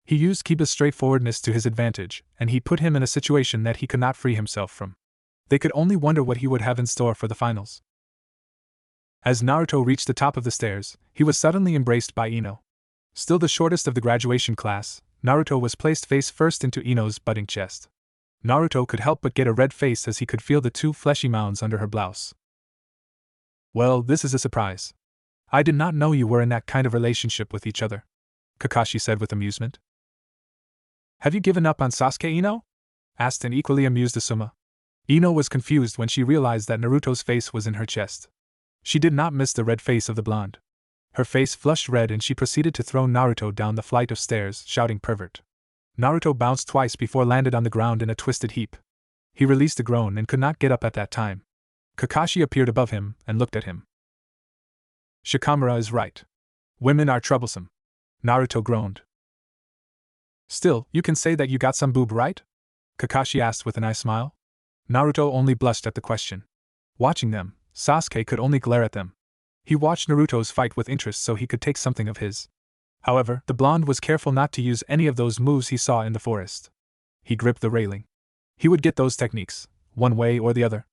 He used Kiba's straightforwardness to his advantage, and he put him in a situation that he could not free himself from. They could only wonder what he would have in store for the finals. As Naruto reached the top of the stairs, he was suddenly embraced by Ino. Still the shortest of the graduation class, Naruto was placed face first into Ino's budding chest. Naruto could help but get a red face as he could feel the 2 fleshy mounds under her blouse. Well, this is a surprise. I did not know you were in that kind of relationship with each other, Kakashi said with amusement. Have you given up on Sasuke, Ino? Asked an equally amused Asuma. Ino was confused when she realized that Naruto's face was in her chest. She did not miss the red face of the blonde. Her face flushed red and she proceeded to throw Naruto down the flight of stairs, shouting pervert. Naruto bounced twice before landed on the ground in a twisted heap. He released a groan and could not get up at that time. Kakashi appeared above him and looked at him. Shikamaru is right. Women are troublesome. Naruto groaned. Still, you can say that you got some boob, right? Kakashi asked with a nice smile. Naruto only blushed at the question. Watching them, Sasuke could only glare at them. He watched Naruto's fight with interest so he could take something of his. However, the blonde was careful not to use any of those moves he saw in the forest. He gripped the railing. He would get those techniques, one way or the other.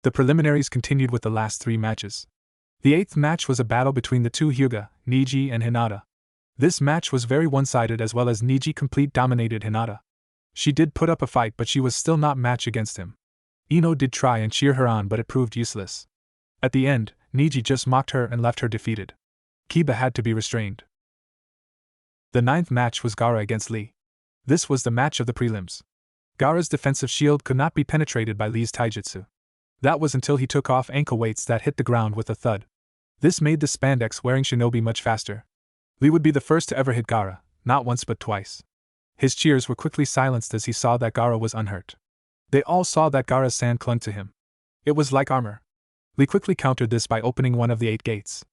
The preliminaries continued with the last 3 matches. The 8th match was a battle between the two Hyuga, Neji and Hinata. This match was very one-sided as well as Neji complete dominated Hinata. She did put up a fight but she was still not match against him. Ino did try and cheer her on but it proved useless. At the end, Neji just mocked her and left her defeated. Kiba had to be restrained. The 9th match was Gaara against Lee. This was the match of the prelims. Gaara's defensive shield could not be penetrated by Lee's taijutsu. That was until he took off ankle weights that hit the ground with a thud. This made the spandex-wearing shinobi much faster. Lee would be the first to ever hit Gaara, not once but twice. His cheers were quickly silenced as he saw that Gaara was unhurt. They all saw that Gaara's sand clung to him. It was like armor. Lee quickly countered this by opening one of the 8 gates.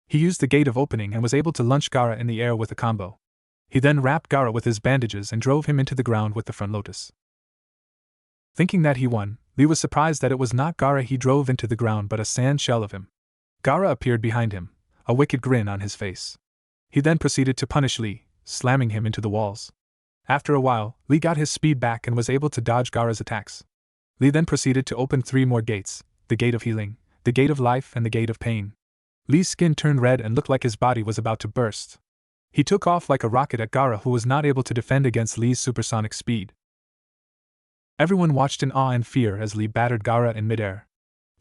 He used the gate of opening and was able to launch Gaara in the air with a combo. He then wrapped Gaara with his bandages and drove him into the ground with the front lotus. Thinking that he won, Lee was surprised that it was not Gaara he drove into the ground but a sand shell of him. Gaara appeared behind him, a wicked grin on his face. He then proceeded to punish Lee, slamming him into the walls. After a while, Lee got his speed back and was able to dodge Gaara's attacks. Lee then proceeded to open 3 more gates, the gate of healing, the gate of life and the gate of pain. Lee's skin turned red and looked like his body was about to burst. He took off like a rocket at Gaara who was not able to defend against Lee's supersonic speed. Everyone watched in awe and fear as Lee battered Gaara in midair.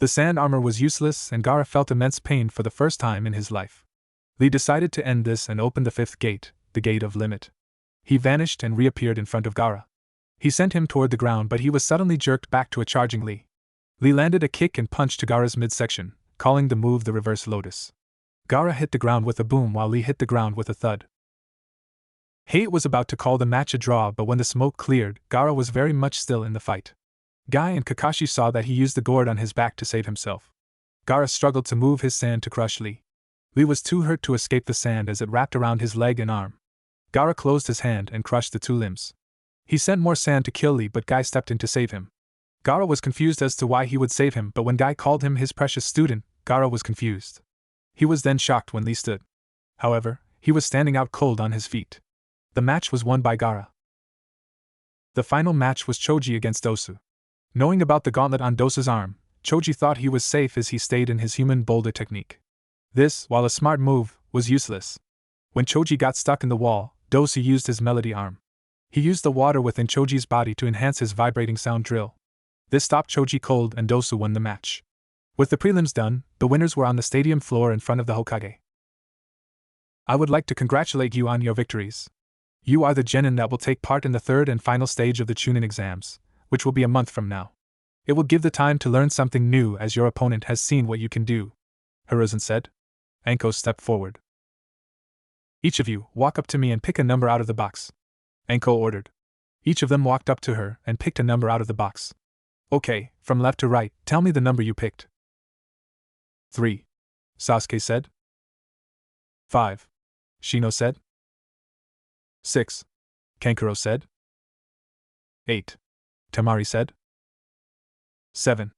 The sand armor was useless and Gaara felt immense pain for the first time in his life. Lee decided to end this and opened the 5th gate, the gate of limit. He vanished and reappeared in front of Gaara. He sent him toward the ground but he was suddenly jerked back to a charging Lee. Lee landed a kick and punch to Gaara's midsection, calling the move the reverse lotus. Gaara hit the ground with a boom while Lee hit the ground with a thud. Hate was about to call the match a draw but when the smoke cleared, Gaara was very much still in the fight. Guy and Kakashi saw that he used the gourd on his back to save himself. Gaara struggled to move his sand to crush Lee. Lee was too hurt to escape the sand as it wrapped around his leg and arm. Gaara closed his hand and crushed the 2 limbs. He sent more sand to kill Lee but Guy stepped in to save him. Gaara was confused as to why he would save him but when Guy called him his precious student, Gaara was confused. He was then shocked when Lee stood. However, he was standing out cold on his feet. The match was won by Gaara. The final match was Choji against Dosu. Knowing about the gauntlet on Dosu's arm, Choji thought he was safe as he stayed in his human boulder technique. This, while a smart move, was useless. When Choji got stuck in the wall, Dosu used his melody arm. He used the water within Choji's body to enhance his vibrating sound drill. This stopped Choji cold and Dosu won the match. With the prelims done, the winners were on the stadium floor in front of the Hokage. I would like to congratulate you on your victories. You are the genin that will take part in the 3rd and final stage of the chunin exams, which will be a month from now. It will give the time to learn something new as your opponent has seen what you can do, Hiruzen said. Anko stepped forward. Each of you, walk up to me and pick a number out of the box, Anko ordered. Each of them walked up to her and picked a number out of the box. Okay, from left to right, tell me the number you picked. 3. Sasuke said. 5. Shino said. 6. Kankuro said. 8. Temari said. 7.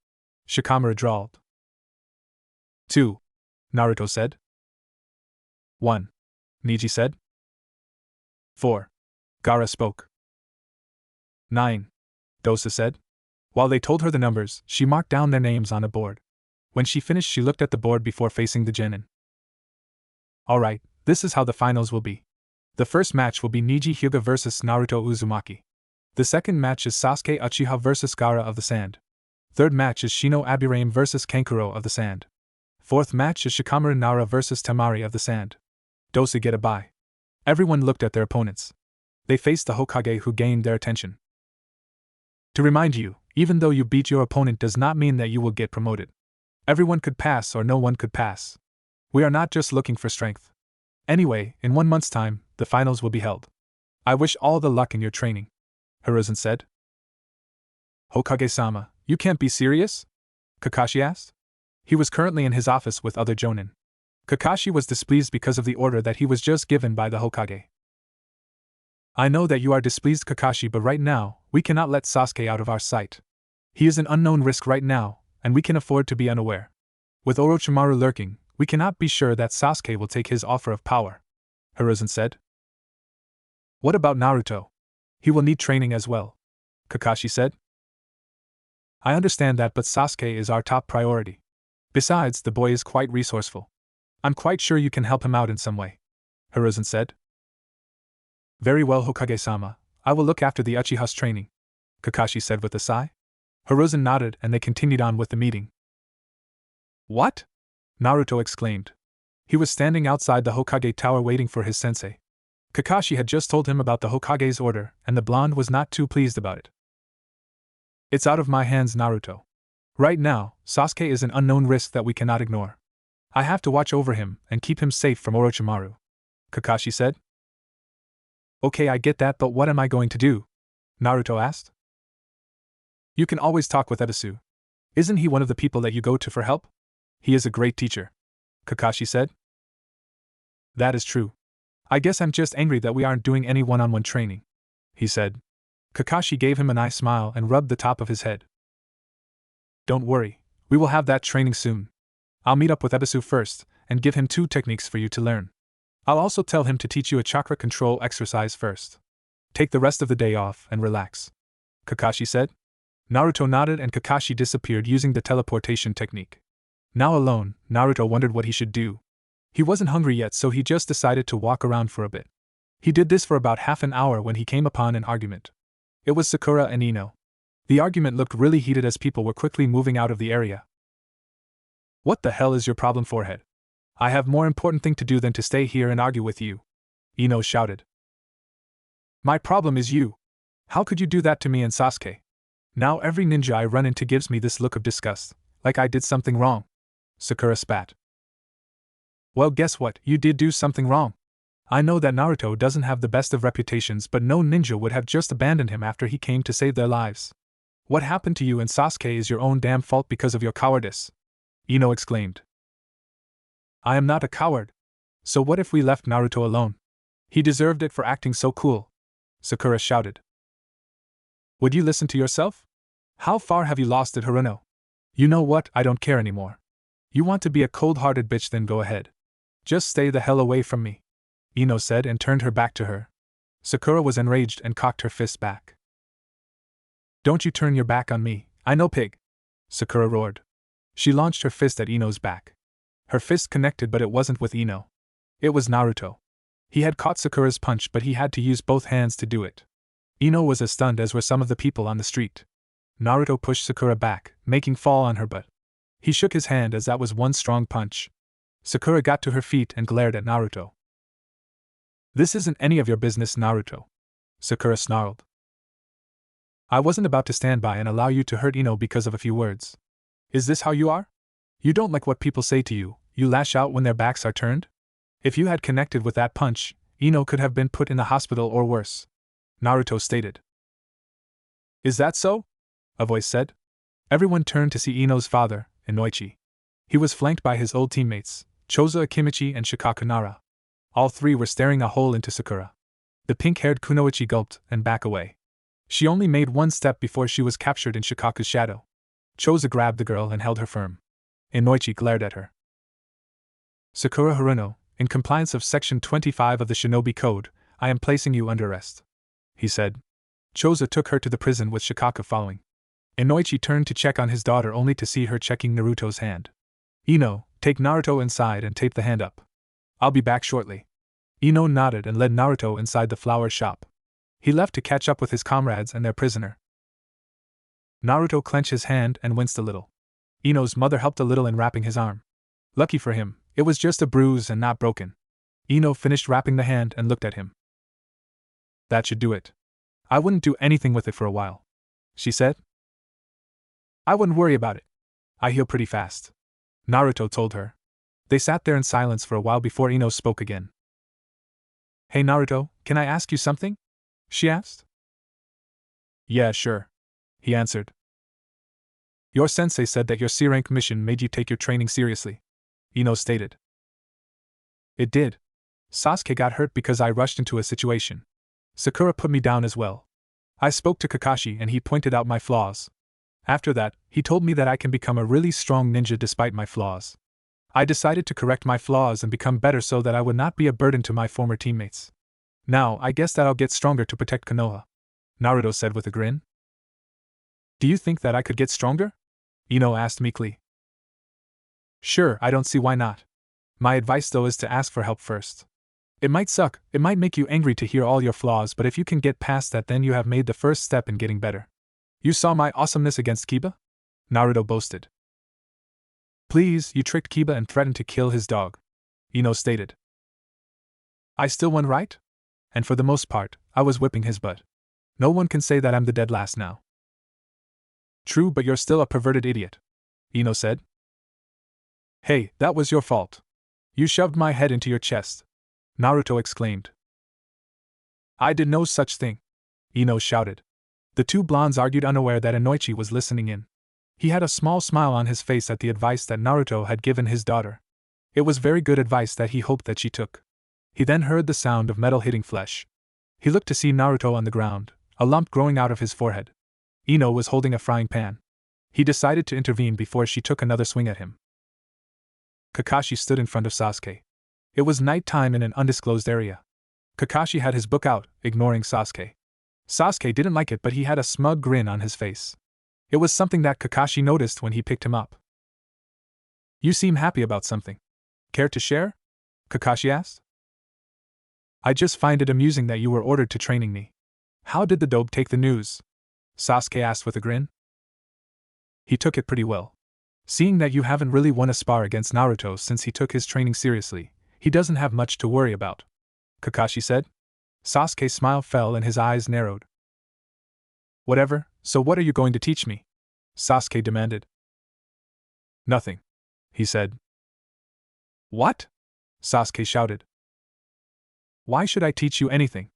Shikamaru drawled. 2. Naruto said. 1. Neji said. 4. Gaara spoke. 9. Dosa said. While they told her the numbers, she marked down their names on a board. When she finished, she looked at the board before facing the genin. Alright, this is how the finals will be. The first match will be Neji Hyuga vs Naruto Uzumaki. The second match is Sasuke Uchiha vs Gaara of the Sand. Third match is Shino Abirame vs Kankuro of the Sand. Fourth match is Shikamaru Nara vs Temari of the Sand. Dosa get a bye. Everyone looked at their opponents. They faced the Hokage who gained their attention. To remind you, even though you beat your opponent does not mean that you will get promoted. Everyone could pass or no one could pass. We are not just looking for strength. Anyway, in 1 month's time, the finals will be held. I wish all the luck in your training, Hiruzen said. Hokage-sama, you can't be serious? Kakashi asked. He was currently in his office with other Jonin. Kakashi was displeased because of the order that he was just given by the Hokage. I know that you are displeased, Kakashi, but right now, we cannot let Sasuke out of our sight. He is an unknown risk right now, and we can afford to be unaware. With Orochimaru lurking, we cannot be sure that Sasuke will take his offer of power, Hiruzen said. What about Naruto? He will need training as well, Kakashi said. I understand that, but Sasuke is our top priority. Besides, the boy is quite resourceful. I'm quite sure you can help him out in some way, Hiruzen said. Very well, Hokage-sama, I will look after the Uchiha's training, Kakashi said with a sigh. Hiruzen nodded and they continued on with the meeting. What? Naruto exclaimed. He was standing outside the Hokage tower waiting for his sensei. Kakashi had just told him about the Hokage's order, and the blonde was not too pleased about it. It's out of my hands, Naruto. Right now, Sasuke is an unknown risk that we cannot ignore. I have to watch over him and keep him safe from Orochimaru, Kakashi said. Okay, I get that, but what am I going to do? Naruto asked. You can always talk with Ebisu. Isn't he one of the people that you go to for help? He is a great teacher, Kakashi said. That is true. I guess I'm just angry that we aren't doing any one-on-one training, he said. Kakashi gave him a nice smile and rubbed the top of his head. Don't worry, we will have that training soon. I'll meet up with Ebisu first and give him 2 techniques for you to learn. I'll also tell him to teach you a chakra control exercise first. Take the rest of the day off and relax, Kakashi said. Naruto nodded and Kakashi disappeared using the teleportation technique. Now alone, Naruto wondered what he should do. He wasn't hungry yet, so he just decided to walk around for a bit. He did this for about half an hour when he came upon an argument. It was Sakura and Ino. The argument looked really heated as people were quickly moving out of the area. What the hell is your problem, forehead? I have more important thing to do than to stay here and argue with you, Ino shouted. My problem is you. How could you do that to me and Sasuke? Now every ninja I run into gives me this look of disgust, like I did something wrong. Sakura spat. Well, guess what? You did do something wrong. I know that Naruto doesn't have the best of reputations, but no ninja would have just abandoned him after he came to save their lives. What happened to you and Sasuke is your own damn fault because of your cowardice, Ino exclaimed. I am not a coward. So what if we left Naruto alone? He deserved it for acting so cool, Sakura shouted. Would you listen to yourself? How far have you lost it, Haruno? You know what, I don't care anymore. You want to be a cold-hearted bitch, then go ahead. Just stay the hell away from me, Ino said and turned her back to her. Sakura was enraged and cocked her fist back. Don't you turn your back on me, I know, pig, Sakura roared. She launched her fist at Ino's back. Her fist connected, but it wasn't with Ino. It was Naruto. He had caught Sakura's punch, but he had to use both hands to do it. Ino was as stunned as were some of the people on the street. Naruto pushed Sakura back, making fall on her butt. He shook his hand as that was one strong punch. Sakura got to her feet and glared at Naruto. This isn't any of your business, Naruto, Sakura snarled. I wasn't about to stand by and allow you to hurt Ino because of a few words. Is this how you are? You don't like what people say to you, you lash out when their backs are turned? If you had connected with that punch, Ino could have been put in the hospital or worse, Naruto stated. Is that so? A voice said. Everyone turned to see Ino's father, Inoichi. He was flanked by his old teammates, Chozo Akimichi and Shikaku Nara. All 3 were staring a hole into Sakura. The pink-haired Kunoichi gulped and backed away. She only made one step before she was captured in Shikaku's shadow. Chozo grabbed the girl and held her firm. Inoichi glared at her. Sakura Haruno, in compliance of Section 25 of the Shinobi Code, I am placing you under arrest, he said. Chozo took her to the prison with Shikaku following. Inoichi turned to check on his daughter only to see her checking Naruto's hand. Ino, take Naruto inside and tape the hand up. I'll be back shortly. Ino nodded and led Naruto inside the flower shop. He left to catch up with his comrades and their prisoner. Naruto clenched his hand and winced a little. Ino's mother helped a little in wrapping his arm. Lucky for him, it was just a bruise and not broken. Ino finished wrapping the hand and looked at him. That should do it. I wouldn't do anything with it for a while, she said. I wouldn't worry about it. I heal pretty fast, Naruto told her. They sat there in silence for a while before Ino spoke again. Hey Naruto, can I ask you something? She asked. Yeah, sure, he answered. Your sensei said that your C-rank mission made you take your training seriously, Ino stated. It did. Sasuke got hurt because I rushed into a situation. Sakura put me down as well. I spoke to Kakashi and he pointed out my flaws. After that, he told me that I can become a really strong ninja despite my flaws. I decided to correct my flaws and become better so that I would not be a burden to my former teammates. Now, I guess that I'll get stronger to protect Konoha, Naruto said with a grin. Do you think that I could get stronger? Ino asked meekly. Sure, I don't see why not. My advice though is to ask for help first. It might suck, it might make you angry to hear all your flaws, but if you can get past that, then you have made the first step in getting better. You saw my awesomeness against Kiba? Naruto boasted. Please, you tricked Kiba and threatened to kill his dog, Ino stated. I still won, right? And for the most part, I was whipping his butt. No one can say that I'm the dead last now. True, but you're still a perverted idiot, Ino said. Hey, that was your fault. You shoved my head into your chest, Naruto exclaimed. I did no such thing, Ino shouted. The two blondes argued, unaware that Inoichi was listening in. He had a small smile on his face at the advice that Naruto had given his daughter. It was very good advice that he hoped that she took. He then heard the sound of metal hitting flesh. He looked to see Naruto on the ground, a lump growing out of his forehead. Ino was holding a frying pan. He decided to intervene before she took another swing at him. Kakashi stood in front of Sasuke. It was night time in an undisclosed area. Kakashi had his book out, ignoring Sasuke. Sasuke didn't like it, but he had a smug grin on his face. It was something that Kakashi noticed when he picked him up. You seem happy about something. Care to share? Kakashi asked. I just find it amusing that you were ordered to training me. How did the dope take the news? Sasuke asked with a grin. He took it pretty well. Seeing that you haven't really won a spar against Naruto since he took his training seriously, he doesn't have much to worry about, Kakashi said. Sasuke's smile fell and his eyes narrowed. Whatever, so what are you going to teach me? Sasuke demanded. Nothing, he said. What? Sasuke shouted. Why should I teach you anything?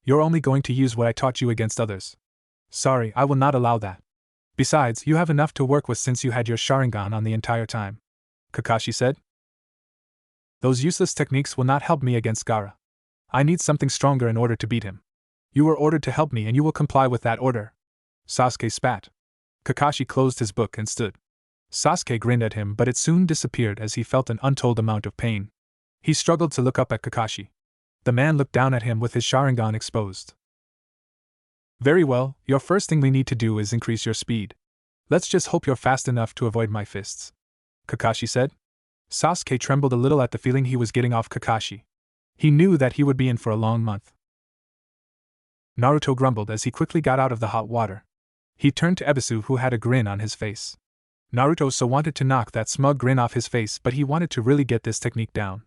You're only going to use what I taught you against others. Sorry, I will not allow that. Besides, you have enough to work with since you had your Sharingan on the entire time, Kakashi said. Those useless techniques will not help me against Gaara. I need something stronger in order to beat him. You were ordered to help me and you will comply with that order. Sasuke spat. Kakashi closed his book and stood. Sasuke grinned at him, but it soon disappeared as he felt an untold amount of pain. He struggled to look up at Kakashi. The man looked down at him with his Sharingan exposed. Very well, your first thing we need to do is increase your speed. Let's just hope you're fast enough to avoid my fists, Kakashi said. Sasuke trembled a little at the feeling he was getting off Kakashi. He knew that he would be in for a long month. Naruto grumbled as he quickly got out of the hot water. He turned to Ebisu, who had a grin on his face. Naruto so wanted to knock that smug grin off his face, but he wanted to really get this technique down.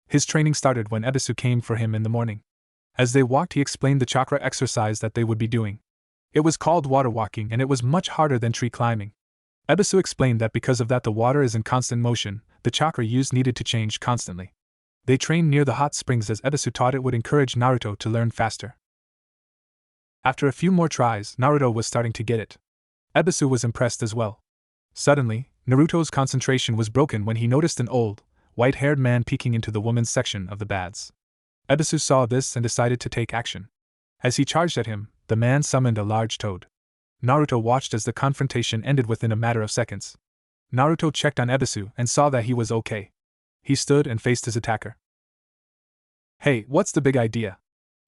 His training started when Ebisu came for him in the morning. As they walked, he explained the chakra exercise that they would be doing. It was called water walking and it was much harder than tree climbing. Ebisu explained that because of that the water is in constant motion, the chakra used needed to change constantly. They trained near the hot springs as Ebisu taught it would encourage Naruto to learn faster. After a few more tries, Naruto was starting to get it. Ebisu was impressed as well. Suddenly, Naruto's concentration was broken when he noticed an old, white-haired man peeking into the women's section of the baths. Ebisu saw this and decided to take action. As he charged at him, the man summoned a large toad. Naruto watched as the confrontation ended within a matter of seconds. Naruto checked on Ebisu and saw that he was okay. He stood and faced his attacker. Hey, what's the big idea?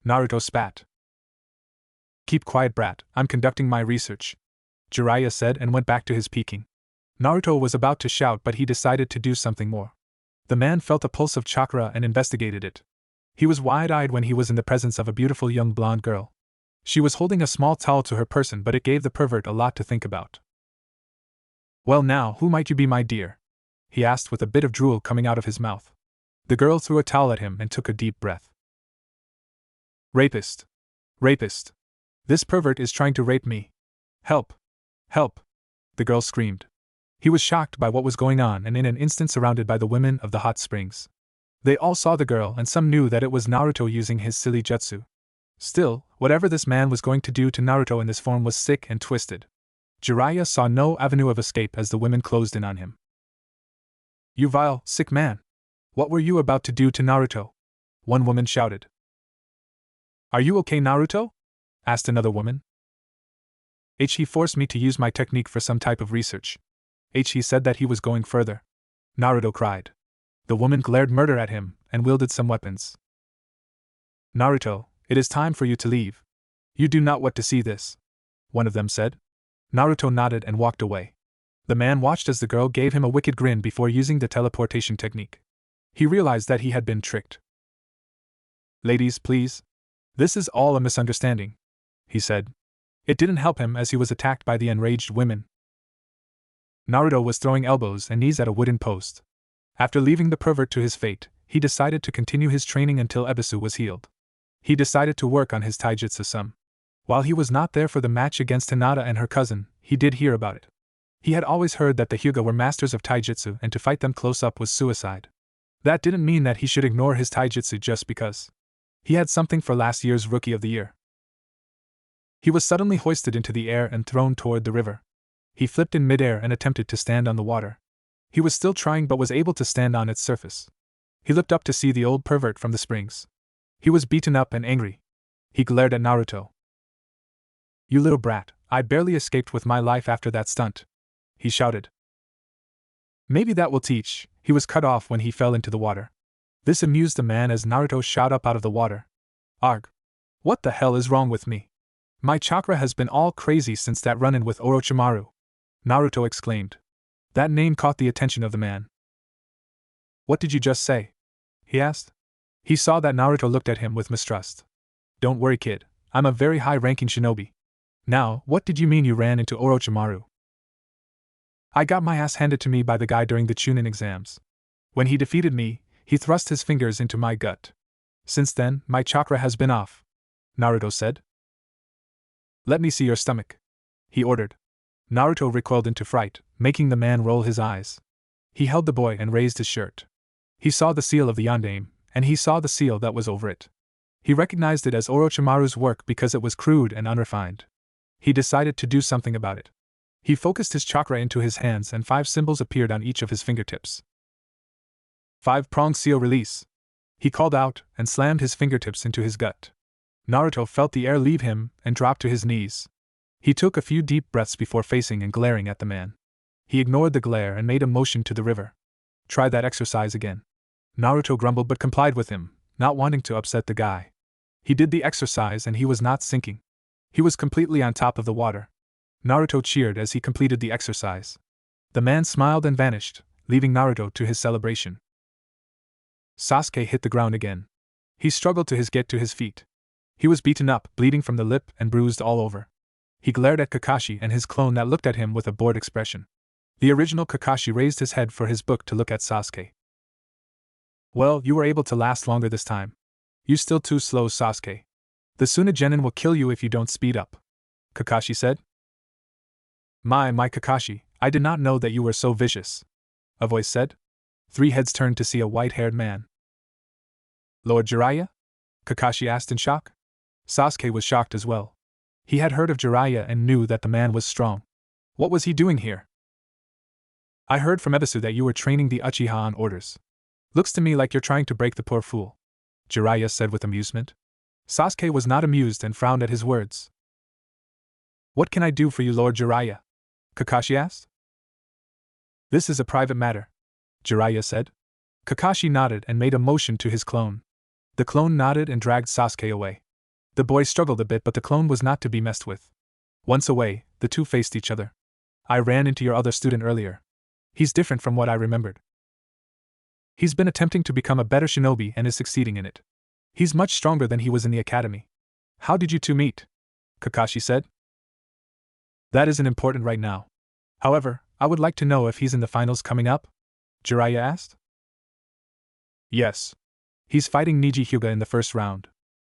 Naruto spat. Keep quiet, brat, I'm conducting my research, Jiraiya said and went back to his peeking. Naruto was about to shout, but he decided to do something more. The man felt a pulse of chakra and investigated it. He was wide-eyed when he was in the presence of a beautiful young blonde girl. She was holding a small towel to her person, but it gave the pervert a lot to think about. Well now, who might you be, my dear? He asked with a bit of drool coming out of his mouth. The girl threw a towel at him and took a deep breath. Rapist. Rapist. This pervert is trying to rape me. Help. Help. The girl screamed. He was shocked by what was going on and in an instant surrounded by the women of the hot springs. They all saw the girl and some knew that it was Naruto using his silly jutsu. Still, whatever this man was going to do to Naruto in this form was sick and twisted. Jiraiya saw no avenue of escape as the women closed in on him. You vile, sick man! What were you about to do to Naruto? One woman shouted. Are you okay, Naruto? Asked another woman. He forced me to use my technique for some type of research. He said that he was going further. Naruto cried. The woman glared murder at him and wielded some weapons. Naruto, it is time for you to leave. You do not want to see this, one of them said. Naruto nodded and walked away. The man watched as the girl gave him a wicked grin before using the teleportation technique. He realized that he had been tricked. "Ladies, please. This is all a misunderstanding," he said. It didn't help him as he was attacked by the enraged women. Naruto was throwing elbows and knees at a wooden post. After leaving the pervert to his fate, he decided to continue his training until Ebisu was healed. He decided to work on his taijutsu some. While he was not there for the match against Hinata and her cousin, he did hear about it. He had always heard that the Hyuga were masters of taijutsu and to fight them close up was suicide. That didn't mean that he should ignore his taijutsu just because. He had something for last year's Rookie of the Year. He was suddenly hoisted into the air and thrown toward the river. He flipped in midair and attempted to stand on the water. He was still trying but was able to stand on its surface. He looked up to see the old pervert from the springs. He was beaten up and angry. He glared at Naruto. "You little brat, I barely escaped with my life after that stunt," he shouted. "Maybe that will teach." He was cut off when he fell into the water. This amused the man as Naruto shot up out of the water. "Arg! What the hell is wrong with me? My chakra has been all crazy since that run-in with Orochimaru," Naruto exclaimed. That name caught the attention of the man. "What did you just say?" he asked. He saw that Naruto looked at him with mistrust. "Don't worry, kid, I'm a very high-ranking shinobi. Now, what did you mean you ran into Orochimaru?" "I got my ass handed to me by the guy during the chunin exams. When he defeated me, he thrust his fingers into my gut. Since then, my chakra has been off," Naruto said. "Let me see your stomach," he ordered. Naruto recoiled into fright, making the man roll his eyes. He held the boy and raised his shirt. He saw the seal of the yondaime, and he saw the seal that was over it. He recognized it as Orochimaru's work because it was crude and unrefined. He decided to do something about it. He focused his chakra into his hands and 5 symbols appeared on each of his fingertips. 5-prong seal release. He called out and slammed his fingertips into his gut. Naruto felt the air leave him and dropped to his knees. He took a few deep breaths before facing and glaring at the man. He ignored the glare and made a motion to the river. "Try that exercise again." Naruto grumbled but complied with him, not wanting to upset the guy. He did the exercise and he was not sinking. He was completely on top of the water. Naruto cheered as he completed the exercise. The man smiled and vanished, leaving Naruto to his celebration. Sasuke hit the ground again. He struggled to get to his feet. He was beaten up, bleeding from the lip and bruised all over. He glared at Kakashi and his clone that looked at him with a bored expression. The original Kakashi raised his head for his book to look at Sasuke. "Well, you were able to last longer this time. You're still too slow, Sasuke. The Tsunagenin will kill you if you don't speed up," Kakashi said. My Kakashi, I did not know that you were so vicious," a voice said. 3 heads turned to see a white-haired man. "Lord Jiraiya?" Kakashi asked in shock. Sasuke was shocked as well. He had heard of Jiraiya and knew that the man was strong. What was he doing here? "I heard from Ebisu that you were training the Uchiha on orders. Looks to me like you're trying to break the poor fool," Jiraiya said with amusement. Sasuke was not amused and frowned at his words. "What can I do for you, Lord Jiraiya?" Kakashi asked. "This is a private matter," Jiraiya said. Kakashi nodded and made a motion to his clone. The clone nodded and dragged Sasuke away. The boy struggled a bit but the clone was not to be messed with. Once away, the two faced each other. "I ran into your other student earlier. He's different from what I remembered. He's been attempting to become a better shinobi and is succeeding in it. He's much stronger than he was in the academy. How did you two meet?" Kakashi said. "That isn't important right now. However, I would like to know if he's in the finals coming up?" Jiraiya asked. "Yes. He's fighting Neji Hyuga in the first round,"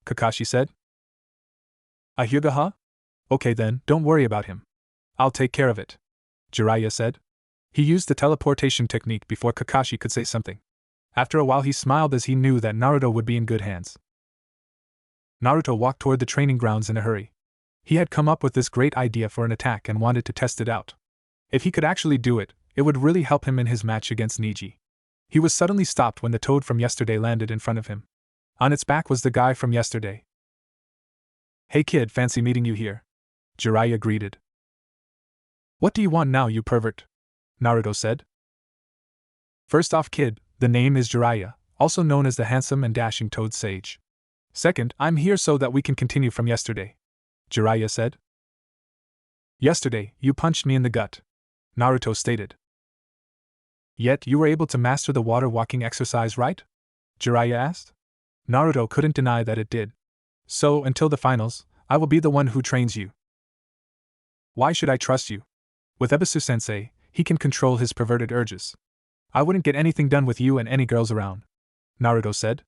Kakashi said. "A Hyuga, huh? Okay then, don't worry about him. I'll take care of it," Jiraiya said. He used the teleportation technique before Kakashi could say something. After a while he smiled as he knew that Naruto would be in good hands. Naruto walked toward the training grounds in a hurry. He had come up with this great idea for an attack and wanted to test it out. If he could actually do it, it would really help him in his match against Neji. He was suddenly stopped when the toad from yesterday landed in front of him. On its back was the guy from yesterday. "Hey kid, fancy meeting you here," Jiraiya greeted. "What do you want now, you pervert?" Naruto said. "First off, kid, the name is Jiraiya, also known as the handsome and dashing toad sage. Second, I'm here so that we can continue from yesterday," Jiraiya said. "Yesterday, you punched me in the gut. Naruto stated. Yet you were able to master the water walking exercise, right? Jiraiya asked. Naruto couldn't deny that it did. So, until the finals, I will be the one who trains you. Why should I trust you? With Ebisu-sensei, he can control his perverted urges. I wouldn't get anything done with you and any girls around, Naruto said.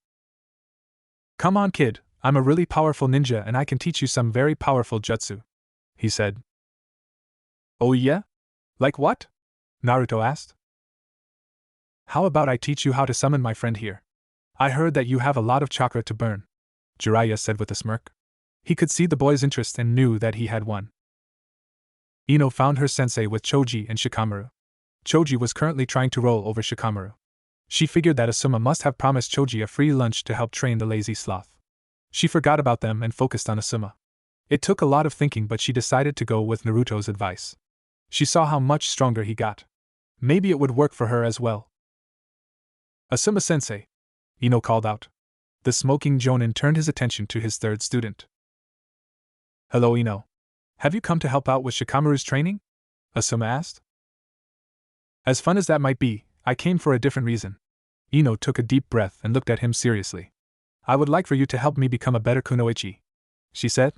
Come on, kid, I'm a really powerful ninja and I can teach you some very powerful jutsu, he said. Oh yeah? Like what? Naruto asked. How about I teach you how to summon my friend here? I heard that you have a lot of chakra to burn, Jiraiya said with a smirk. He could see the boy's interest and knew that he had won. Ino found her sensei with Choji and Shikamaru. Choji was currently trying to roll over Shikamaru. She figured that Asuma must have promised Choji a free lunch to help train the lazy sloth. She forgot about them and focused on Asuma. It took a lot of thinking, but she decided to go with Naruto's advice. She saw how much stronger he got. Maybe it would work for her as well. Asuma-sensei, Ino called out. The smoking Jonin turned his attention to his third student. Hello, Ino. Have you come to help out with Shikamaru's training? Asuma asked. As fun as that might be, I came for a different reason. Ino took a deep breath and looked at him seriously. I would like for you to help me become a better kunoichi, she said.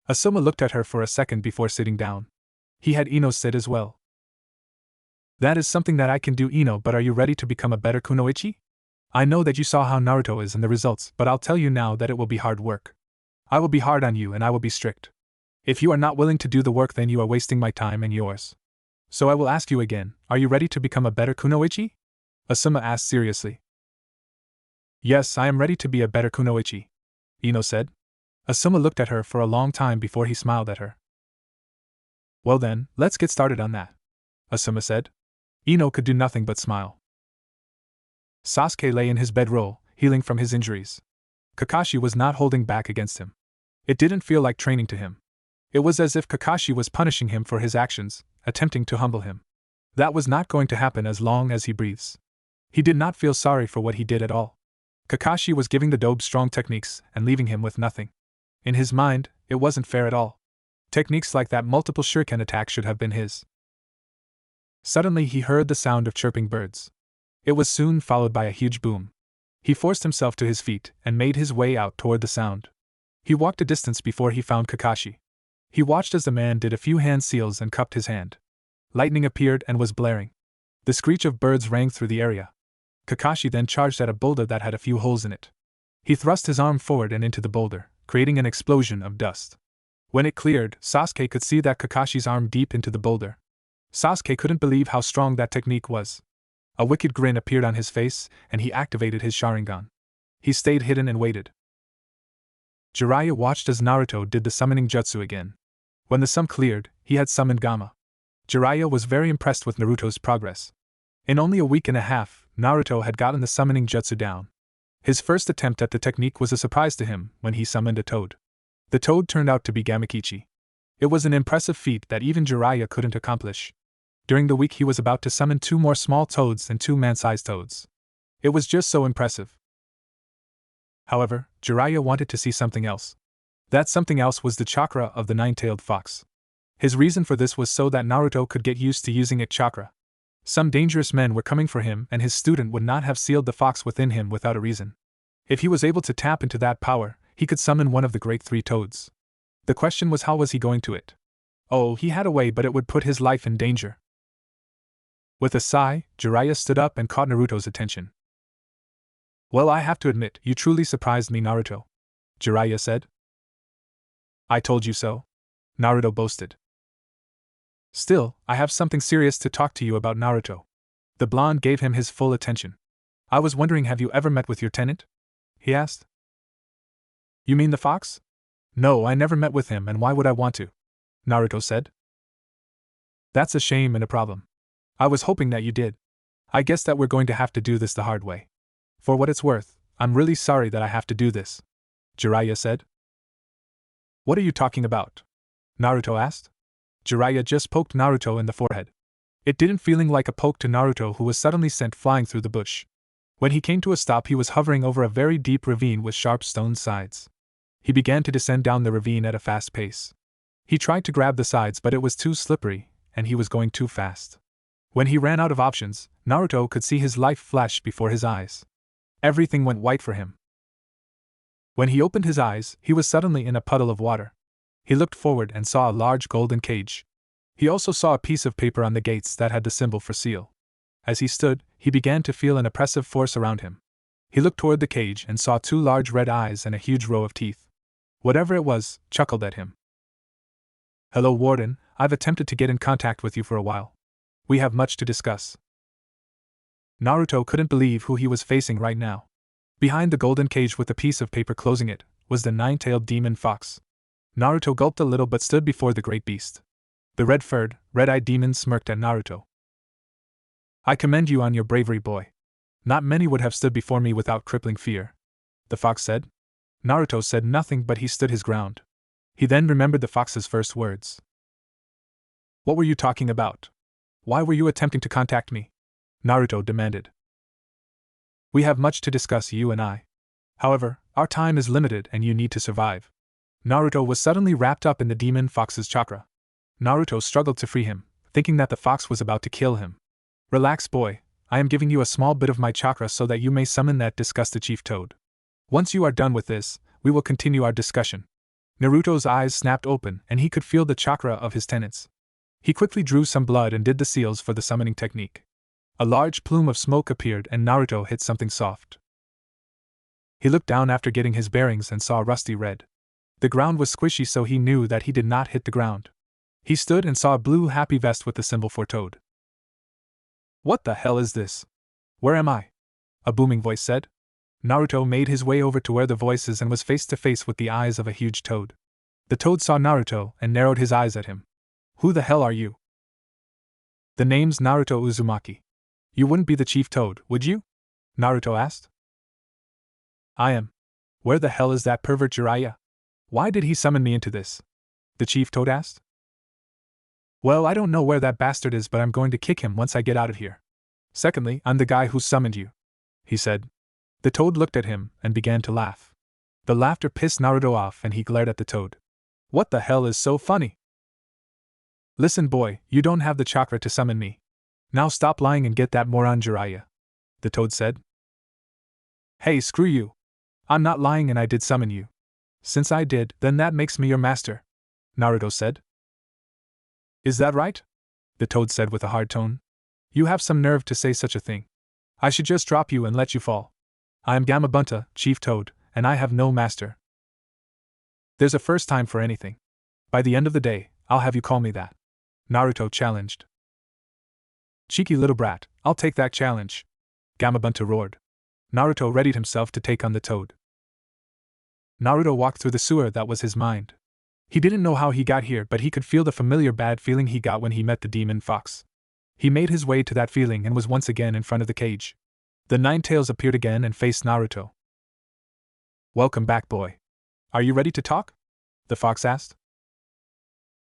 Asuma looked at her for a second before sitting down. He had Ino sit as well. That is something that I can do, Ino, but are you ready to become a better kunoichi? I know that you saw how Naruto is and the results, but I'll tell you now that it will be hard work. I will be hard on you and I will be strict. If you are not willing to do the work, then you are wasting my time and yours. So I will ask you again, are you ready to become a better kunoichi? Asuma asked seriously. Yes, I am ready to be a better kunoichi, Ino said. Asuma looked at her for a long time before he smiled at her. Well then, let's get started on that, Asuma said. Ino could do nothing but smile. Sasuke lay in his bedroll, healing from his injuries. Kakashi was not holding back against him. It didn't feel like training to him. It was as if Kakashi was punishing him for his actions, attempting to humble him. That was not going to happen as long as he breathes. He did not feel sorry for what he did at all. Kakashi was giving the dope strong techniques and leaving him with nothing. In his mind, it wasn't fair at all. Techniques like that multiple shuriken attack should have been his. Suddenly he heard the sound of chirping birds. It was soon followed by a huge boom. He forced himself to his feet and made his way out toward the sound. He walked a distance before he found Kakashi. He watched as the man did a few hand seals and cupped his hand. Lightning appeared and was blaring. The screech of birds rang through the area. Kakashi then charged at a boulder that had a few holes in it. He thrust his arm forward and into the boulder, creating an explosion of dust. When it cleared, Sasuke could see that Kakashi's arm deep into the boulder. Sasuke couldn't believe how strong that technique was. A wicked grin appeared on his face, and he activated his Sharingan. He stayed hidden and waited. Jiraiya watched as Naruto did the summoning jutsu again. When the sum cleared, he had summoned Gamma. Jiraiya was very impressed with Naruto's progress. In only a week and a half, Naruto had gotten the summoning jutsu down. His first attempt at the technique was a surprise to him when he summoned a toad. The toad turned out to be Gamakichi. It was an impressive feat that even Jiraiya couldn't accomplish. During the week he was about to summon 2 more small toads and 2 man-sized toads. It was just so impressive. However, Jiraiya wanted to see something else. That something else was the chakra of the nine-tailed fox. His reason for this was so that Naruto could get used to using its chakra. Some dangerous men were coming for him and his student would not have sealed the fox within him without a reason. If he was able to tap into that power, he could summon one of the great 3 toads. The question was, how was he going to it? Oh, he had a way, but it would put his life in danger. With a sigh, Jiraiya stood up and caught Naruto's attention. Well, I have to admit, you truly surprised me, Naruto, Jiraiya said. I told you so, Naruto boasted. Still, I have something serious to talk to you about, Naruto. The blonde gave him his full attention. I was wondering, have you ever met with your tenant? He asked. You mean the fox? No, I never met with him, and why would I want to? Naruto said. That's a shame and a problem. I was hoping that you did. I guess that we're going to have to do this the hard way. For what it's worth, I'm really sorry that I have to do this, Jiraiya said. What are you talking about? Naruto asked. Jiraiya just poked Naruto in the forehead. It didn't feeling like a poke to Naruto, who was suddenly sent flying through the bush. When he came to a stop, he was hovering over a very deep ravine with sharp stone sides. He began to descend down the ravine at a fast pace. He tried to grab the sides, but it was too slippery, and he was going too fast. When he ran out of options, Naruto could see his life flash before his eyes. Everything went white for him. When he opened his eyes, he was suddenly in a puddle of water. He looked forward and saw a large golden cage. He also saw a piece of paper on the gates that had the symbol for seal. As he stood, he began to feel an oppressive force around him. He looked toward the cage and saw 2 large red eyes and a huge row of teeth. Whatever it was, chuckled at him. "Hello, Warden, I've attempted to get in contact with you for a while. We have much to discuss." Naruto couldn't believe who he was facing right now. Behind the golden cage with the piece of paper closing it, was the 9-tailed demon fox. Naruto gulped a little but stood before the great beast. The red-furred, red-eyed demon smirked at Naruto. "I commend you on your bravery, boy. Not many would have stood before me without crippling fear," the fox said. Naruto said nothing but he stood his ground. He then remembered the fox's first words. "What were you talking about? Why were you attempting to contact me?" Naruto demanded. "We have much to discuss, you and I. However, our time is limited and you need to survive." Naruto was suddenly wrapped up in the demon fox's chakra. Naruto struggled to free him, thinking that the fox was about to kill him. "Relax, boy, I am giving you a small bit of my chakra so that you may summon that disgusted Chief Toad. Once you are done with this, we will continue our discussion." Naruto's eyes snapped open and he could feel the chakra of his tenants. He quickly drew some blood and did the seals for the summoning technique. A large plume of smoke appeared and Naruto hit something soft. He looked down after getting his bearings and saw rusty red. The ground was squishy, so he knew that he did not hit the ground. He stood and saw a blue happy vest with the symbol for Toad. "What the hell is this? Where am I?" a booming voice said. Naruto made his way over to where the voice is and was face to face with the eyes of a huge toad. The toad saw Naruto and narrowed his eyes at him. "Who the hell are you?" "The name's Naruto Uzumaki. You wouldn't be the Chief Toad, would you?" Naruto asked. "I am. Where the hell is that pervert Jiraiya? Why did he summon me into this?" the Chief Toad asked. "Well, I don't know where that bastard is, but I'm going to kick him once I get out of here. Secondly, I'm the guy who summoned you," he said. The toad looked at him and began to laugh. The laughter pissed Naruto off and he glared at the toad. "What the hell is so funny?" "Listen, boy, you don't have the chakra to summon me. Now stop lying and get that moron Jiraiya," the toad said. "Hey, screw you. I'm not lying and I did summon you. Since I did, then that makes me your master," Naruto said. "Is that right?" the toad said with a hard tone. "You have some nerve to say such a thing. I should just drop you and let you fall. I am Gamabunta, Chief Toad, and I have no master. There's a first time for anything. By the end of the day, I'll have you call me that," Naruto challenged. "Cheeky little brat, I'll take that challenge," Gamabunta roared. Naruto readied himself to take on the toad. Naruto walked through the sewer that was his mind. He didn't know how he got here, but he could feel the familiar bad feeling he got when he met the demon fox. He made his way to that feeling and was once again in front of the cage. The 9 tails appeared again and faced Naruto. "Welcome back, boy. Are you ready to talk?" the fox asked.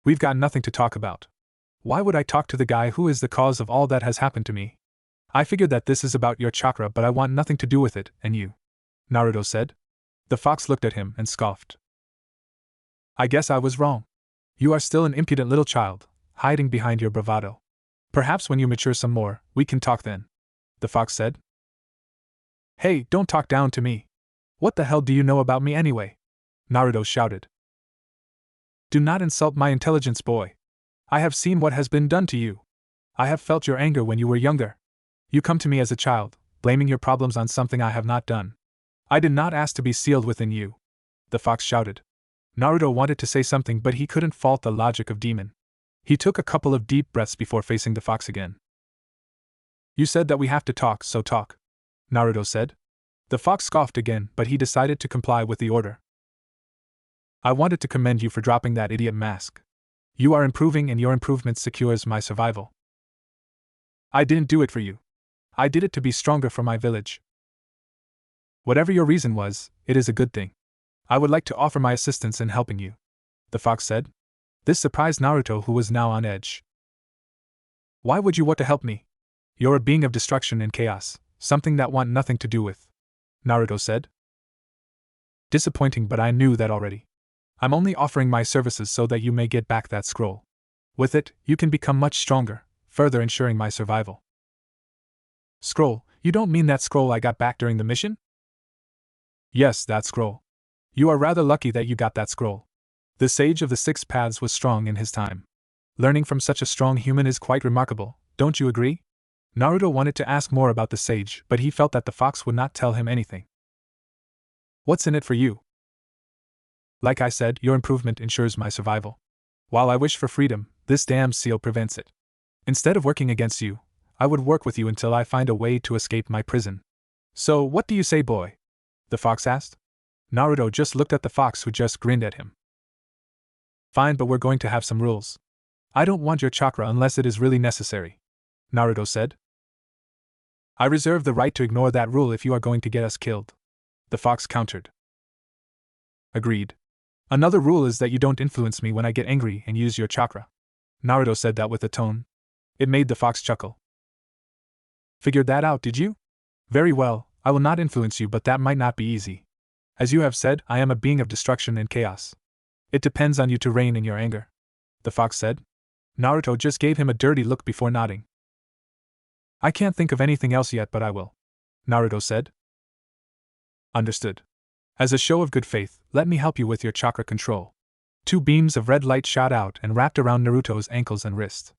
"We've got nothing to talk about. Why would I talk to the guy who is the cause of all that has happened to me? I figured that this is about your chakra, but I want nothing to do with it, and you," Naruto said. The fox looked at him and scoffed. "I guess I was wrong. You are still an impudent little child, hiding behind your bravado. Perhaps when you mature some more, we can talk then," the fox said. "Hey, don't talk down to me. What the hell do you know about me anyway?" Naruto shouted. "Do not insult my intelligence, boy. I have seen what has been done to you. I have felt your anger when you were younger. You come to me as a child, blaming your problems on something I have not done. I did not ask to be sealed within you," the fox shouted. Naruto wanted to say something, but he couldn't fault the logic of Demon. He took a couple of deep breaths before facing the fox again. "You said that we have to talk, so talk," Naruto said. The fox scoffed again, but he decided to comply with the order. "I wanted to commend you for dropping that idiot mask. You are improving and your improvement secures my survival. I didn't do it for you. I did it to be stronger for my village. Whatever your reason was, it is a good thing. I would like to offer my assistance in helping you," the fox said. This surprised Naruto, who was now on edge. "Why would you want to help me? You're a being of destruction and chaos, something that want nothing to do with," Naruto said. "Disappointing, but I knew that already. I'm only offering my services so that you may get back that scroll. With it, you can become much stronger, further ensuring my survival. Scroll, you don't mean that scroll I got back during the mission? Yes, that scroll. You are rather lucky that you got that scroll. The Sage of the Six Paths was strong in his time. Learning from such a strong human is quite remarkable, don't you agree? Naruto wanted to ask more about the sage, but he felt that the fox would not tell him anything. What's in it for you? Like I said, your improvement ensures my survival. While I wish for freedom, this damned seal prevents it. Instead of working against you, I would work with you until I find a way to escape my prison. So, what do you say, boy? The fox asked. Naruto just looked at the fox, who just grinned at him. Fine, but we're going to have some rules. I don't want your chakra unless it is really necessary, Naruto said. I reserve the right to ignore that rule if you are going to get us killed, the fox countered. Agreed. Another rule is that you don't influence me when I get angry and use your chakra. Naruto said that with a tone. It made the fox chuckle. Figured that out, did you? Very well, I will not influence you, but that might not be easy. As you have said, I am a being of destruction and chaos. It depends on you to reign in your anger, the fox said. Naruto just gave him a dirty look before nodding. I can't think of anything else yet, but I will, Naruto said. Understood. As a show of good faith, let me help you with your chakra control. 2 beams of red light shot out and wrapped around Naruto's ankles and wrist.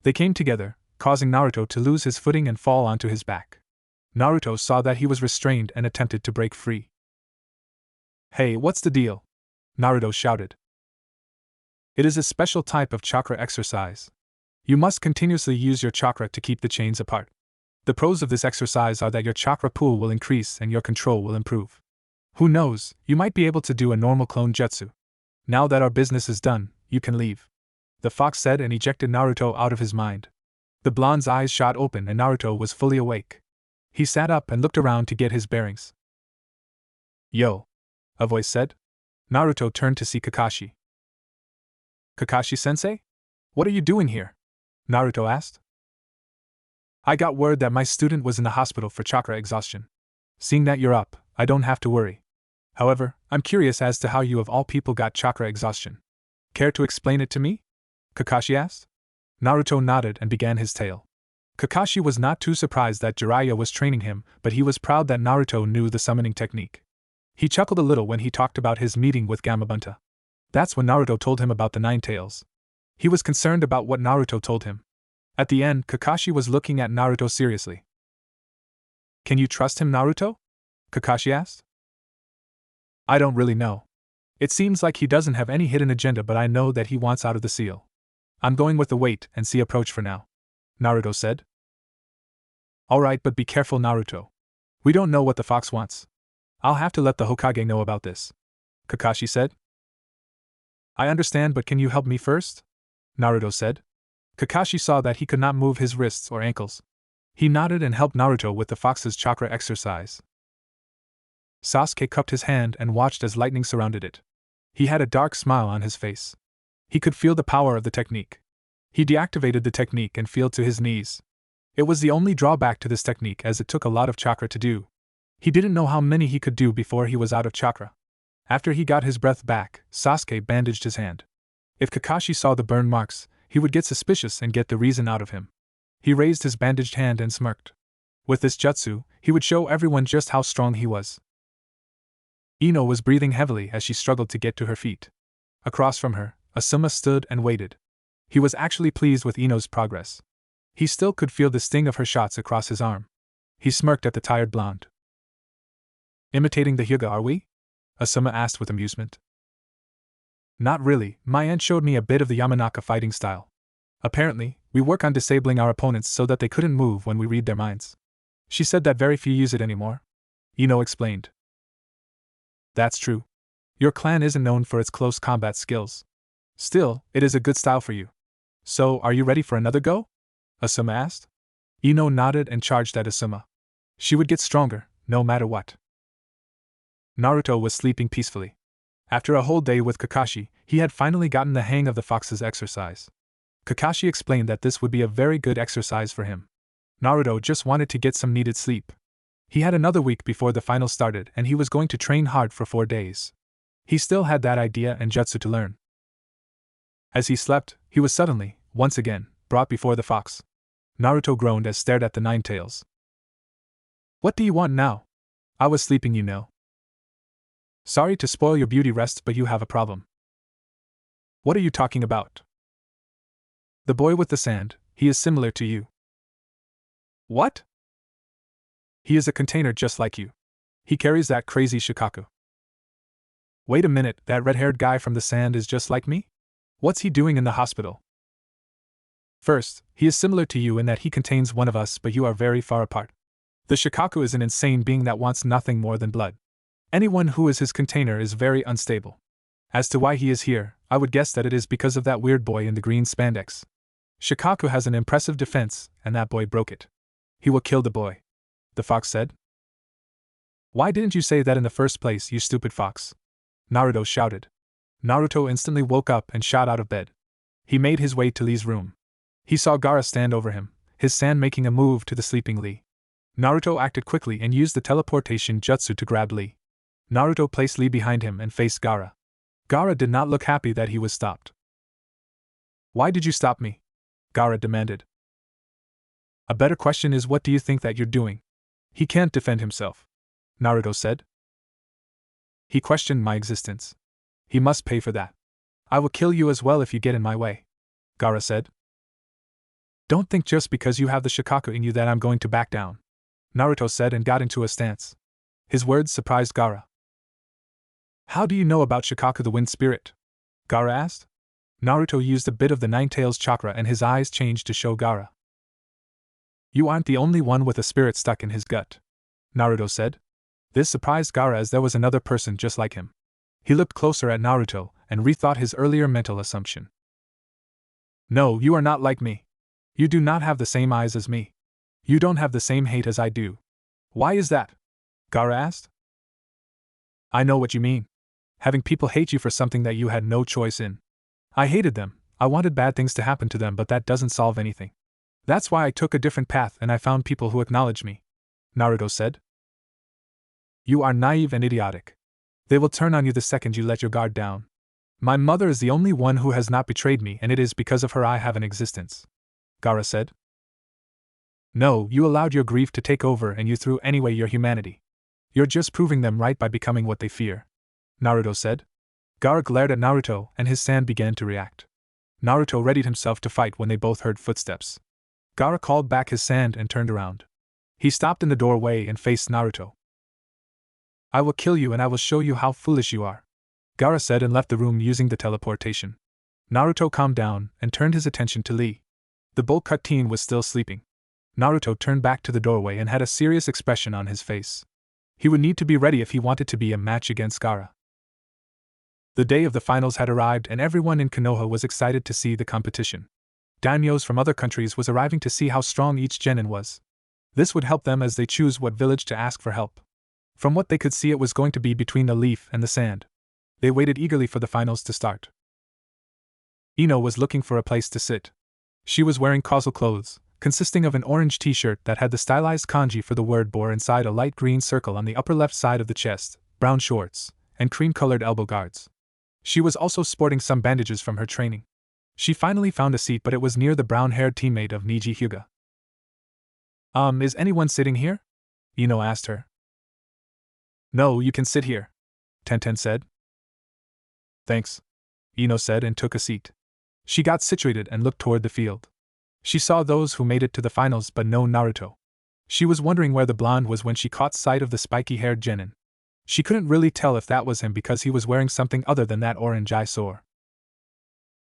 They came together, causing Naruto to lose his footing and fall onto his back. Naruto saw that he was restrained and attempted to break free. Hey, what's the deal? Naruto shouted. It is a special type of chakra exercise. You must continuously use your chakra to keep the chains apart. The pros of this exercise are that your chakra pool will increase and your control will improve. Who knows, you might be able to do a normal clone jutsu. Now that our business is done, you can leave, the fox said and ejected Naruto out of his mind. The blonde's eyes shot open and Naruto was fully awake. He sat up and looked around to get his bearings. Yo, a voice said. Naruto turned to see Kakashi. Kakashi-sensei? What are you doing here? Naruto asked. I got word that my student was in the hospital for chakra exhaustion. Seeing that you're up, I don't have to worry. However, I'm curious as to how you of all people got chakra exhaustion. Care to explain it to me? Kakashi asked. Naruto nodded and began his tale. Kakashi was not too surprised that Jiraiya was training him, but he was proud that Naruto knew the summoning technique. He chuckled a little when he talked about his meeting with Gamabunta. That's when Naruto told him about the 9 tails. He was concerned about what Naruto told him. At the end, Kakashi was looking at Naruto seriously. Can you trust him, Naruto? Kakashi asked. I don't really know. It seems like he doesn't have any hidden agenda, but I know that he wants out of the seal. I'm going with the wait and see approach for now, Naruto said. Alright, but be careful, Naruto. We don't know what the fox wants. I'll have to let the Hokage know about this, Kakashi said. I understand, but can you help me first? Naruto said. Kakashi saw that he could not move his wrists or ankles. He nodded and helped Naruto with the fox's chakra exercise. Sasuke cupped his hand and watched as lightning surrounded it. He had a dark smile on his face. He could feel the power of the technique. He deactivated the technique and fell to his knees. It was the only drawback to this technique, as it took a lot of chakra to do. He didn't know how many he could do before he was out of chakra. After he got his breath back, Sasuke bandaged his hand. If Kakashi saw the burn marks, he would get suspicious and get the reason out of him. He raised his bandaged hand and smirked. With this jutsu, he would show everyone just how strong he was. Ino was breathing heavily as she struggled to get to her feet. Across from her, Asuma stood and waited. He was actually pleased with Ino's progress. He still could feel the sting of her shots across his arm. He smirked at the tired blonde. Imitating the Hyuga, are we? Asuma asked with amusement. Not really, my aunt showed me a bit of the Yamanaka fighting style. Apparently, we work on disabling our opponents so that they couldn't move when we read their minds. She said that very few use it anymore. Ino explained. That's true. Your clan isn't known for its close combat skills. Still, it is a good style for you. So, are you ready for another go? Asuma asked. Ino nodded and charged at Asuma. She would get stronger, no matter what. Naruto was sleeping peacefully. After a whole day with Kakashi, he had finally gotten the hang of the fox's exercise. Kakashi explained that this would be a very good exercise for him. Naruto just wanted to get some needed sleep. He had another week before the final started and he was going to train hard for 4 days. He still had that idea and jutsu to learn. As he slept, he was suddenly, once again, brought before the fox. Naruto groaned as stared at the nine tails. What do you want now? I was sleeping, you know. Sorry to spoil your beauty rest, but you have a problem. What are you talking about? The boy with the sand, he is similar to you. What? He is a container just like you. He carries that crazy Shikaku. Wait a minute, that red-haired guy from the sand is just like me? What's he doing in the hospital? First, he is similar to you in that he contains one of us, but you are very far apart. The Shikaku is an insane being that wants nothing more than blood. Anyone who is his container is very unstable. As to why he is here, I would guess that it is because of that weird boy in the green spandex. Shikaku has an impressive defense, and that boy broke it. He will kill the boy, the fox said. Why didn't you say that in the first place, you stupid fox? Naruto shouted. Naruto instantly woke up and shot out of bed. He made his way to Lee's room. He saw Gaara stand over him, his sand making a move to the sleeping Lee. Naruto acted quickly and used the teleportation jutsu to grab Lee. Naruto placed Lee behind him and faced Gaara. Gaara did not look happy that he was stopped. Why did you stop me? Gaara demanded. A better question is, what do you think that you're doing? He can't defend himself, Naruto said. He questioned my existence. He must pay for that. I will kill you as well if you get in my way, Gaara said. Don't think just because you have the Shikaku in you that I'm going to back down, Naruto said and got into a stance. His words surprised Gaara. How do you know about Shikaku the wind spirit? Gaara asked. Naruto used a bit of the Nine Tails chakra and his eyes changed to show Gaara. You aren't the only one with a spirit stuck in his gut, Naruto said. This surprised Gaara as there was another person just like him. He looked closer at Naruto and rethought his earlier mental assumption. No, you are not like me. You do not have the same eyes as me. You don't have the same hate as I do. Why is that? Gaara asked. I know what you mean. Having people hate you for something that you had no choice in. I hated them, I wanted bad things to happen to them, but that doesn't solve anything. That's why I took a different path and I found people who acknowledge me, Naruto said. You are naive and idiotic. They will turn on you the second you let your guard down. My mother is the only one who has not betrayed me, and it is because of her I have an existence, Gaara said. No, you allowed your grief to take over and you threw away your humanity. You're just proving them right by becoming what they fear, Naruto said. Gaara glared at Naruto and his sand began to react. Naruto readied himself to fight when they both heard footsteps. Gaara called back his sand and turned around. He stopped in the doorway and faced Naruto. I will kill you and I will show you how foolish you are, Gaara said and left the room using the teleportation. Naruto calmed down and turned his attention to Lee. The bowl-cut teen was still sleeping. Naruto turned back to the doorway and had a serious expression on his face. He would need to be ready if he wanted to be a match against Gaara. The day of the finals had arrived and everyone in Konoha was excited to see the competition. Daimyos from other countries was arriving to see how strong each genin was. This would help them as they choose what village to ask for help. From what they could see, it was going to be between the leaf and the sand. They waited eagerly for the finals to start. Ino was looking for a place to sit. She was wearing casual clothes, consisting of an orange t-shirt that had the stylized kanji for the word bore inside a light green circle on the upper left side of the chest, brown shorts, and cream-colored elbow guards. She was also sporting some bandages from her training. She finally found a seat, but it was near the brown-haired teammate of Neji Hyuga. Is anyone sitting here? Ino asked her. No, you can sit here, Tenten said. Thanks, Ino said and took a seat. She got situated and looked toward the field. She saw those who made it to the finals but no Naruto. She was wondering where the blonde was when she caught sight of the spiky-haired genin. She couldn't really tell if that was him because he was wearing something other than that orange eyesore.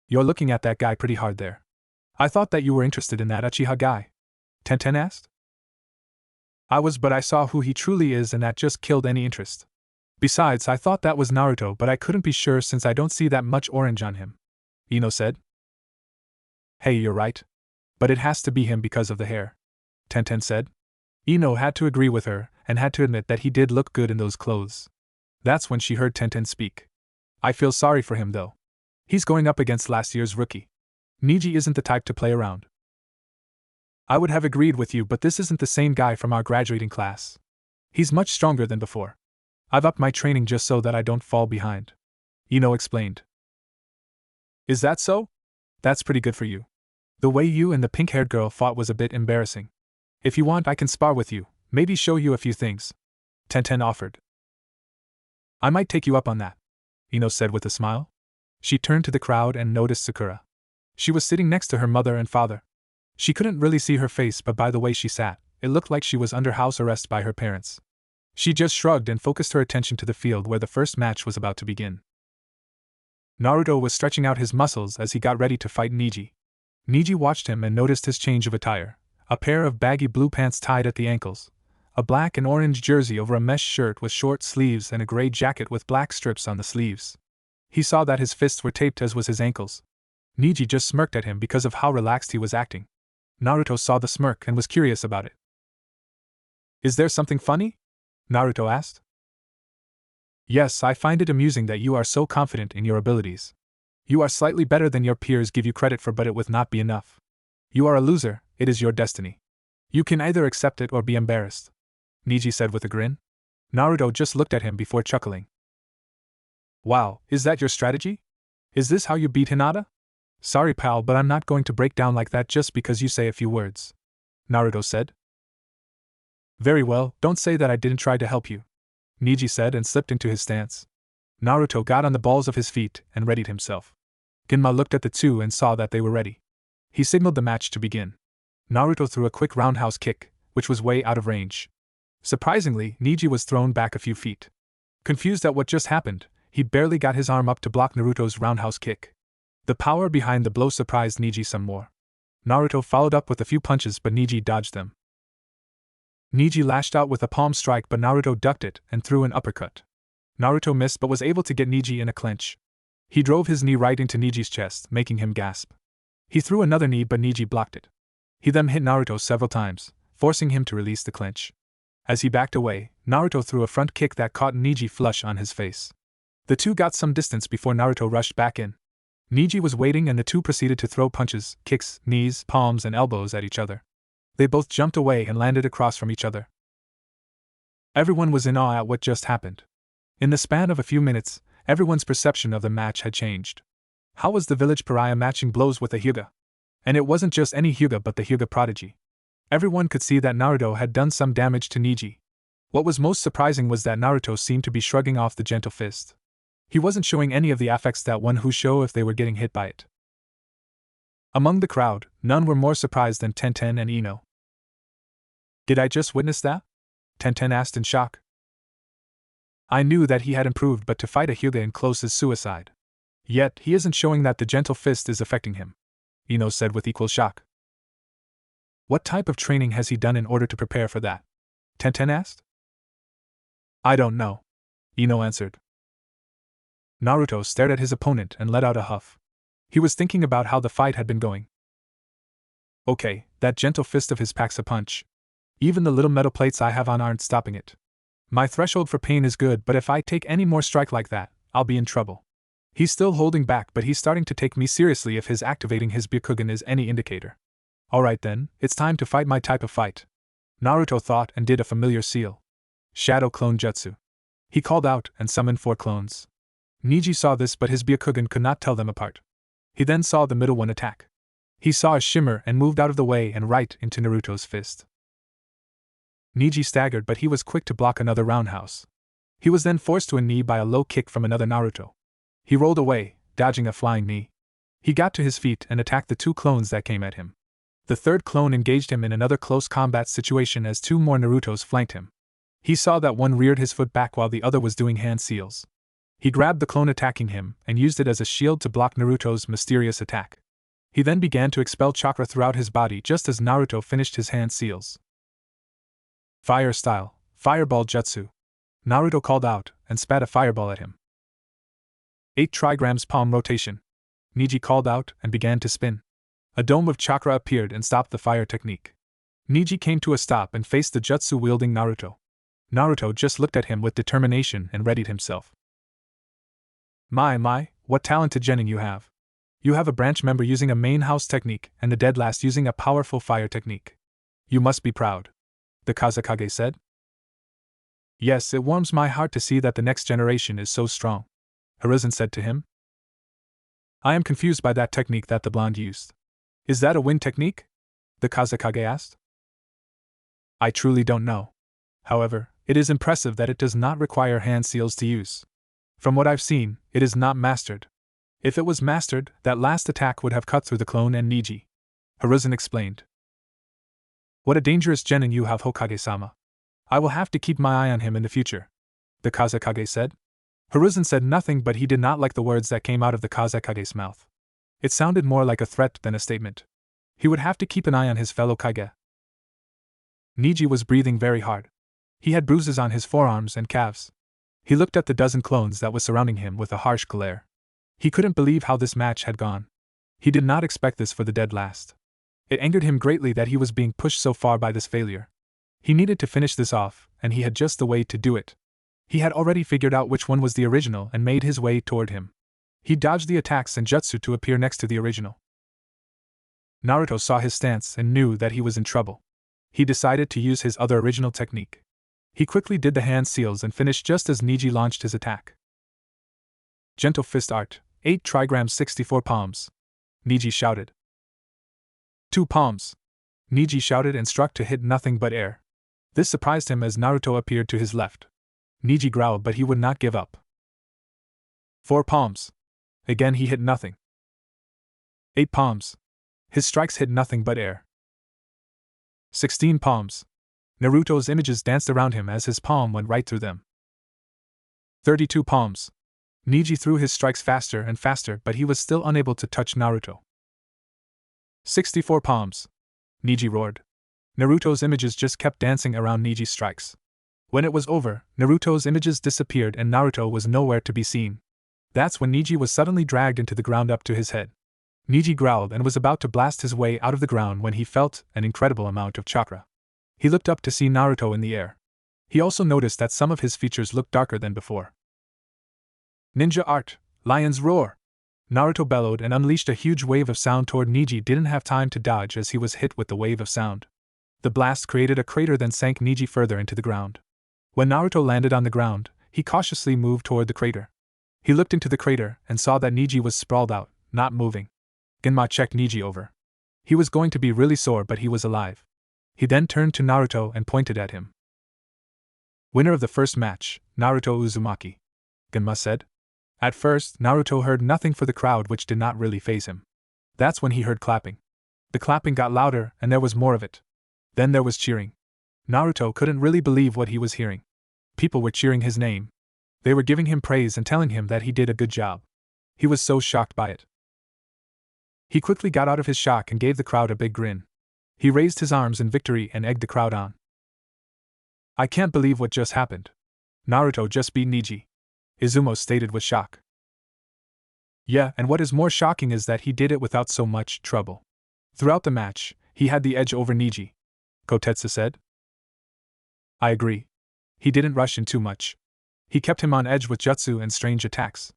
You're looking at that guy pretty hard there. I thought that you were interested in that Uchiha guy, Tenten asked. I was, but I saw who he truly is and that just killed any interest. Besides, I thought that was Naruto, but I couldn't be sure since I don't see that much orange on him, Ino said. Hey, you're right. But it has to be him because of the hair, Tenten said. Ino had to agree with her and had to admit that he did look good in those clothes. That's when she heard Tenten speak. I feel sorry for him though. He's going up against last year's rookie. Neji isn't the type to play around. I would have agreed with you, but this isn't the same guy from our graduating class. He's much stronger than before. I've upped my training just so that I don't fall behind, Ino explained. Is that so? That's pretty good for you. The way you and the pink-haired girl fought was a bit embarrassing. If you want, I can spar with you, maybe show you a few things. Tenten offered. I might take you up on that, Ino said with a smile. She turned to the crowd and noticed Sakura. She was sitting next to her mother and father. She couldn't really see her face, but by the way she sat, it looked like she was under house arrest by her parents. She just shrugged and focused her attention to the field where the first match was about to begin. Naruto was stretching out his muscles as he got ready to fight Neji. Neji watched him and noticed his change of attire: a pair of baggy blue pants tied at the ankles, a black and orange jersey over a mesh shirt with short sleeves, and a gray jacket with black strips on the sleeves. He saw that his fists were taped as was his ankles. Neji just smirked at him because of how relaxed he was acting. Naruto saw the smirk and was curious about it. Is there something funny? Naruto asked. Yes, I find it amusing that you are so confident in your abilities. You are slightly better than your peers give you credit for, but it would not be enough. You are a loser, it is your destiny. You can either accept it or be embarrassed, Neji said with a grin. Naruto just looked at him before chuckling. Wow, is that your strategy? Is this how you beat Hinata? Sorry pal, but I'm not going to break down like that just because you say a few words, Naruto said. Very well, don't say that I didn't try to help you, Neji said and slipped into his stance. Naruto got on the balls of his feet and readied himself. Genma looked at the two and saw that they were ready. He signaled the match to begin. Naruto threw a quick roundhouse kick, which was way out of range. Surprisingly, Neji was thrown back a few feet. Confused at what just happened, he barely got his arm up to block Naruto's roundhouse kick. The power behind the blow surprised Neji some more. Naruto followed up with a few punches, but Neji dodged them. Neji lashed out with a palm strike, but Naruto ducked it and threw an uppercut. Naruto missed but was able to get Neji in a clinch. He drove his knee right into Neji's chest, making him gasp. He threw another knee, but Neji blocked it. He then hit Naruto several times, forcing him to release the clinch. As he backed away, Naruto threw a front kick that caught Neji flush on his face. The two got some distance before Naruto rushed back in. Neji was waiting and the two proceeded to throw punches, kicks, knees, palms, and elbows at each other. They both jumped away and landed across from each other. Everyone was in awe at what just happened. In the span of a few minutes, everyone's perception of the match had changed. How was the village pariah matching blows with a Hyuga? And it wasn't just any Hyuga but the Hyuga prodigy. Everyone could see that Naruto had done some damage to Neji. What was most surprising was that Naruto seemed to be shrugging off the gentle fist. He wasn't showing any of the affects that one who show if they were getting hit by it. Among the crowd, none were more surprised than Tenten and Ino. Did I just witness that? Tenten asked in shock. I knew that he had improved, but to fight a Hyuga in close is suicide. Yet, he isn't showing that the gentle fist is affecting him, Ino said with equal shock. What type of training has he done in order to prepare for that? Tenten asked. I don't know, Ino answered. Naruto stared at his opponent and let out a huff. He was thinking about how the fight had been going. Okay, that gentle fist of his packs a punch. Even the little metal plates I have on aren't stopping it. My threshold for pain is good, but if I take any more strike like that, I'll be in trouble. He's still holding back, but he's starting to take me seriously if his activating his Byakugan is any indicator. Alright then, it's time to fight my type of fight. Naruto thought and did a familiar seal. Shadow Clone Jutsu. He called out and summoned 4 clones. Neji saw this, but his Byakugan could not tell them apart. He then saw the middle one attack. He saw a shimmer and moved out of the way and right into Naruto's fist. Neji staggered, but he was quick to block another roundhouse. He was then forced to a knee by a low kick from another Naruto. He rolled away, dodging a flying knee. He got to his feet and attacked the 2 clones that came at him. The third clone engaged him in another close combat situation as 2 more Narutos flanked him. He saw that one reared his foot back while the other was doing hand seals. He grabbed the clone attacking him and used it as a shield to block Naruto's mysterious attack. He then began to expel chakra throughout his body just as Naruto finished his hand seals. Fire style, Fireball Jutsu. Naruto called out and spat a fireball at him. 8 trigrams palm rotation. Neji called out and began to spin. A dome of chakra appeared and stopped the fire technique. Neji came to a stop and faced the jutsu-wielding Naruto. Naruto just looked at him with determination and readied himself. My, what talented genin you have. You have a branch member using a main house technique and the dead last using a powerful fire technique. You must be proud, the Kazekage said. Yes, it warms my heart to see that the next generation is so strong, Hiruzen said to him. I am confused by that technique that the blonde used. Is that a wind technique? The Kazekage asked. I truly don't know. However, it is impressive that it does not require hand seals to use. From what I've seen, it is not mastered. If it was mastered, that last attack would have cut through the clone and Neji. Hiruzen explained. What a dangerous genin you have, Hokage-sama. I will have to keep my eye on him in the future, the Kazekage said. Hiruzen said nothing, but he did not like the words that came out of the Kazekage's mouth. It sounded more like a threat than a statement. He would have to keep an eye on his fellow Kage. Neji was breathing very hard. He had bruises on his forearms and calves. He looked at the dozen clones that was surrounding him with a harsh glare. He couldn't believe how this match had gone. He did not expect this for the dead last. It angered him greatly that he was being pushed so far by this failure. He needed to finish this off, and he had just the way to do it. He had already figured out which one was the original and made his way toward him. He dodged the attacks and jutsu to appear next to the original. Naruto saw his stance and knew that he was in trouble. He decided to use his other original technique. He quickly did the hand seals and finished just as Neji launched his attack. Gentle fist art, 8 trigrams 64 palms. Neji shouted. 2 palms. Neji shouted and struck to hit nothing but air. This surprised him as Naruto appeared to his left. Neji growled, but he would not give up. 4 palms. Again he hit nothing. 8 palms. His strikes hit nothing but air. 16 palms. Naruto's images danced around him as his palm went right through them. 32 palms. Neji threw his strikes faster and faster, but he was still unable to touch Naruto. 64 palms. Neji roared. Naruto's images just kept dancing around Neji's strikes. When it was over, Naruto's images disappeared and Naruto was nowhere to be seen. That's when Neji was suddenly dragged into the ground up to his head. Neji growled and was about to blast his way out of the ground when he felt an incredible amount of chakra. He looked up to see Naruto in the air. He also noticed that some of his features looked darker than before. Ninja art, lion's roar! Naruto bellowed and unleashed a huge wave of sound toward Neji. Didn't have time to dodge as he was hit with the wave of sound. The blast created a crater, then sank Neji further into the ground. When Naruto landed on the ground, he cautiously moved toward the crater. He looked into the crater and saw that Neji was sprawled out, not moving. Genma checked Neji over. He was going to be really sore, but he was alive. He then turned to Naruto and pointed at him. Winner of the first match, Naruto Uzumaki, Genma said. At first, Naruto heard nothing for the crowd, which did not really faze him. That's when he heard clapping. The clapping got louder and there was more of it. Then there was cheering. Naruto couldn't really believe what he was hearing. People were cheering his name. They were giving him praise and telling him that he did a good job. He was so shocked by it. He quickly got out of his shock and gave the crowd a big grin. He raised his arms in victory and egged the crowd on. I can't believe what just happened. Naruto just beat Neji, Izumo stated with shock. Yeah, and what is more shocking is that he did it without so much trouble. Throughout the match, he had the edge over Neji, Kotetsu said. I agree. He didn't rush in too much. He kept him on edge with jutsu and strange attacks.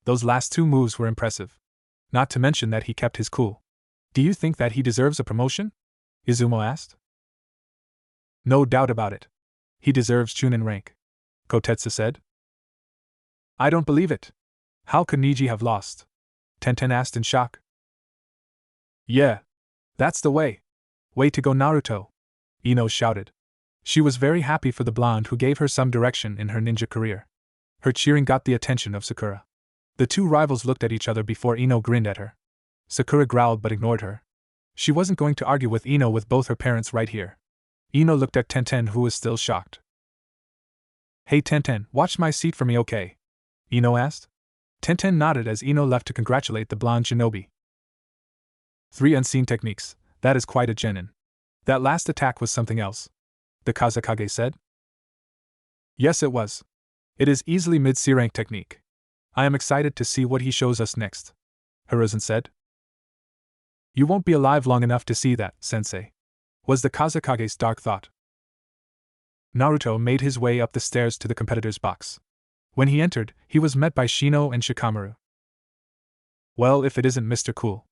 Those last 2 moves were impressive. Not to mention that he kept his cool. Do you think that he deserves a promotion? Izumo asked. No doubt about it. He deserves chunin rank, Kotetsu said. I don't believe it. How could Neji have lost? Tenten asked in shock. Yeah. That's the way. Way to go, Naruto, Ino shouted. She was very happy for the blonde who gave her some direction in her ninja career. Her cheering got the attention of Sakura. The 2 rivals looked at each other before Ino grinned at her. Sakura growled but ignored her. She wasn't going to argue with Ino with both her parents right here. Ino looked at Tenten, who was still shocked. Hey Tenten, watch my seat for me, okay? Ino asked. Tenten nodded as Ino left to congratulate the blonde shinobi. 3 unseen techniques, that is quite a genin. That last attack was something else, the Kazekage said. Yes, it was. It is easily mid-C rank technique. I am excited to see what he shows us next, Hiruzen said. You won't be alive long enough to see that, sensei, was the Kazekage's dark thought. Naruto made his way up the stairs to the competitor's box. When he entered, he was met by Shino and Shikamaru. Well, if it isn't Mr. Cool,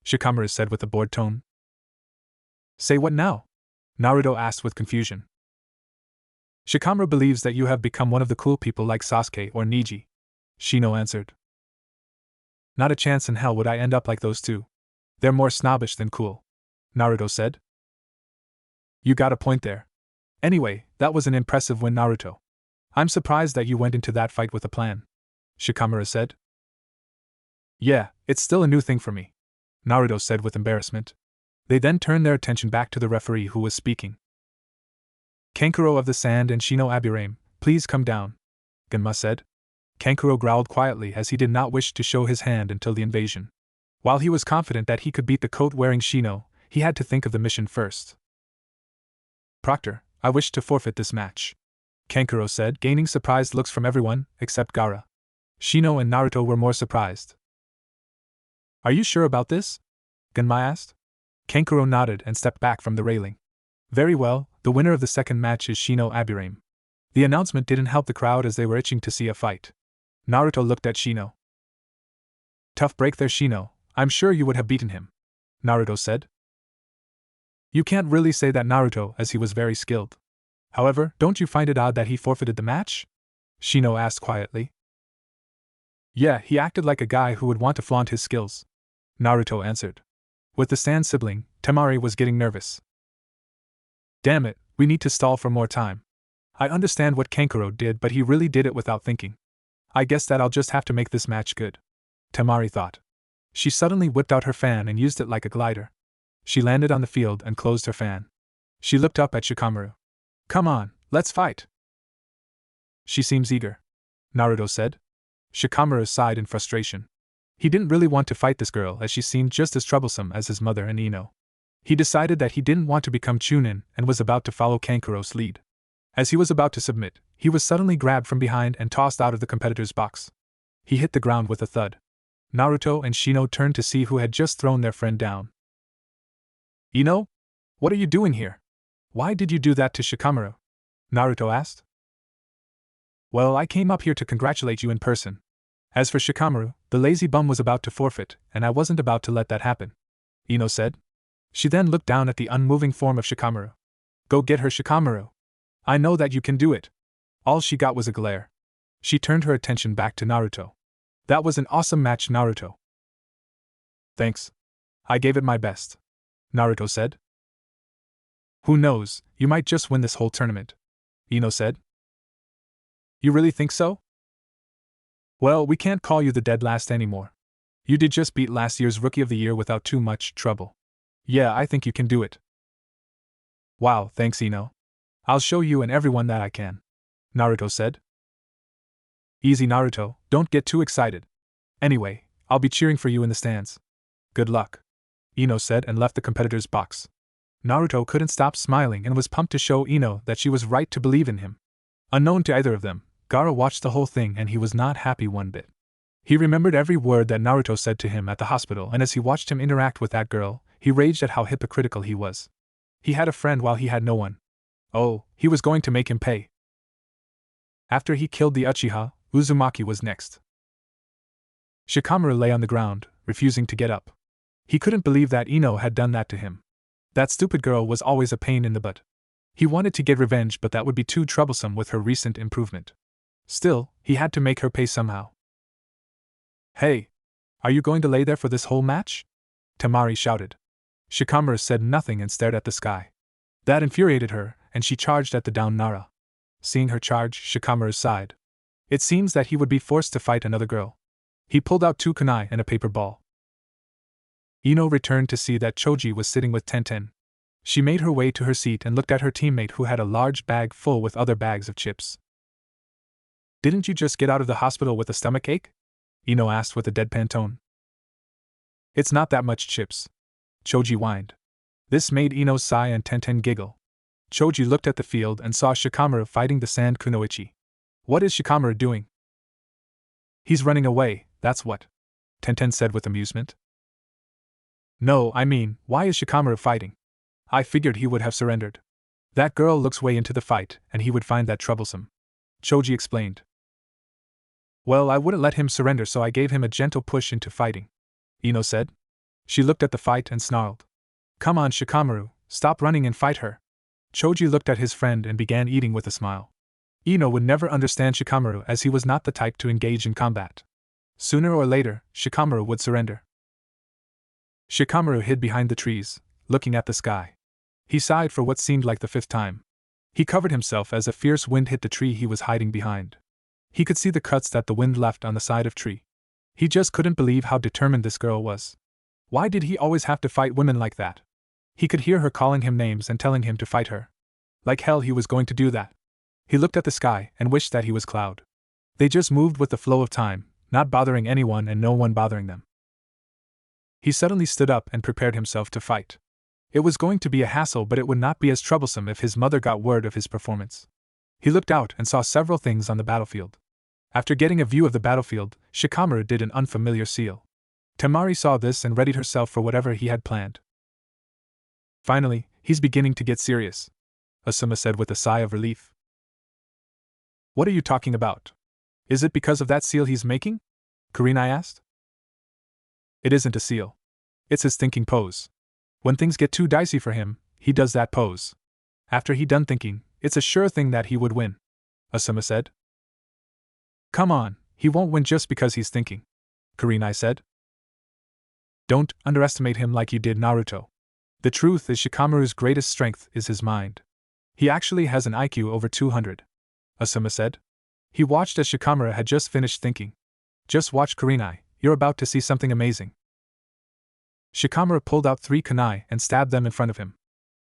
Shikamaru said with a bored tone. Say what now? Naruto asked with confusion. Shikamaru believes that you have become one of the cool people like Sasuke or Neji, Shino answered. Not a chance in hell would I end up like those 2. They're more snobbish than cool, Naruto said. You got a point there. Anyway, that was an impressive win, Naruto. I'm surprised that you went into that fight with a plan, Shikamaru said. Yeah, it's still a new thing for me, Naruto said with embarrassment. They then turned their attention back to the referee who was speaking. Kankuro of the Sand and Shino Abirame, please come down, Genma said. Kankuro growled quietly as he did not wish to show his hand until the invasion. While he was confident that he could beat the coat-wearing Shino, he had to think of the mission first. Proctor, I wish to forfeit this match, Kankuro said, gaining surprised looks from everyone, except Gaara. Shino and Naruto were more surprised. Are you sure about this? Genma asked. Kankuro nodded and stepped back from the railing. Very well, the winner of the second match is Shino Abirame. The announcement didn't help the crowd as they were itching to see a fight. Naruto looked at Shino. Tough break there, Shino. I'm sure you would have beaten him, Naruto said. You can't really say that, Naruto, as he was very skilled. However, don't you find it odd that he forfeited the match? Shino asked quietly. Yeah, he acted like a guy who would want to flaunt his skills, Naruto answered. With the Sand sibling, Temari was getting nervous. Damn it, we need to stall for more time. I understand what Kankuro did, but he really did it without thinking. I guess that I'll just have to make this match good, Temari thought. She suddenly whipped out her fan and used it like a glider. She landed on the field and closed her fan. She looked up at Shikamaru. Come on, let's fight. She seems eager, Naruto said. Shikamaru sighed in frustration. He didn't really want to fight this girl as she seemed just as troublesome as his mother and Ino. He decided that he didn't want to become chunin and was about to follow Kankuro's lead. As he was about to submit, he was suddenly grabbed from behind and tossed out of the competitor's box. He hit the ground with a thud. Naruto and Shino turned to see who had just thrown their friend down. Ino? What are you doing here? Why did you do that to Shikamaru? Naruto asked. Well, I came up here to congratulate you in person. As for Shikamaru, the lazy bum was about to forfeit, and I wasn't about to let that happen, Ino said. She then looked down at the unmoving form of Shikamaru. Go get her, Shikamaru. I know that you can do it. All she got was a glare. She turned her attention back to Naruto. That was an awesome match, Naruto. Thanks. I gave it my best, Naruto said. Who knows, you might just win this whole tournament, Ino said. You really think so? Well, we can't call you the dead last anymore. You did just beat last year's Rookie of the Year without too much trouble. Yeah, I think you can do it. Wow, thanks, Ino. I'll show you and everyone that I can, Naruto said. Easy, Naruto, don't get too excited. Anyway, I'll be cheering for you in the stands. Good luck, Ino said and left the competitor's box. Naruto couldn't stop smiling and was pumped to show Ino that she was right to believe in him. Unknown to either of them, Gaara watched the whole thing and he was not happy one bit. He remembered every word that Naruto said to him at the hospital, and as he watched him interact with that girl, he raged at how hypocritical he was. He had a friend while he had no one. Oh, he was going to make him pay. After he killed the Uchiha, Uzumaki was next. Shikamaru lay on the ground, refusing to get up. He couldn't believe that Ino had done that to him. That stupid girl was always a pain in the butt. He wanted to get revenge, but that would be too troublesome with her recent improvement. Still, he had to make her pay somehow. Hey! Are you going to lay there for this whole match? Temari shouted. Shikamaru said nothing and stared at the sky. That infuriated her, and she charged at the down Nara. Seeing her charge, Shikamaru sighed. It seems that he would be forced to fight another girl. He pulled out 2 kunai and a paper ball. Ino returned to see that Choji was sitting with Tenten. She made her way to her seat and looked at her teammate who had a large bag full with other bags of chips. Didn't you just get out of the hospital with a stomachache? Ino asked with a deadpan tone. It's not that much chips, Choji whined. This made Ino sigh and Tenten giggle. Choji looked at the field and saw Shikamaru fighting the Sand Kunoichi. What is Shikamaru doing? He's running away, that's what, Tenten said with amusement. No, I mean, why is Shikamaru fighting? I figured he would have surrendered. That girl looks way into the fight, and he would find that troublesome, Choji explained. Well, I wouldn't let him surrender, so I gave him a gentle push into fighting, Ino said. She looked at the fight and snarled. Come on, Shikamaru, stop running and fight her. Choji looked at his friend and began eating with a smile. Ino would never understand Shikamaru as he was not the type to engage in combat. Sooner or later, Shikamaru would surrender. Shikamaru hid behind the trees, looking at the sky. He sighed for what seemed like the 5th time. He covered himself as a fierce wind hit the tree he was hiding behind. He could see the cuts that the wind left on the side of tree. He just couldn't believe how determined this girl was. Why did he always have to fight women like that? He could hear her calling him names and telling him to fight her. Like hell he was going to do that. He looked at the sky and wished that he was Cloud. They just moved with the flow of time, not bothering anyone and no one bothering them. He suddenly stood up and prepared himself to fight. It was going to be a hassle, but it would not be as troublesome if his mother got word of his performance. He looked out and saw several things on the battlefield. After getting a view of the battlefield, Shikamaru did an unfamiliar seal. Temari saw this and readied herself for whatever he had planned. Finally, he's beginning to get serious, Asuma said with a sigh of relief. What are you talking about? Is it because of that seal he's making? Kurenai asked. It isn't a seal. It's his thinking pose. When things get too dicey for him, he does that pose. After he done thinking, it's a sure thing that he would win, Asuma said. Come on, he won't win just because he's thinking, Kurenai said. Don't underestimate him like you did Naruto. The truth is Shikamaru's greatest strength is his mind. He actually has an IQ over 200, Asuma said. He watched as Shikamaru had just finished thinking. Just watch, Kurenai, you're about to see something amazing. Shikamaru pulled out 3 kunai and stabbed them in front of him.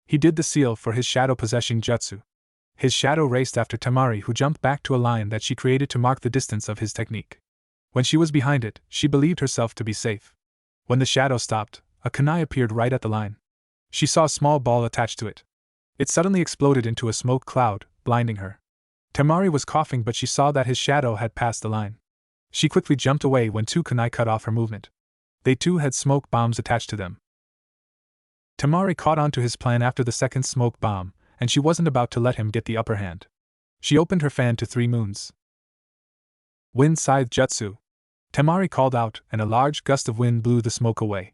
He did the seal for his shadow possessing jutsu. His shadow raced after Temari, who jumped back to a line that she created to mark the distance of his technique. When she was behind it, she believed herself to be safe. When the shadow stopped, a kunai appeared right at the line. She saw a small ball attached to it. It suddenly exploded into a smoke cloud, blinding her. Temari was coughing, but she saw that his shadow had passed the line. She quickly jumped away when 2 kunai cut off her movement. They too had smoke bombs attached to them. Temari caught on to his plan after the second smoke bomb, and she wasn't about to let him get the upper hand. She opened her fan to 3 moons. Wind Scythe Jutsu. Temari called out, and a large gust of wind blew the smoke away.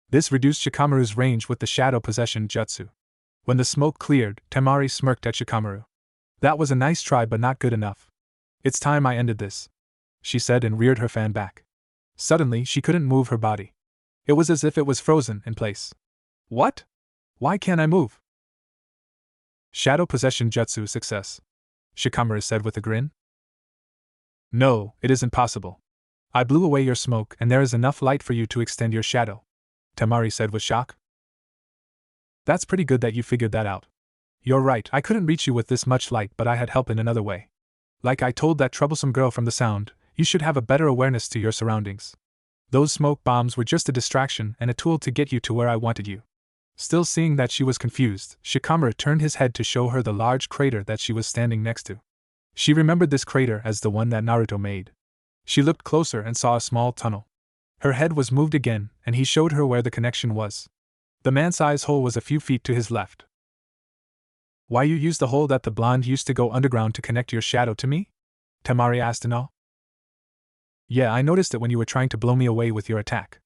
This reduced Shikamaru's range with the shadow possession jutsu. When the smoke cleared, Temari smirked at Shikamaru. That was a nice try, but not good enough. It's time I ended this, she said and reared her fan back. Suddenly, she couldn't move her body. It was as if it was frozen in place. What? Why can't I move? Shadow possession jutsu success, Shikamaru said with a grin. No, it isn't possible. I blew away your smoke and there is enough light for you to extend your shadow, Temari said with shock. That's pretty good that you figured that out. You're right, I couldn't reach you with this much light, but I had help in another way. Like I told that troublesome girl from the sound, you should have a better awareness to your surroundings. Those smoke bombs were just a distraction and a tool to get you to where I wanted you. Still seeing that she was confused, Shikamaru turned his head to show her the large crater that she was standing next to. She remembered this crater as the one that Naruto made. She looked closer and saw a small tunnel. Her head was moved again, and he showed her where the connection was. The man-sized hole was a few feet to his left. Why you used the hole that the blonde used to go underground to connect your shadow to me? Temari asked in awe. Yeah, I noticed it when you were trying to blow me away with your attack.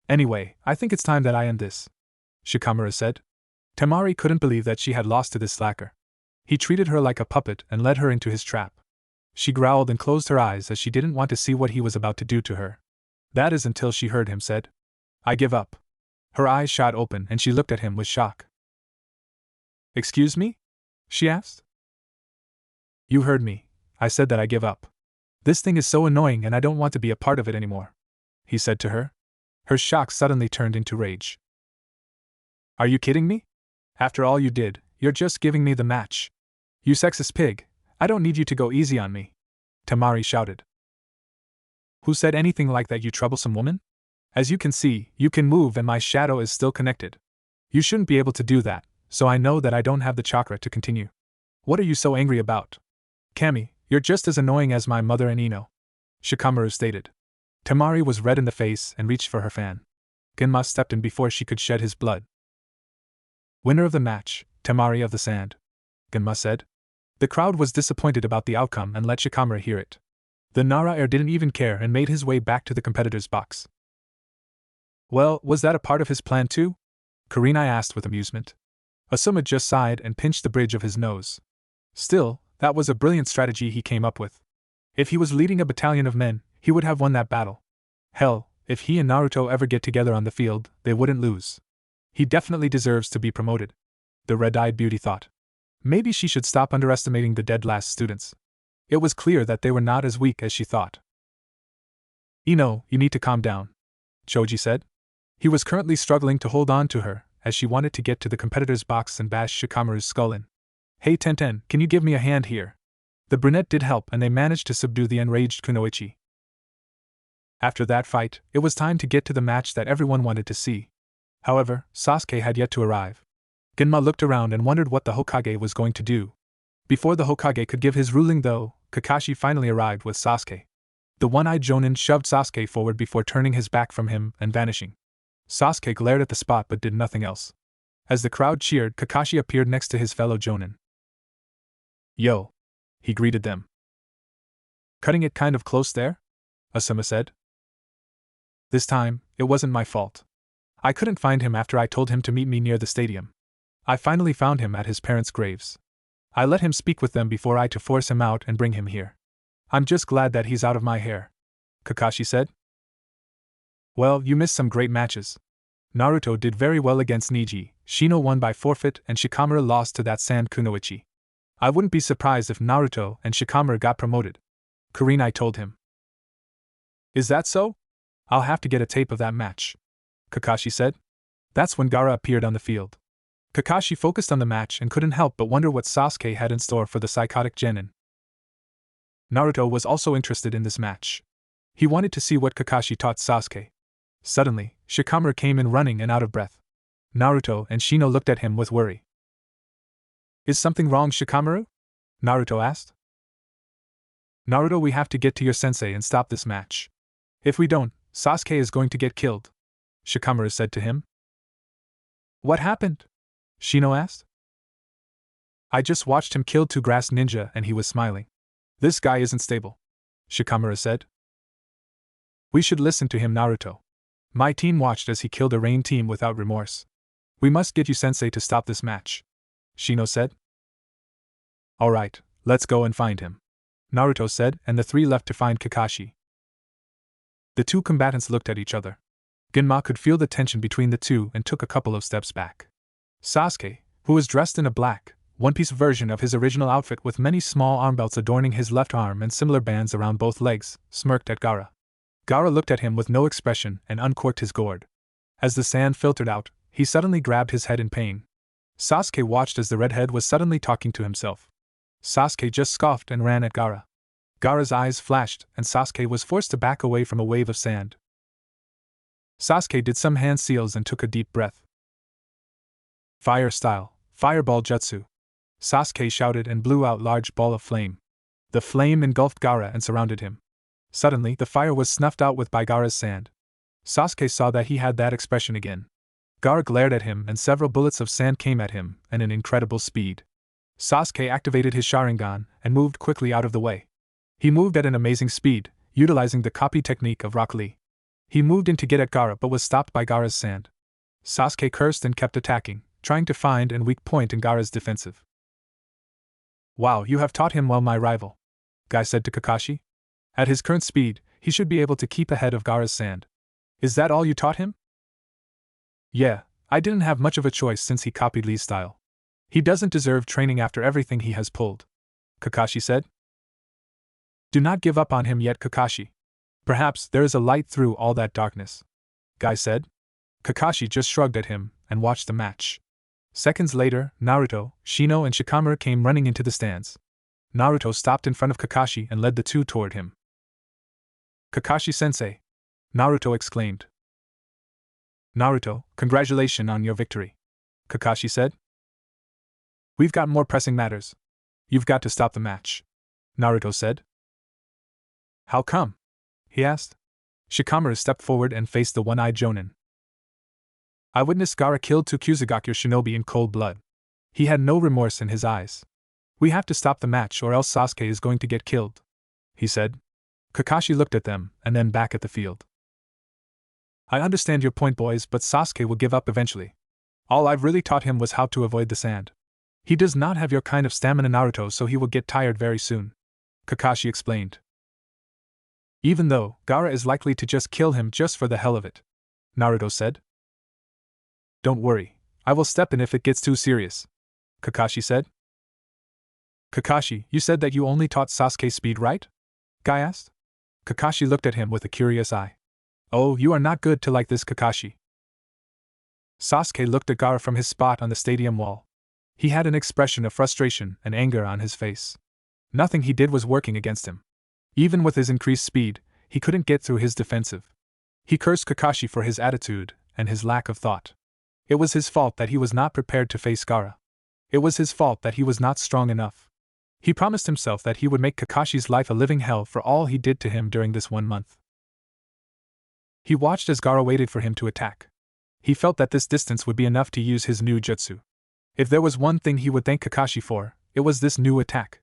Anyway, I think it's time that I end this, Shikamaru said. Temari couldn't believe that she had lost to this slacker. He treated her like a puppet and led her into his trap. She growled and closed her eyes as she didn't want to see what he was about to do to her. That is until she heard him said, I give up. Her eyes shot open and she looked at him with shock. Excuse me? She asked. You heard me. I said that I give up. This thing is so annoying and I don't want to be a part of it anymore, he said to her. Her shock suddenly turned into rage. Are you kidding me? After all you did, you're just giving me the match. You sexist pig, I don't need you to go easy on me, Temari shouted. Who said anything like that, you troublesome woman? As you can see, you can move and my shadow is still connected. You shouldn't be able to do that, so I know that I don't have the chakra to continue. What are you so angry about? Kami, you're just as annoying as my mother and Ino, Shikamaru stated. Temari was red in the face and reached for her fan. Genma stepped in before she could shed his blood. Winner of the match, Temari of the Sand, Genma said. The crowd was disappointed about the outcome and let Shikamaru hear it. The Nara heir didn't even care and made his way back to the competitor's box. Well, was that a part of his plan too? Kurenai asked with amusement. Asuma just sighed and pinched the bridge of his nose. Still, that was a brilliant strategy he came up with. If he was leading a battalion of men, he would have won that battle. Hell, If he and Naruto ever get together on the field, they wouldn't lose. He definitely deserves to be promoted. The red-eyed beauty thought. Maybe she should stop underestimating the dead last students. It was clear that they were not as weak as she thought. Ino, you need to calm down, Choji said. He was currently struggling to hold on to her, as she wanted to get to the competitor's box and bash Shikamaru's skull in. Hey Tenten, can you give me a hand here? The brunette did help and they managed to subdue the enraged Kunoichi. After that fight, it was time to get to the match that everyone wanted to see. However, Sasuke had yet to arrive. Genma looked around and wondered what the Hokage was going to do. Before the Hokage could give his ruling though, Kakashi finally arrived with Sasuke. The one-eyed Jonin shoved Sasuke forward before turning his back from him and vanishing. Sasuke glared at the spot but did nothing else. As the crowd cheered, Kakashi appeared next to his fellow Jonin. Yo! He greeted them. Cutting it kind of close there? Asuma said. This time, it wasn't my fault. I couldn't find him after I told him to meet me near the stadium. I finally found him at his parents' graves. I let him speak with them before I to force him out and bring him here. I'm just glad that he's out of my hair, Kakashi said. Well, you missed some great matches. Naruto did very well against Neji, Shino won by forfeit and Shikamaru lost to that sand Kunoichi. I wouldn't be surprised if Naruto and Shikamaru got promoted. Kurenai told him. Is that so? I'll have to get a tape of that match, Kakashi said. That's when Gaara appeared on the field. Kakashi focused on the match and couldn't help but wonder what Sasuke had in store for the psychotic genin. Naruto was also interested in this match. He wanted to see what Kakashi taught Sasuke. Suddenly, Shikamaru came in running and out of breath. Naruto and Shino looked at him with worry. Is something wrong, Shikamaru? Naruto asked. Naruto, we have to get to your sensei and stop this match. If we don't, Sasuke is going to get killed, Shikamaru said to him. What happened? Shino asked. I just watched him kill 2 grass ninja and he was smiling. This guy isn't stable, Shikamaru said. We should listen to him, Naruto. My team watched as he killed a rain team without remorse. We must get you sensei to stop this match, Shino said. Alright, let's go and find him, Naruto said, and the 3 left to find Kakashi. The 2 combatants looked at each other. Genma could feel the tension between the 2 and took a couple of steps back. Sasuke, who was dressed in a black, one-piece version of his original outfit with many small arm belts adorning his left arm and similar bands around both legs, smirked at Gaara. Gaara looked at him with no expression and uncorked his gourd. As the sand filtered out, he suddenly grabbed his head in pain. Sasuke watched as the redhead was suddenly talking to himself. Sasuke just scoffed and ran at Gaara. Gaara's eyes flashed, and Sasuke was forced to back away from a wave of sand. Sasuke did some hand seals and took a deep breath. Fire style, fireball jutsu. Sasuke shouted and blew out large ball of flame. The flame engulfed Gaara and surrounded him. Suddenly, the fire was snuffed out by Gaara's sand. Sasuke saw that he had that expression again. Gaara glared at him and several bullets of sand came at him at an incredible speed. Sasuke activated his Sharingan and moved quickly out of the way. He moved at an amazing speed, utilizing the copy technique of Rock Lee. He moved in to get at Gaara but was stopped by Gaara's sand. Sasuke cursed and kept attacking, trying to find a weak point in Gaara's defensive. Wow, you have taught him well, my rival, Guy said to Kakashi. At his current speed, he should be able to keep ahead of Gaara's sand. Is that all you taught him? Yeah, I didn't have much of a choice since he copied Lee's style. He doesn't deserve training after everything he has pulled, Kakashi said. Do not give up on him yet, Kakashi. Perhaps there is a light through all that darkness, Guy said. Kakashi just shrugged at him and watched the match. Seconds later, Naruto, Shino and Shikamaru came running into the stands. Naruto stopped in front of Kakashi and led the 2 toward him. Kakashi-sensei! Naruto exclaimed. Naruto, congratulations on your victory, Kakashi said. We've got more pressing matters. You've got to stop the match, Naruto said. How come? He asked. Shikamaru stepped forward and faced the one-eyed Jonin. I witnessed Gaara kill 2 Kusugakure shinobi in cold blood. He had no remorse in his eyes. We have to stop the match or else Sasuke is going to get killed, he said. Kakashi looked at them and then back at the field. I understand your point, boys, but Sasuke will give up eventually. All I've really taught him was how to avoid the sand. He does not have your kind of stamina, Naruto, so he will get tired very soon, Kakashi explained. Even though Gaara is likely to just kill him just for the hell of it. Naruto said. Don't worry, I will step in if it gets too serious, Kakashi said. Kakashi, you said that you only taught Sasuke speed, right? Guy asked. Kakashi looked at him with a curious eye. Oh, you are not good to like this, Kakashi. Sasuke looked at Gaara from his spot on the stadium wall. He had an expression of frustration and anger on his face. Nothing he did was working against him. Even with his increased speed, he couldn't get through his defensive. He cursed Kakashi for his attitude and his lack of thought. It was his fault that he was not prepared to face Gaara. It was his fault that he was not strong enough. He promised himself that he would make Kakashi's life a living hell for all he did to him during this 1 month. He watched as Gaara waited for him to attack. He felt that this distance would be enough to use his new jutsu. If there was one thing he would thank Kakashi for, it was this new attack.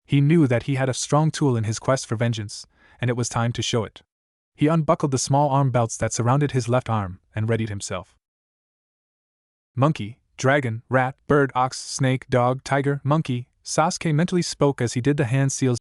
He knew that he had a strong tool in his quest for vengeance, and it was time to show it. He unbuckled the small arm belts that surrounded his left arm and readied himself. Monkey, dragon, rat, bird, ox, snake, dog, tiger, monkey, Sasuke mentally spoke as he did the hand seals